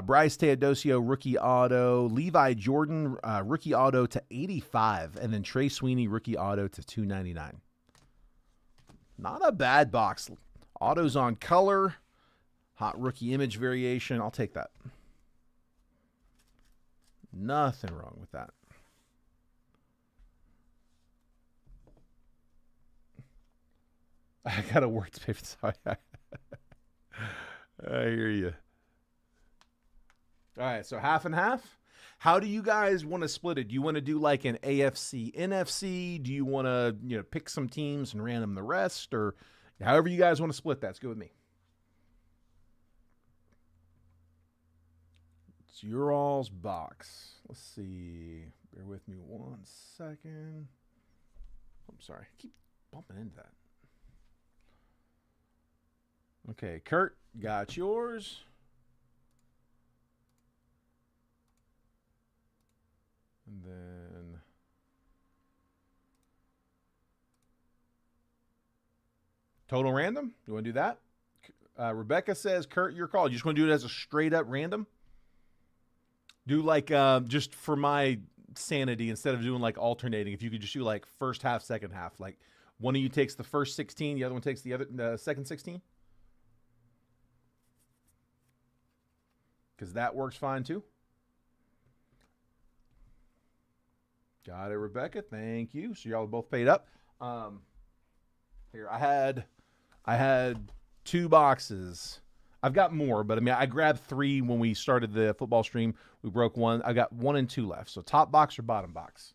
Bryce Teodosio, rookie auto. Levi Jordan, rookie auto to 85. And then Trey Sweeney, rookie auto to 299. Not a bad box. Autos on color. Hot rookie image variation. I'll take that. Nothing wrong with that. I gotta work to pay for this. I hear you. All right, so half and half. How do you guys want to split it? Do you want to do like an AFC, NFC? Do you want to, pick some teams and random the rest, or however you guys want to split that? It's good with me. It's your all's box. Let's see. Bear with me 1 second. I'm sorry. I keep bumping into that. Okay, Kurt, got yours. And then total random. You want to do that? Rebecca says, Kurt, your call. You just want to do it as a straight up random? Do like just for my sanity, instead of doing like alternating, if you could just do like first half, second half. Like one of you takes the first 16, the other one takes the second 16. Because that works fine too. Got it, Rebecca. Thank you. So y'all both paid up. Here, I had 2 boxes. I've got more, but I mean, I grabbed 3 when we started the football stream. We broke 1. I got 1 and 2 left. So top box or bottom box?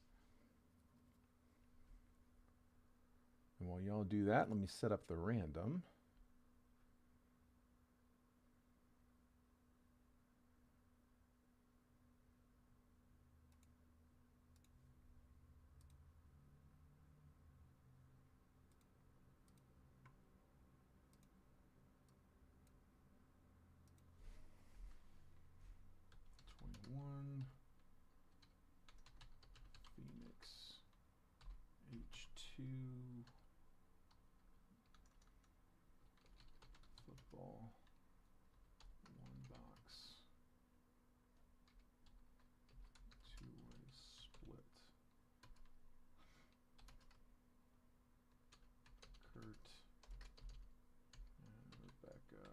And while y'all do that, let me set up the random. Phoenix H2 football 1 box 2-way split. Kurt and Rebecca.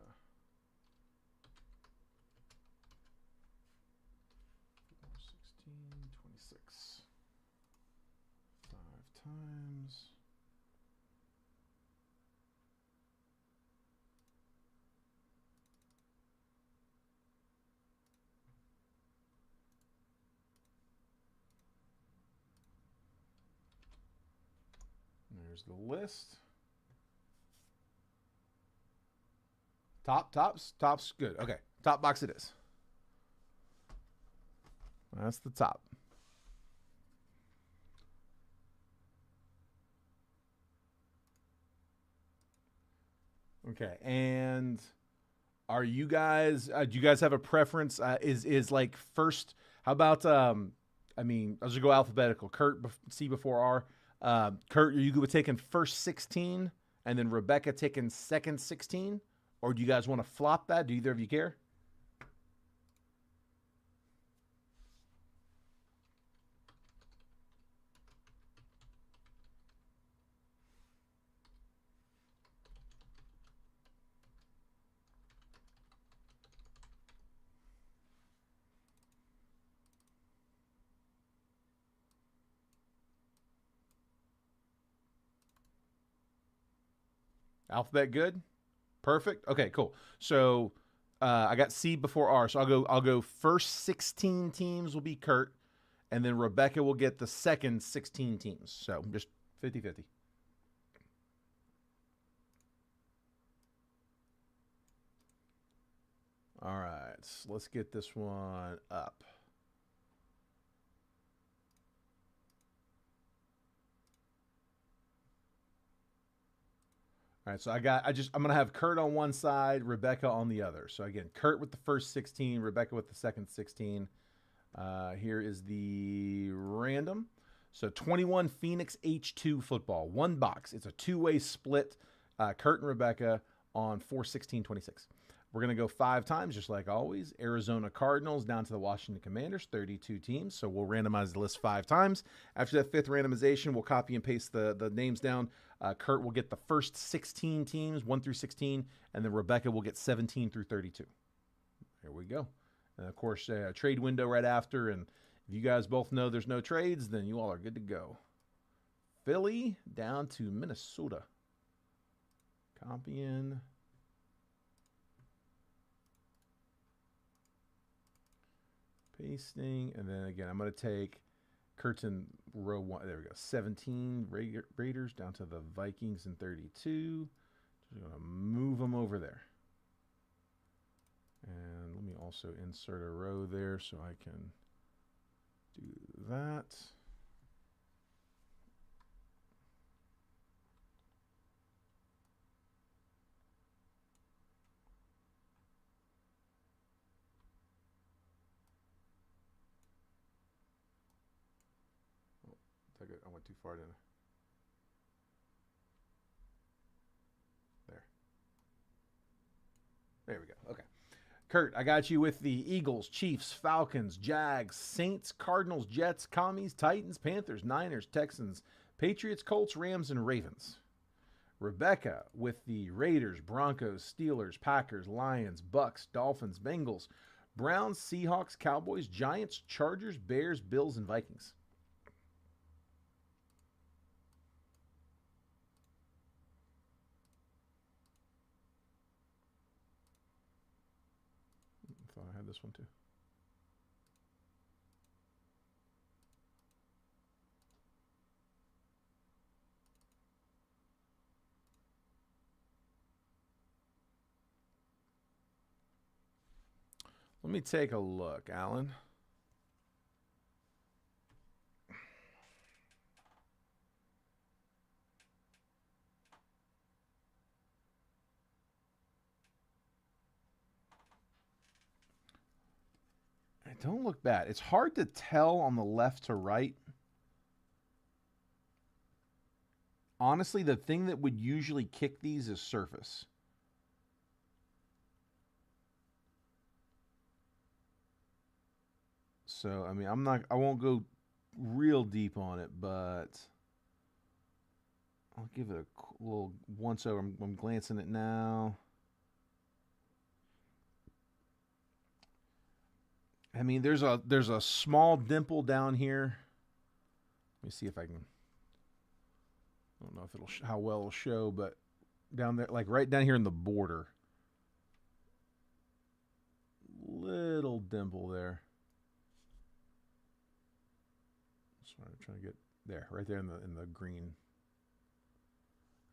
16, 26. 5 times. There's the list. Top's good. Okay, top box it is. That's the top. Okay, and are you guys? Do you guys have a preference? Is like first? How about? I mean, I'll just go alphabetical. Kurt, C before R. Kurt, are you good with taking first 16 and then Rebecca taking second 16, or do you guys want to flop that? Do either of you care? Alphabet good? Perfect. Okay, cool. So I got C before R. So I'll go first 16 teams will be Kurt, and then Rebecca will get the second 16 teams. So just 50-50. All right, so let's get this one up. All right, so I'm gonna have Kurt on one side, Rebecca on the other. So again, Kurt with the first 16, Rebecca with the second 16. Here is the random. So 21 Phoenix H2 football, 1 box. It's a 2-way split. Kurt and Rebecca on 4/16/26. We're going to go 5 times, just like always. Arizona Cardinals down to the Washington Commanders, 32 teams. So we'll randomize the list 5 times. After that 5th randomization, we'll copy and paste the names down. Kurt will get the first 16 teams, 1 through 16, and then Rebecca will get 17 through 32. There we go. And of course, a trade window right after. And if you guys both know there's no trades, then you all are good to go. Philly down to Minnesota. Copying. Pasting. And then again, I'm going to take Kurtz in row 1. There we go. 17 Raiders down to the Vikings in 32. Just going to move them over there. And let me also insert a row there so I can do that. I went too far, didn't I? There we go. Okay. Kurt, I got you with the Eagles, Chiefs, Falcons, Jags, Saints, Cardinals, Jets, Commies, Titans, Panthers, Niners, Texans, Patriots, Colts, Rams, and Ravens. Rebecca with the Raiders, Broncos, Steelers, Packers, Lions, Bucks, Dolphins, Bengals, Browns, Seahawks, Cowboys, Giants, Chargers, Bears, Bills, and Vikings. I thought I had this one too. Let me take a look, Alan. It don't look bad. It's hard to tell on the left to right. Honestly, the thing that would usually kick these is surface. So, I mean, I won't go real deep on it, but I'll give it a little once over. I'm glancing at now. I mean, there's a small dimple down here. Let me see if I can. I don't know if it'll how well it'll show, but down there, like right down here in the border, little dimple there. Sorry, I'm trying to get there, right there in the green.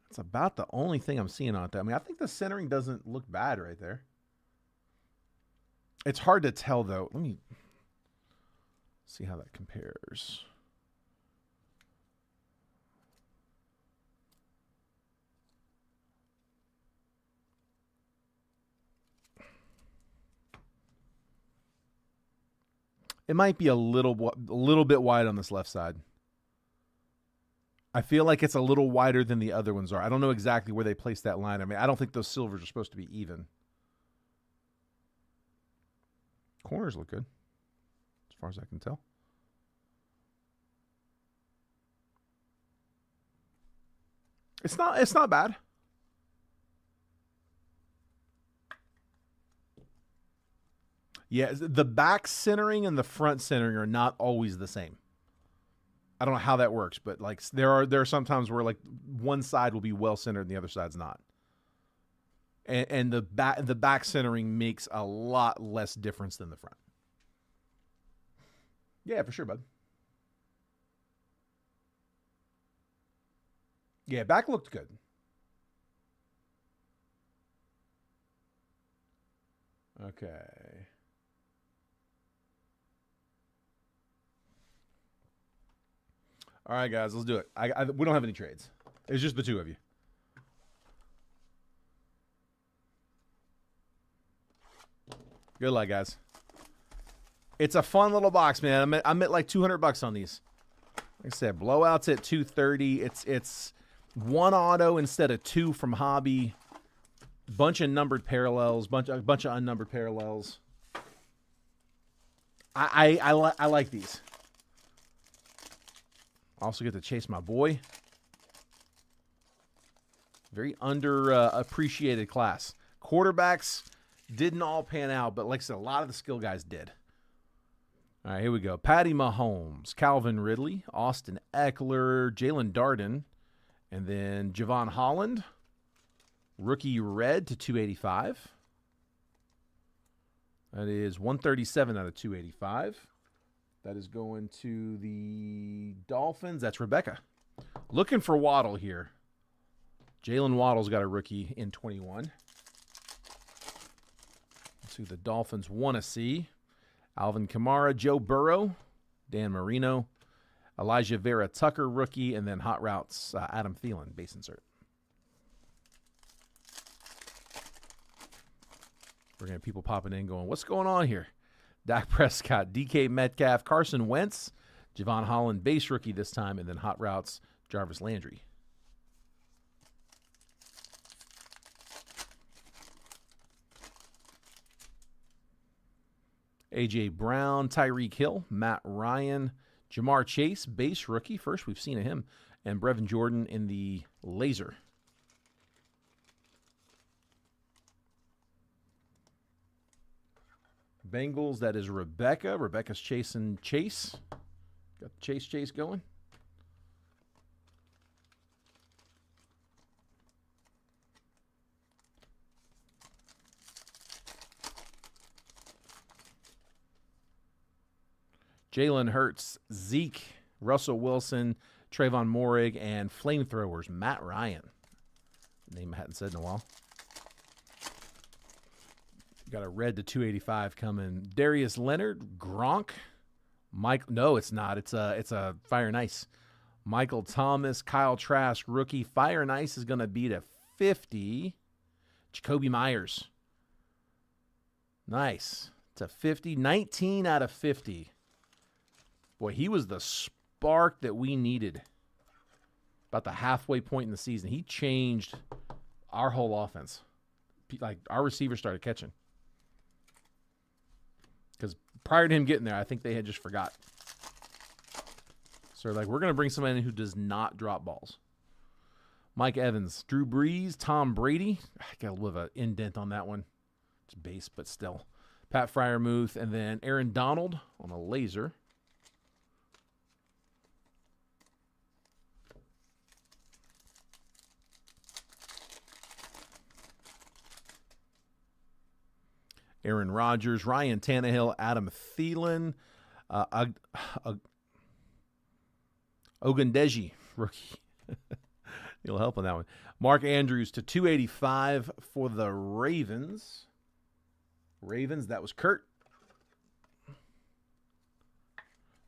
It's about the only thing I'm seeing on it. I mean, I think the centering doesn't look bad right there. It's hard to tell, though. Let me see how that compares. It might be a little bit wide on this left side. I feel like it's a little wider than the other ones are. I don't know exactly where they placed that line. I mean, I don't think those silvers are supposed to be even. Corners look good, as far as I can tell. It's not bad. Yeah, the back centering and the front centering are not always the same. I don't know how that works, but like there are some times where like one side will be well centered and the other side's not. And the back centering makes a lot less difference than the front. Yeah, for sure, bud. Yeah, back looked good. Okay. All right, guys, let's do it. We don't have any trades. It's just the two of you. Good luck, guys. It's a fun little box, man. I'm at like $200 on these. Like I said, blowouts at $230. It's one auto instead of two from Hobby. Bunch of numbered parallels. Bunch of unnumbered parallels. I like these. Also get to chase my boy. Very underappreciated class. Quarterbacks didn't all pan out, but like I said, a lot of the skill guys did. All right, here we go. Patty Mahomes, Calvin Ridley, Austin Eckler, Jalen Darden, and then Javon Holland. Rookie red to 285. That is 137 out of 285. That is going to the Dolphins. That's Rebecca. Looking for Waddle here. Jalen Waddle's got a rookie in 21. Let's see who the Dolphins want to see. Alvin Kamara, Joe Burrow, Dan Marino, Elijah Vera Tucker, rookie, and then Hot Routes, Adam Thielen, base insert. We're going to have people popping in going, what's going on here? Dak Prescott, DK Metcalf, Carson Wentz, Javon Holland, base rookie this time, and then Hot Routes, Jarvis Landry. A.J. Brown, Tyreek Hill, Matt Ryan, Jamar Chase, base rookie. First we've seen of him. And Brevin Jordan in the laser. Bengals, that is Rebecca. Rebecca's chasing Chase. Got the Chase going. Jalen Hurts, Zeke, Russell Wilson, Trayvon Morig, and Flamethrowers, Matt Ryan. Name I hadn't said in a while. Got a red to 285 coming. Darius Leonard, Gronk, Mike. No, it's not. It's a Fire and Ice. Michael Thomas, Kyle Trask, rookie. Fire and Ice is going to be to 50. Jacoby Myers. Nice. To 50. 19 out of 50. Boy, he was the spark that we needed about the halfway point in the season. He changed our whole offense. Like, our receivers started catching. Because prior to him getting there, I think they had just forgot. So, like, we're going to bring somebody in who does not drop balls. Mike Evans, Drew Brees, Tom Brady. I got a little bit of an indent on that one. It's base, but still. Pat Freiermuth, and then Aaron Donald on a laser. Aaron Rodgers, Ryan Tannehill, Adam Thielen, Ogundeji, rookie. You'll help on that one. Mark Andrews to 285 for the Ravens. That was Kurt.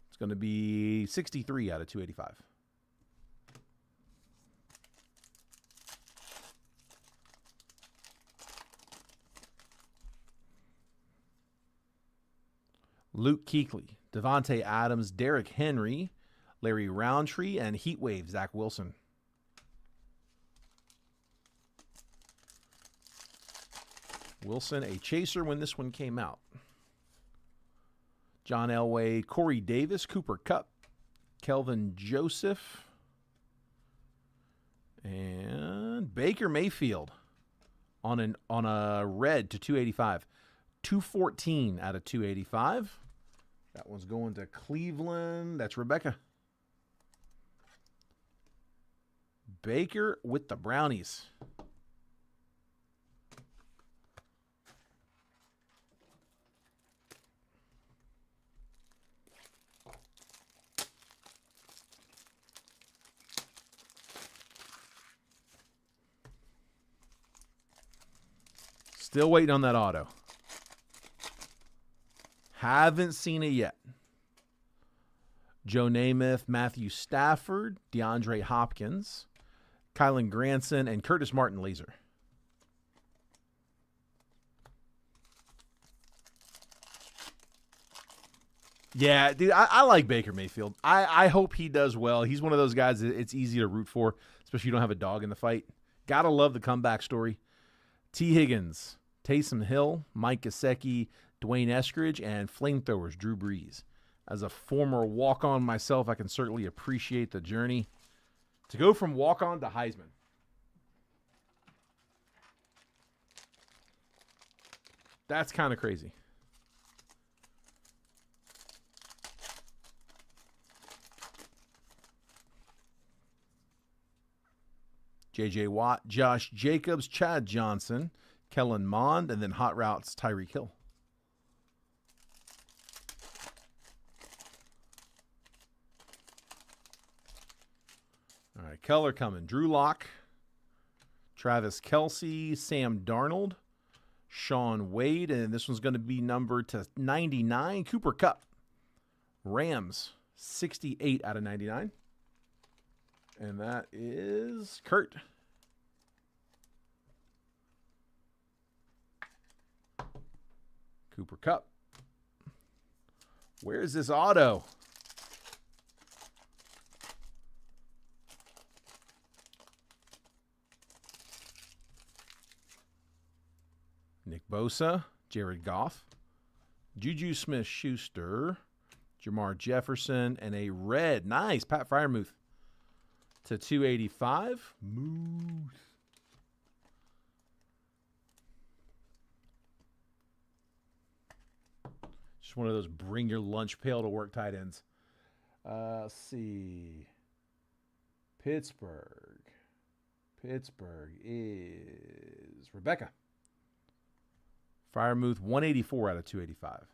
It's going to be 63 out of 285. Luke Kuechly, Devontae Adams, Derrick Henry, Larry Roundtree, and Heatwave, Zach Wilson. Wilson, a chaser when this one came out. John Elway, Corey Davis, Cooper Kupp, Kelvin Joseph, and Baker Mayfield on a red to 285. 214 out of 285. That one's going to Cleveland. That's Rebecca. Baker with the Brownies. Still waiting on that auto. Haven't seen it yet. Joe Namath, Matthew Stafford, DeAndre Hopkins, Kylan Granson, and Curtis Martin laser. Yeah, dude, I like Baker Mayfield. I hope he does well. He's one of those guys that it's easy to root for, especially if you don't have a dog in the fight. Gotta love the comeback story. T. Higgins, Taysom Hill, Mike Gesicki, Dwayne Eskridge, and Flamethrowers, Drew Brees. As a former walk-on myself, I can certainly appreciate the journey to go from walk-on to Heisman. That's kind of crazy. J.J. Watt, Josh Jacobs, Chad Johnson, Kellen Mond, and then Hot Routes, Tyreek Hill. All right, color coming. Drew Lock, Travis Kelce, Sam Darnold, Sean Wade, and this one's going to be numbered to 99. Cooper Kupp, Rams, 68 out of 99. And that is Kurt. Cooper Kupp. Where's this auto? Nick Bosa, Jared Goff, Juju Smith-Schuster, Jamar Jefferson, and a red. Nice. Pat Freiermuth to 285. Moose. Just one of those bring your lunch pail to work tight ends. Let's see. Pittsburgh. Pittsburgh is Rebecca. Freiermuth, 184 out of 285.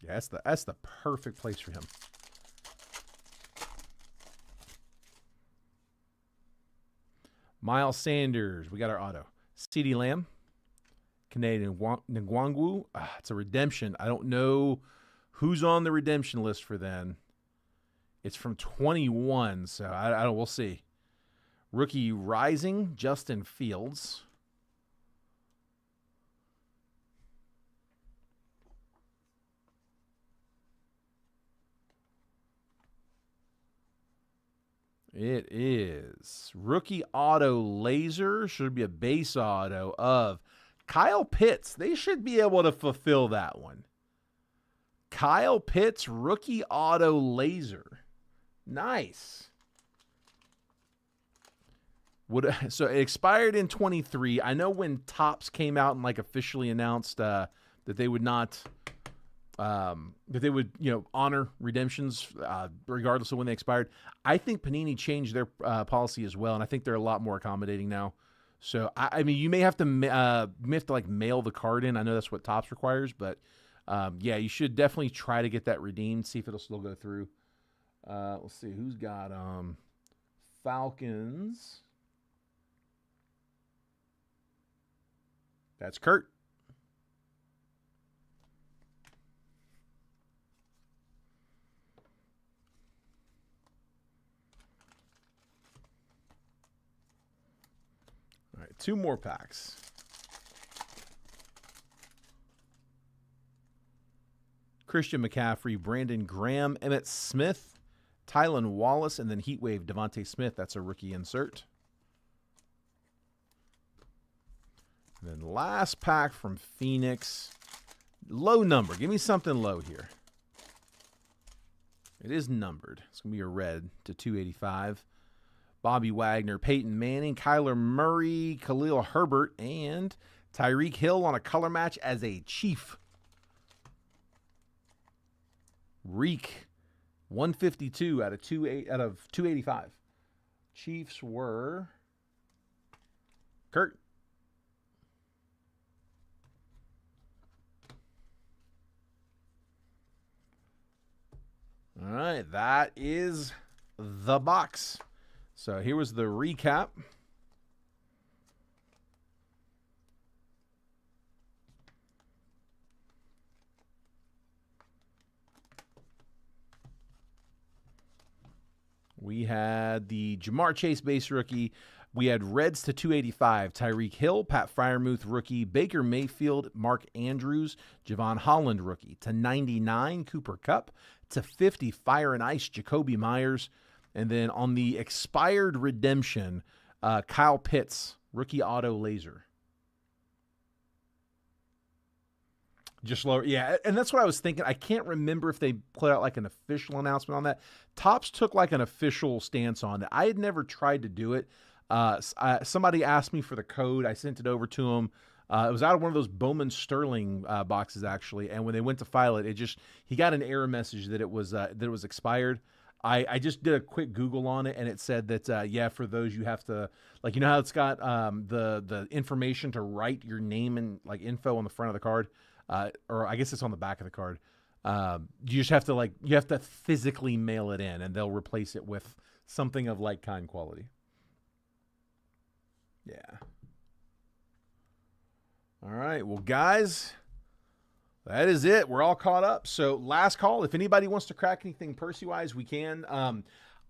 Yeah, that's the perfect place for him. Miles Sanders, we got our auto. CeeDee Lamb, Canadian Ngwangu. It's a redemption. I don't know who's on the redemption list for then. It's from 21, so I don't. We'll see. Rookie Rising, Justin Fields. It is rookie auto laser. Should be a base auto of Kyle Pitts. They should be able to fulfill that one. Kyle Pitts, rookie auto laser. Nice. So it expired in 23. I know when Topps came out and like officially announced that they would not, that they would, honor redemptions regardless of when they expired. I think Panini changed their policy as well, and I think they're a lot more accommodating now. So I mean, you may have to like mail the card in. I know that's what Topps requires, but yeah, you should definitely try to get that redeemed. See if it'll still go through. Let's see who's got Falcons. That's Kurt. All right, 2 more packs. Christian McCaffrey, Brandon Graham, Emmitt Smith, Tylan Wallace, and then Heatwave Devontae Smith. That's a rookie insert. And then last pack from Phoenix. Low number. Give me something low here. It is numbered. It's going to be a red to 285. Bobby Wagner, Peyton Manning, Kyler Murray, Khalil Herbert, and Tyreek Hill on a color match as a Chief. Reek, 152 out of 285. Chiefs were Kurt. All right, that is the box. So here was the recap. We had the Jamar Chase base rookie. We had Reds to 285, Tyreek Hill, Pat Freiermuth rookie, Baker Mayfield, Mark Andrews, Javon Holland rookie. To 99, Cooper Kupp. To 50, Fire and Ice, Jacoby Myers. And then on the expired redemption, Kyle Pitts, rookie auto laser. Just lower. Yeah, and that's what I was thinking. I can't remember if they put out like an official announcement on that. Topps took like an official stance on it. I had never tried to do it. Somebody asked me for the code. I sent it over to them. It was out of one of those Bowman Sterling boxes, actually. And when they went to file it, he got an error message that it was expired. I just did a quick Google on it, and it said that yeah, for those you have to, like, you know how it's got the information to write your name and like info on the front of the card, or I guess it's on the back of the card. You just have to you have to physically mail it in, and they'll replace it with something of like kind quality. Yeah. All right, well, guys, that is it. We're all caught up. So last call. If anybody wants to crack anything Percy-wise, we can.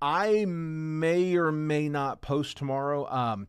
I may or may not post tomorrow.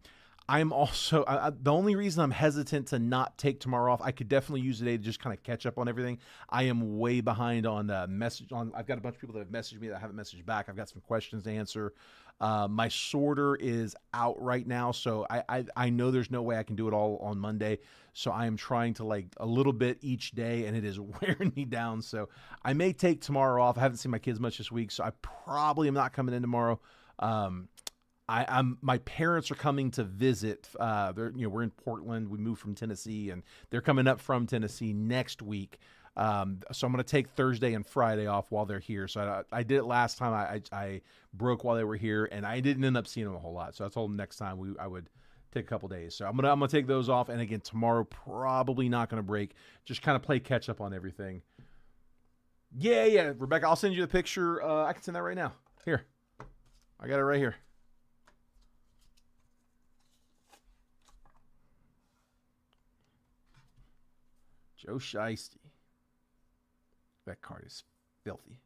I'm also the only reason I'm hesitant to not take tomorrow off. I could definitely use the day to just kind of catch up on everything. I am way behind on message. I've got a bunch of people that have messaged me that haven't messaged back. I've got some questions to answer. My sorter is out right now, so I know there's no way I can do it all on Monday. So I am trying to like a little bit each day, and it is wearing me down. So I may take tomorrow off. I haven't seen my kids much this week, so I probably am not coming in tomorrow. My parents are coming to visit. We're in Portland. We moved from Tennessee, and they're coming up from Tennessee next week. So I'm going to take Thursday and Friday off while they're here. So I did it last time. I broke while they were here, and I didn't end up seeing them a whole lot. So I told them next time I would take a couple days. So I'm gonna take those off. And again, tomorrow probably not going to break. Just kind of play catch up on everything. Yeah, Rebecca, I'll send you the picture. I can send that right now. Here, I got it right here. Joe Shiesty. That card is filthy.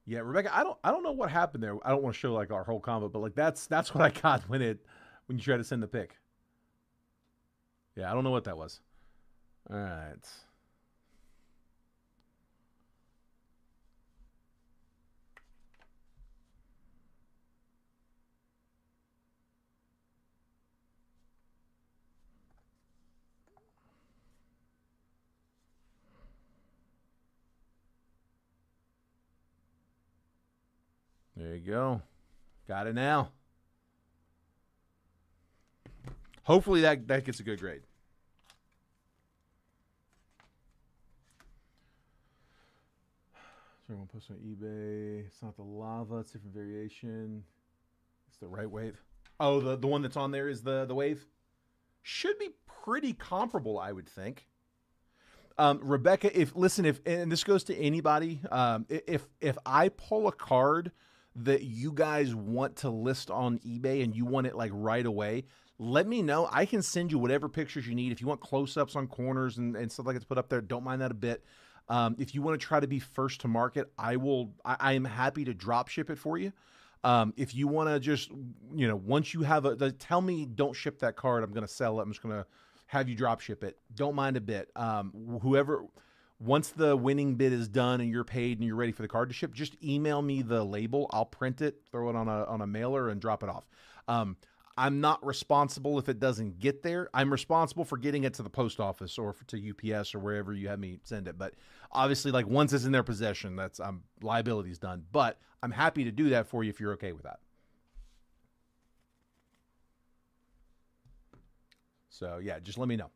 Yeah, Rebecca, I don't know what happened there. I don't want to show like our whole combo, but like that's what I got when you try to send the pic. Yeah, I don't know what that was. All right. There you go. Got it now. Hopefully that gets a good grade. So I'm going to post on eBay. It's not the lava. It's a different variation. It's the right wave. Oh, the one that's on there is the wave? Should be pretty comparable, I would think. Rebecca, if and this goes to anybody, if I pull a card that you guys want to list on eBay and you want it like right away, let me know. I can send you whatever pictures you need. If you want close-ups on corners and stuff like it's put up there, don't mind that a bit. If you want to try to be first to market, I am happy to drop ship it for you. If you want to just, once you have tell me don't ship that card, I'm going to sell it. I'm just going to have you drop ship it. Don't mind a bit. Once the winning bid is done and you're paid and you're ready for the card to ship, just email me the label. I'll print it, throw it on a mailer, and drop it off. I'm not responsible if it doesn't get there. I'm responsible for getting it to the post office or to UPS or wherever you have me send it. But obviously, like once it's in their possession, that's liability's done. But I'm happy to do that for you if you're okay with that. So yeah, just let me know.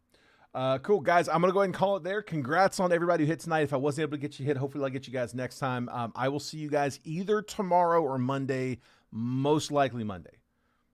Cool, guys. I'm going to go ahead and call it there. Congrats on everybody who hit tonight. If I wasn't able to get you hit, hopefully I'll get you guys next time. I will see you guys either tomorrow or Monday, most likely Monday.